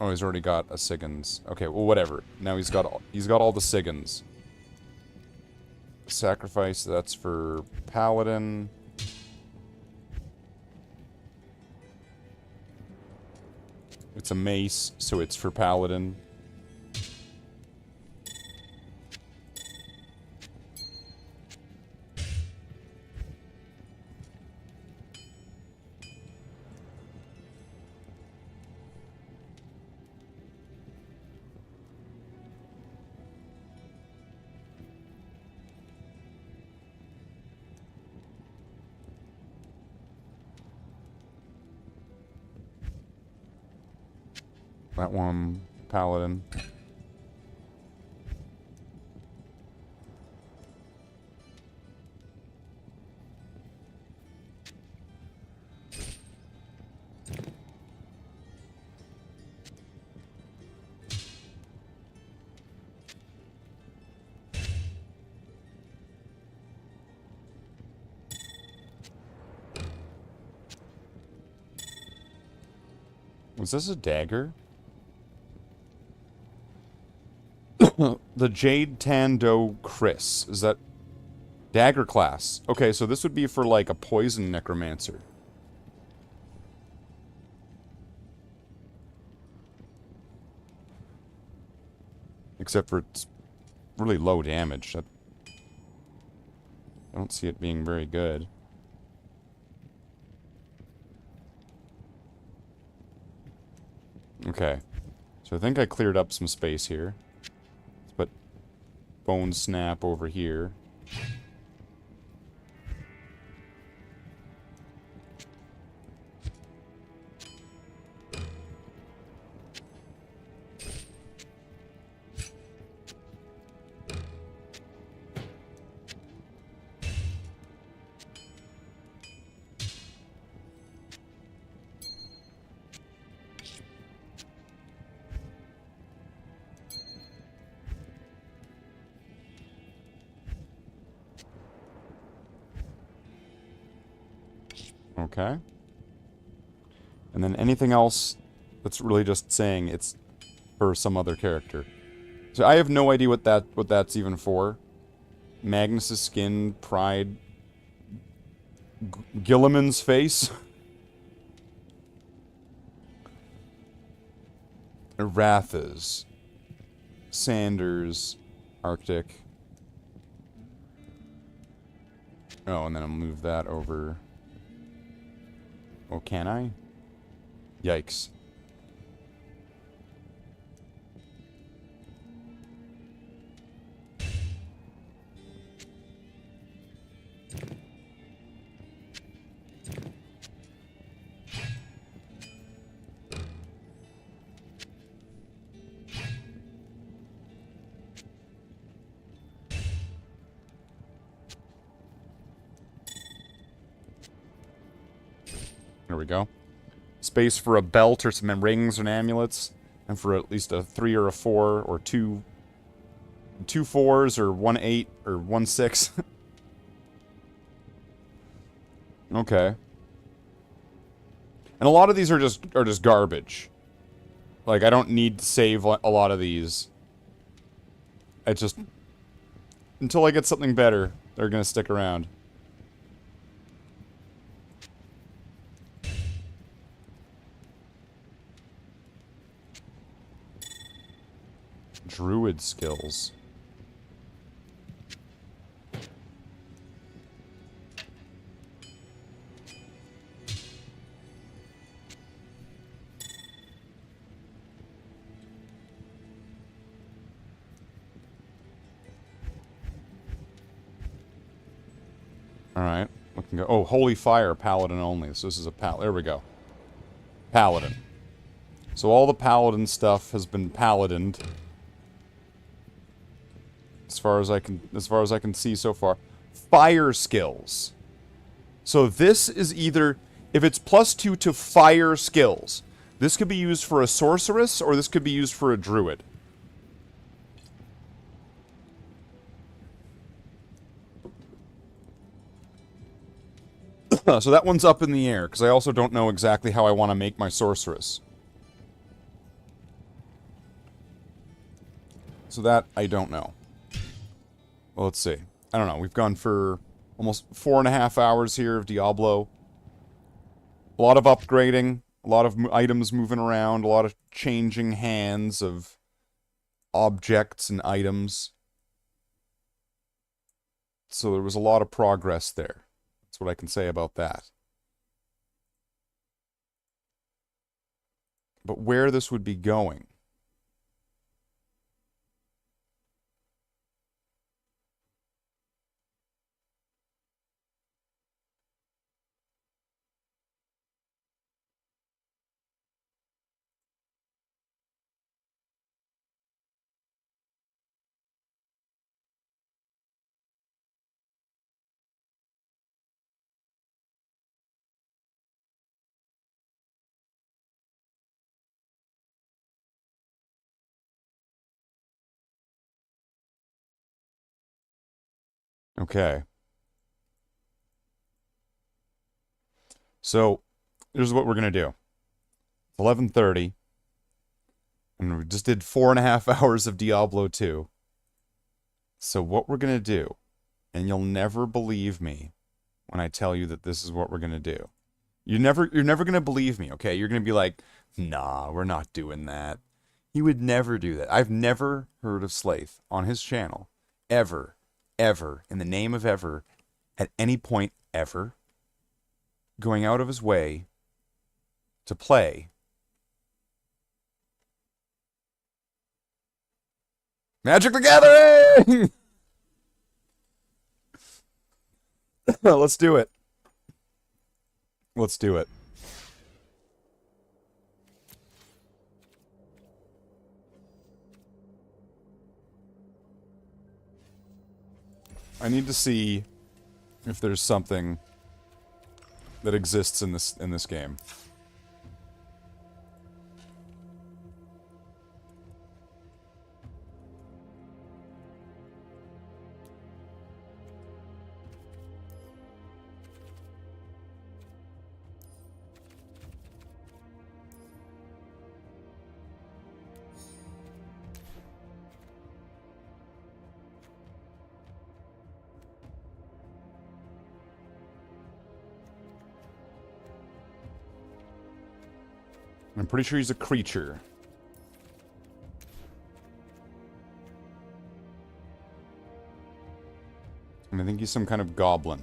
Speaker 2: Oh, he's already got a Siggins. Okay, well, whatever. Now he's got all the Siggins. Sacrifice, that's for Paladin. It's a mace, so it's for Paladin. That one, paladin. Was this a dagger? The Jade Tando Chris. Is that... Dagger class. Okay, so this would be for, like, a poison necromancer. Except for it's really low damage. I don't see it being very good. Okay. So I think I cleared up some space here. Let's put Bone Snap over here. Okay. And then anything else that's really just saying it's for some other character. So I have no idea what that's even for. Magnus's skin, pride, Gilliman's face. Erathas. Sanders. Arctic. Oh, and then I'll move that over. Oh, can I? Yikes. There we go. Space for a belt or some rings and amulets. And for at least a 3 or a 4 or 2 4s or 1 8 or 1 6. Okay. And a lot of these are just garbage. Like, I don't need to save a lot of these. I just... Until I get something better, they're gonna stick around. Druid skills. Alright. We can go. Oh, Holy Fire, Paladin only. So this is a there we go. Paladin. So all the Paladin stuff has been Paladined. As far as I can see so far. Fire skills. So this is either, if it's +2 to fire skills, this could be used for a sorceress, or this could be used for a druid. So that one's up in the air, because I also don't know exactly how I want to make my sorceress. So that, I don't know. Well, let's see. I don't know. We've gone for almost 4.5 hours here of Diablo. A lot of upgrading. A lot of items moving around. A lot of changing hands of objects and items. So there was a lot of progress there. That's what I can say about that. But where this would be going... Okay. So, here's what we're going to do. It's 11:30. And we just did 4.5 hours of Diablo 2. So what we're going to do, and you'll never believe me when I tell you that this is what we're going to do. You're never going to believe me, okay? You're going to be like, nah, we're not doing that. He would never do that. I've never heard of Slathe on his channel, ever, in the name of ever, at any point ever, going out of his way to play Magic the Gathering! Let's do it. Let's do it. I need to see if there's something that exists in this game. I'm pretty sure he's a creature. And I think he's some kind of goblin.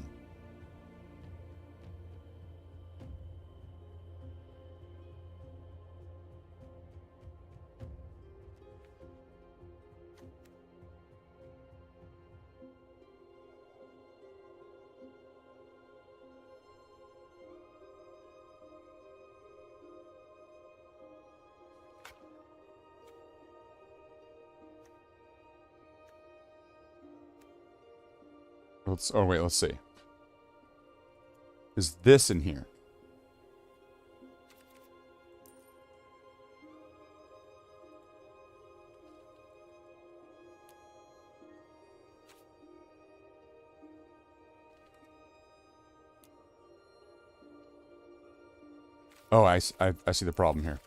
Speaker 2: Oh wait, let's see. Is this in here? Oh, I see the problem here.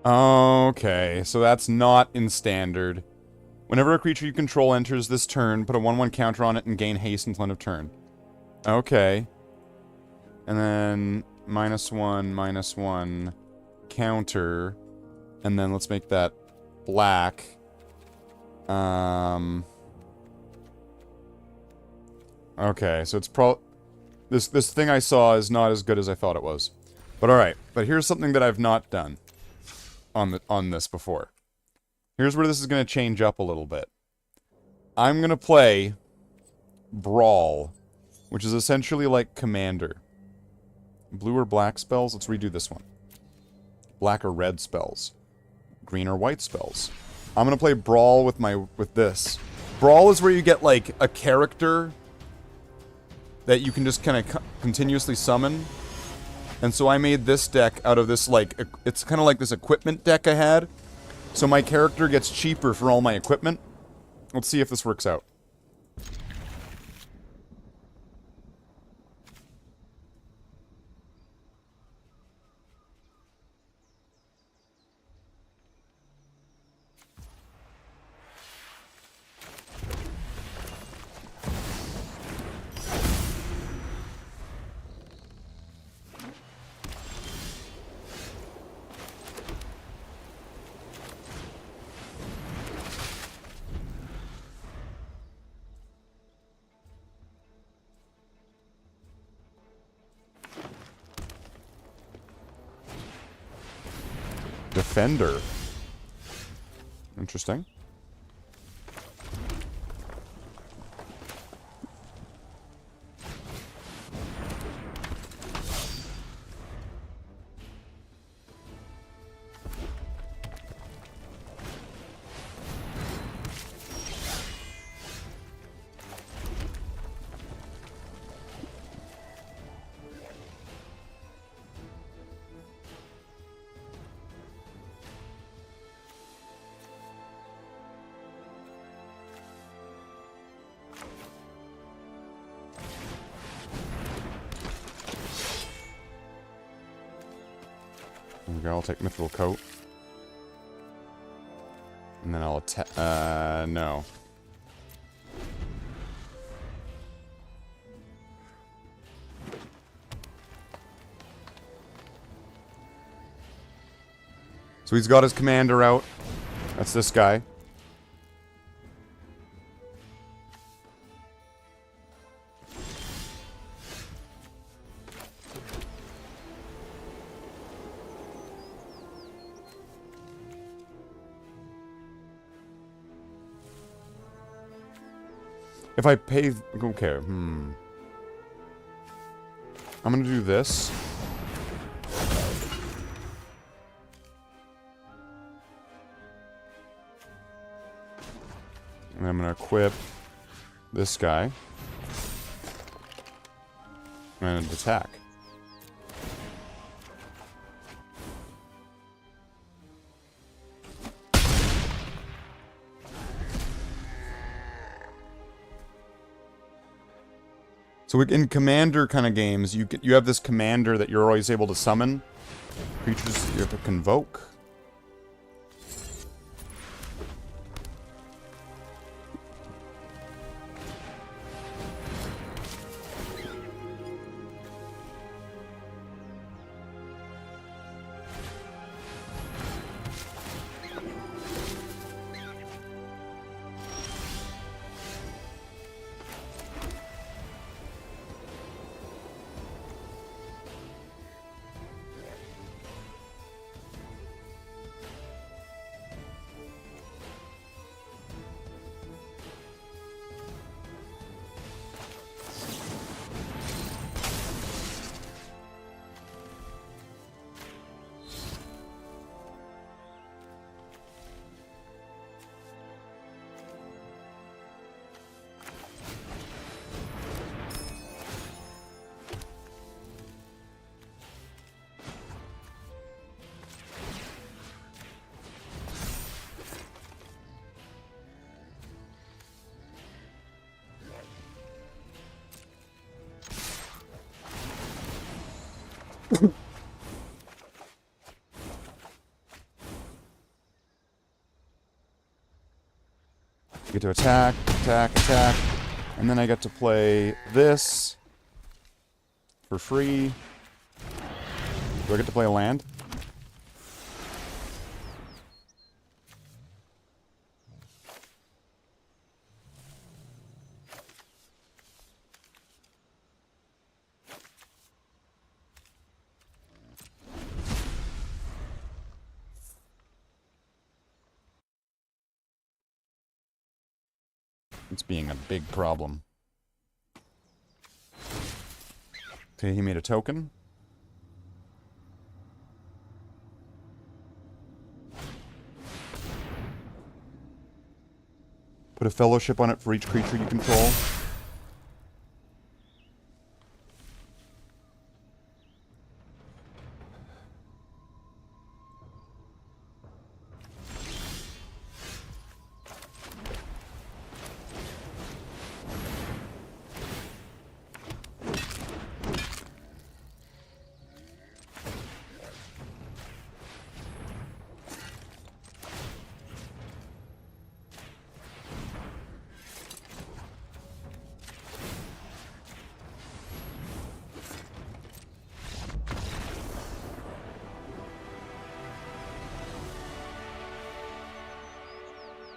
Speaker 2: Okay, so that's not in standard. Whenever a creature you control enters this turn, put a 1/1 counter on it and gain haste until end of turn. Okay. And then -1/-1 counter. And then let's make that black. Okay, so it's this thing I saw is not as good as I thought it was. But alright, but here's something that I've not done on this before. Here's where this is going to change up a little bit. I'm going to play Brawl, which is essentially like Commander. Blue or black spells? Let's redo this one. Black or red spells. Green or white spells. I'm going to play Brawl with this. Brawl is where you get like a character that you can just kind of continuously summon. And so I made this deck out of this, like, it's kind of like this equipment deck I had. So my character gets cheaper for all my equipment. Let's see if this works out. Defender. Interesting. There we go, I'll take Mithril Coat. And then I'll attack... no. So he's got his commander out. That's this guy. If I pay... Okay, I'm gonna do this. And I'm gonna equip this guy. And attack. So in commander kind of games, you have this commander that you're always able to summon. Creatures you have to convoke. You get to attack, attack, attack. And then I get to play this for free. Do I get to play a land? It's being a big problem. Okay, he made a token. Put a fellowship on it for each creature you control.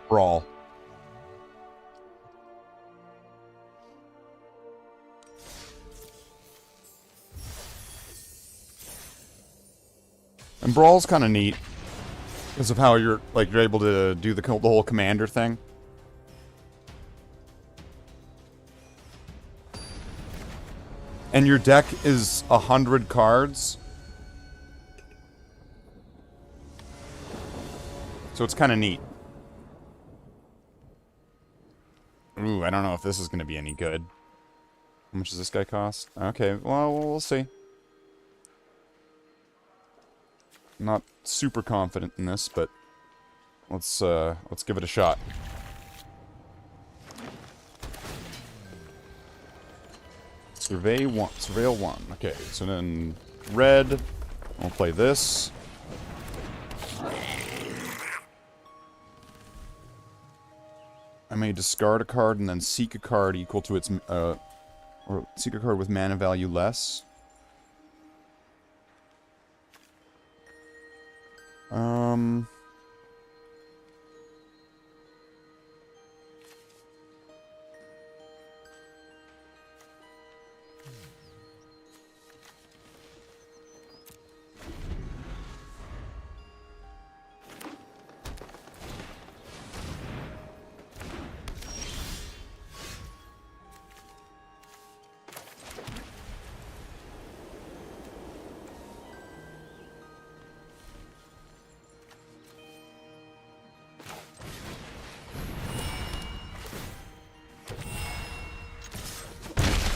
Speaker 2: Brawl. And Brawl's kind of neat because of how you're able to do the whole commander thing. And your deck is 100 cards. So it's kind of neat. Ooh, I don't know if this is going to be any good. How much does this guy cost? Okay, well, we'll see. Not super confident in this, but let's give it a shot. Surveil 1. Okay, so then red, I'll play this. I may discard a card and then seek a card equal to its, or seek a card with mana value less.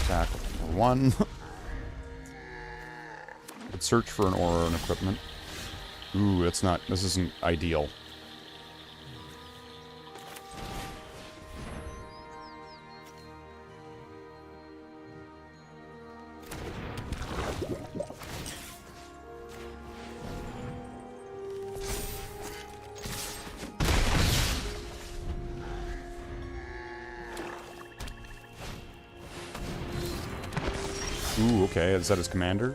Speaker 2: Attack for 1. Let's search for an aura and equipment. Ooh, it's not. This isn't ideal. Ooh, okay. Is that his commander?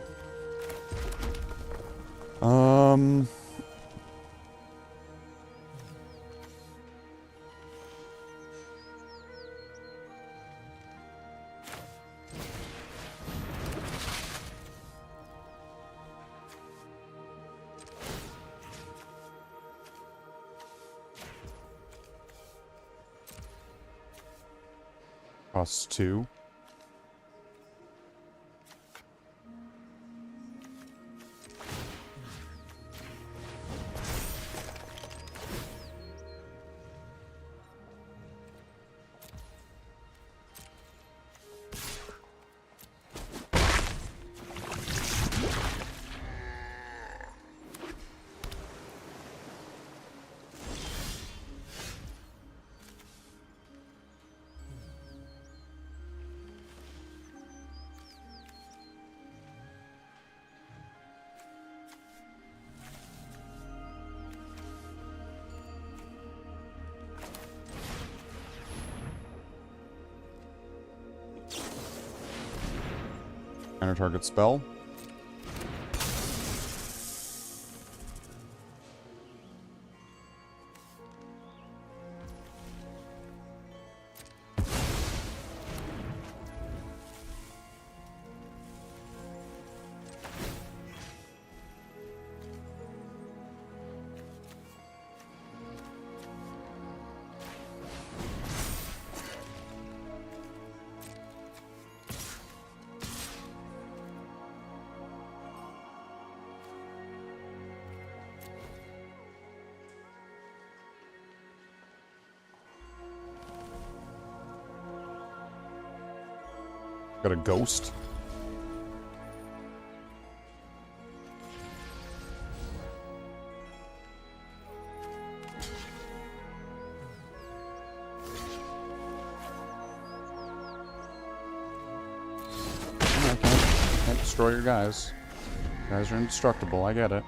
Speaker 2: Costs 2. Enter target spell. Got a ghost. I can't destroy your guys. You guys are indestructible, I get it.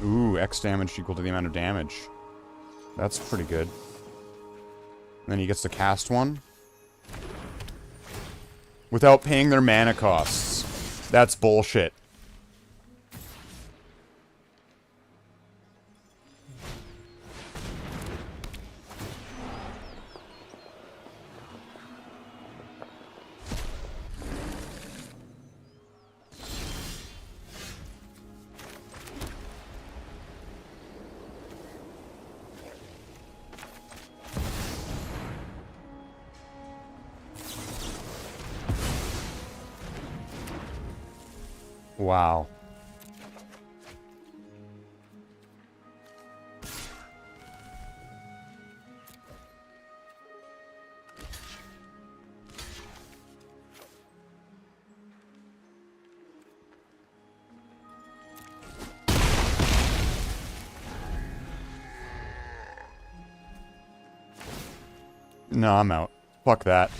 Speaker 2: Ooh, X damage equal to the amount of damage. That's pretty good. And then he gets to cast one. Without paying their mana costs. That's bullshit. Wow. No, I'm out. Fuck that.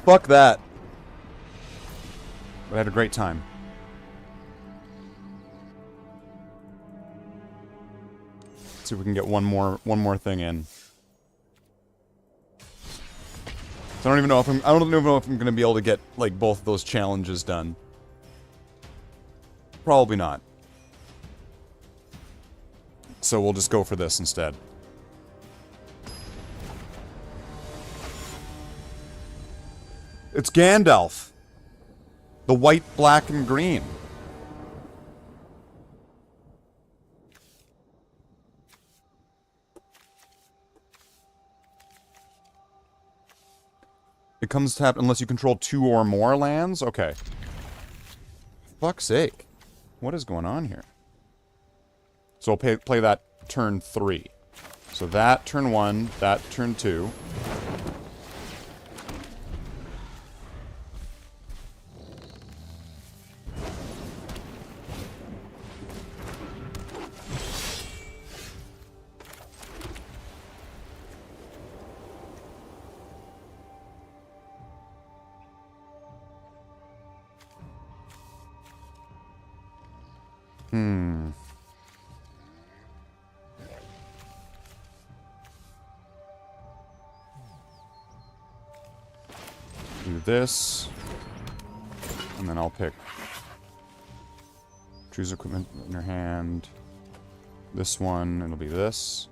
Speaker 2: Fuck that. But I had a great time. Let's see if we can get one more thing in. So I don't even know if I'm gonna be able to get like both of those challenges done. Probably not. So we'll just go for this instead. It's Gandalf. The white, black, and green. It comes tapped unless you control 2 or more lands? Okay. Fuck's sake. What is going on here? So we'll play that turn 3. So that turn 1, that turn 2. Do this. And then I'll pick. Choose equipment in your hand. This one, it'll be this.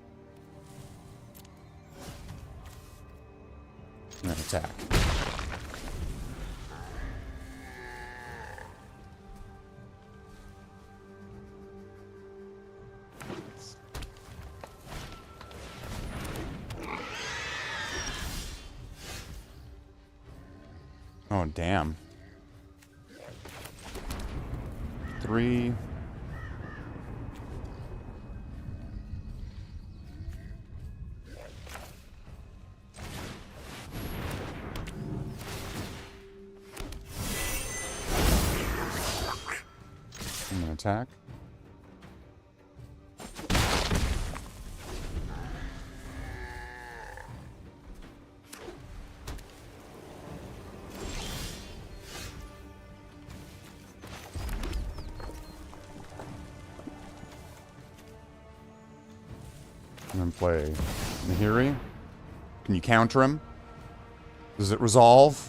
Speaker 2: And then attack. Oh, damn. 3. I'm gonna attack. And then play Nahiri. Can you counter him? Does it resolve?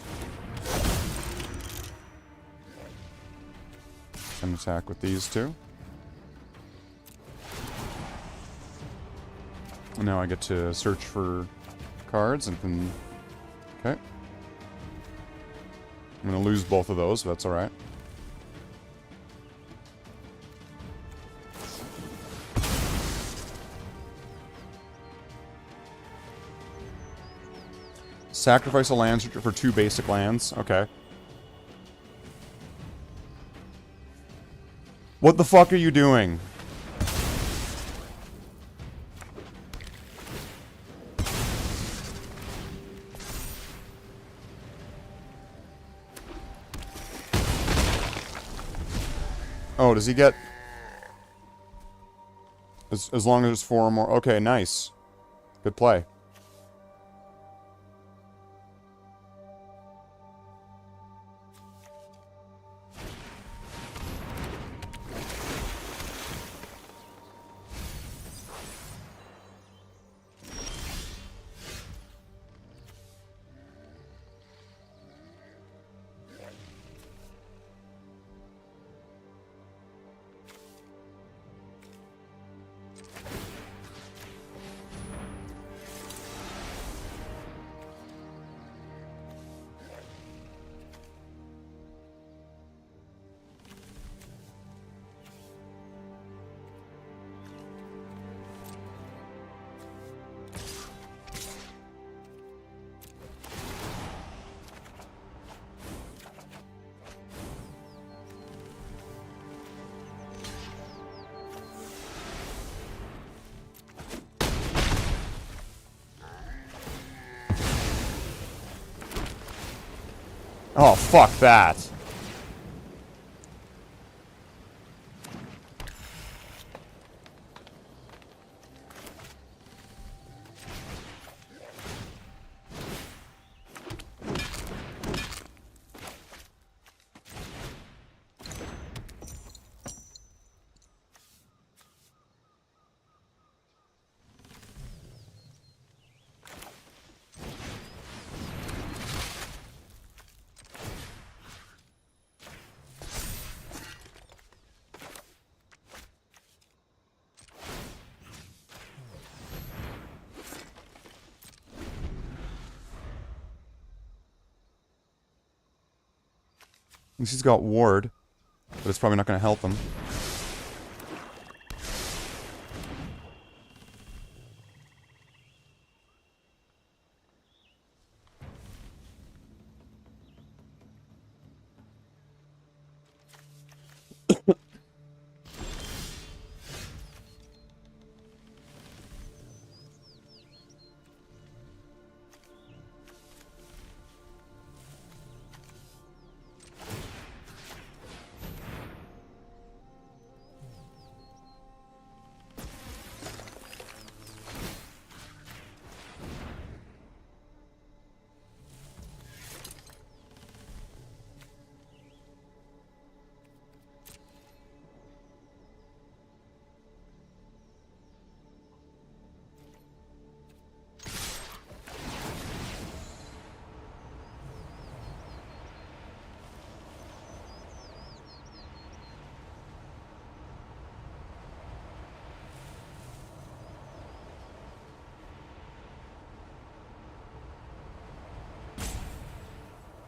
Speaker 2: Can attack with these two. And now I get to search for cards and can... Okay. I'm gonna lose both of those, but that's alright. Sacrifice a land for 2 basic lands. Okay. What the fuck are you doing? Oh, does he get... As long as it's 4 or more... Okay, nice. Good play. Oh, fuck that. least he's got ward. But it's probably not going to help him.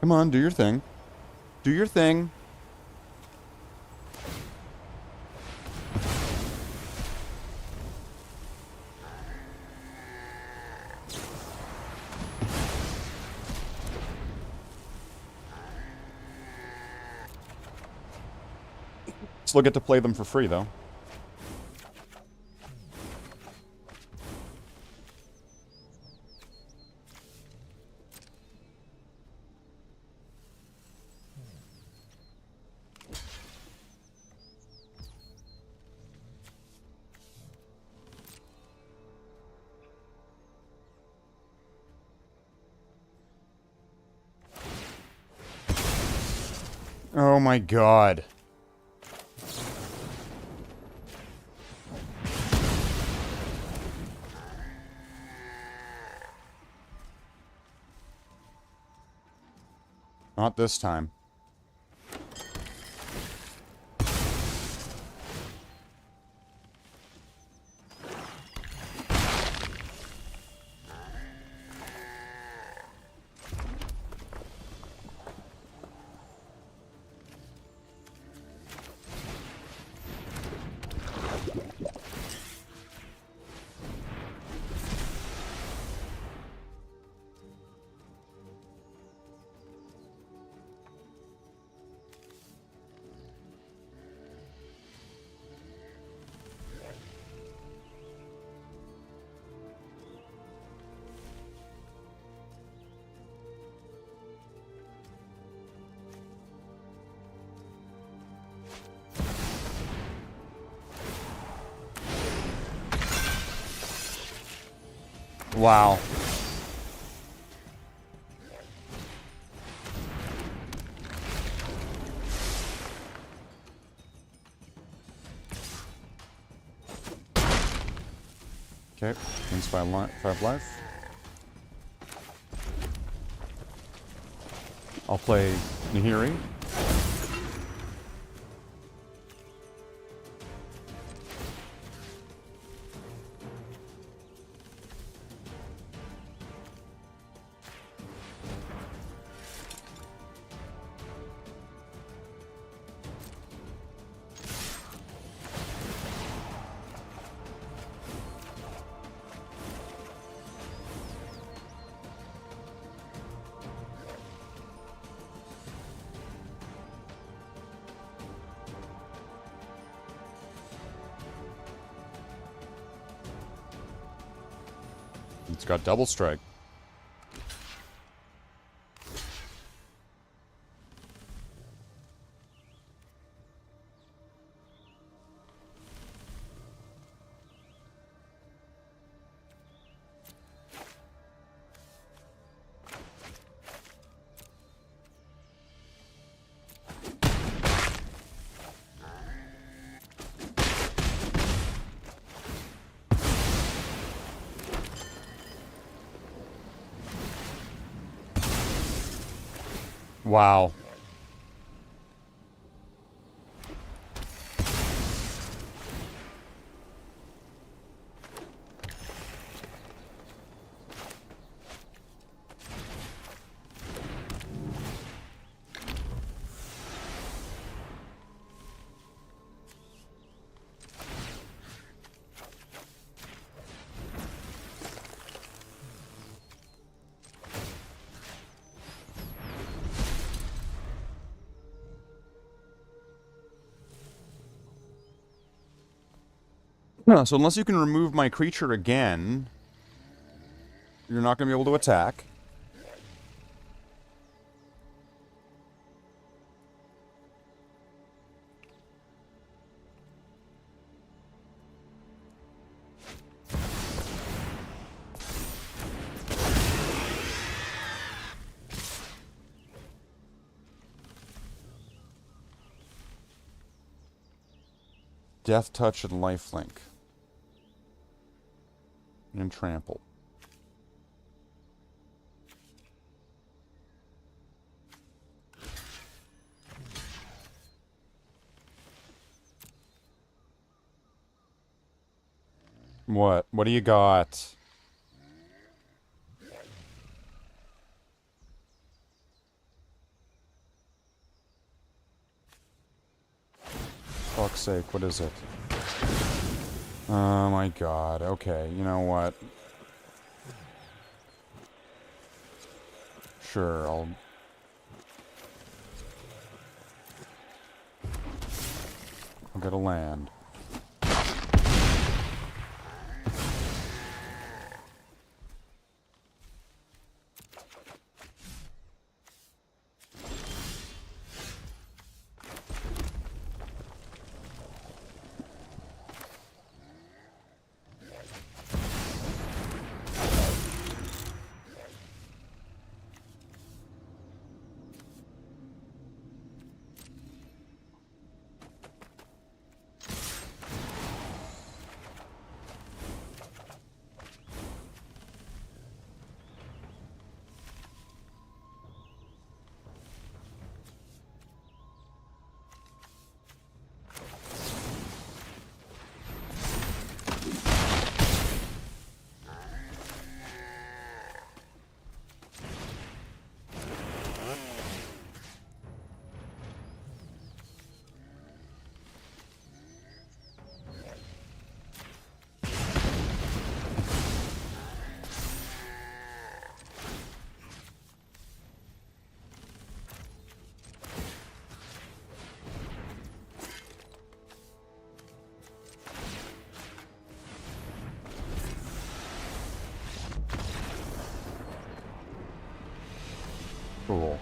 Speaker 2: Come on, do your thing. Do your thing. Still get to play them for free, though. Oh my god. Not this time. Wow. Okay, gains 5 life. I'll play Nahiri. It's got double strike. Wow. So unless you can remove my creature again, you're not going to be able to attack. Death Touch and Lifelink. And Trample. What? What do you got? Fuck's sake, what is it? Oh my god, okay, you know what? Sure, I'll get a land. Cool.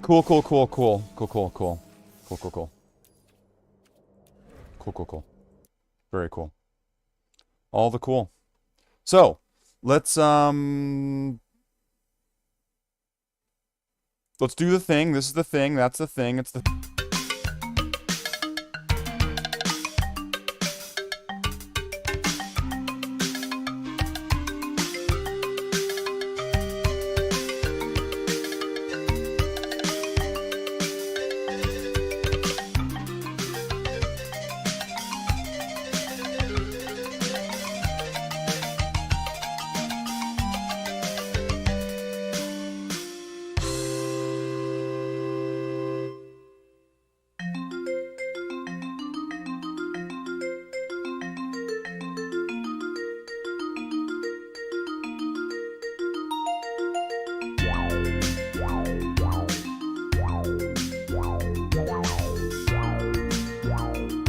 Speaker 2: Cool, cool, cool, cool. Cool, cool, cool. Cool, cool, cool. Cool, cool, cool. Very cool. All the cool. So, let's do the thing. This is the thing. That's the thing. It's the...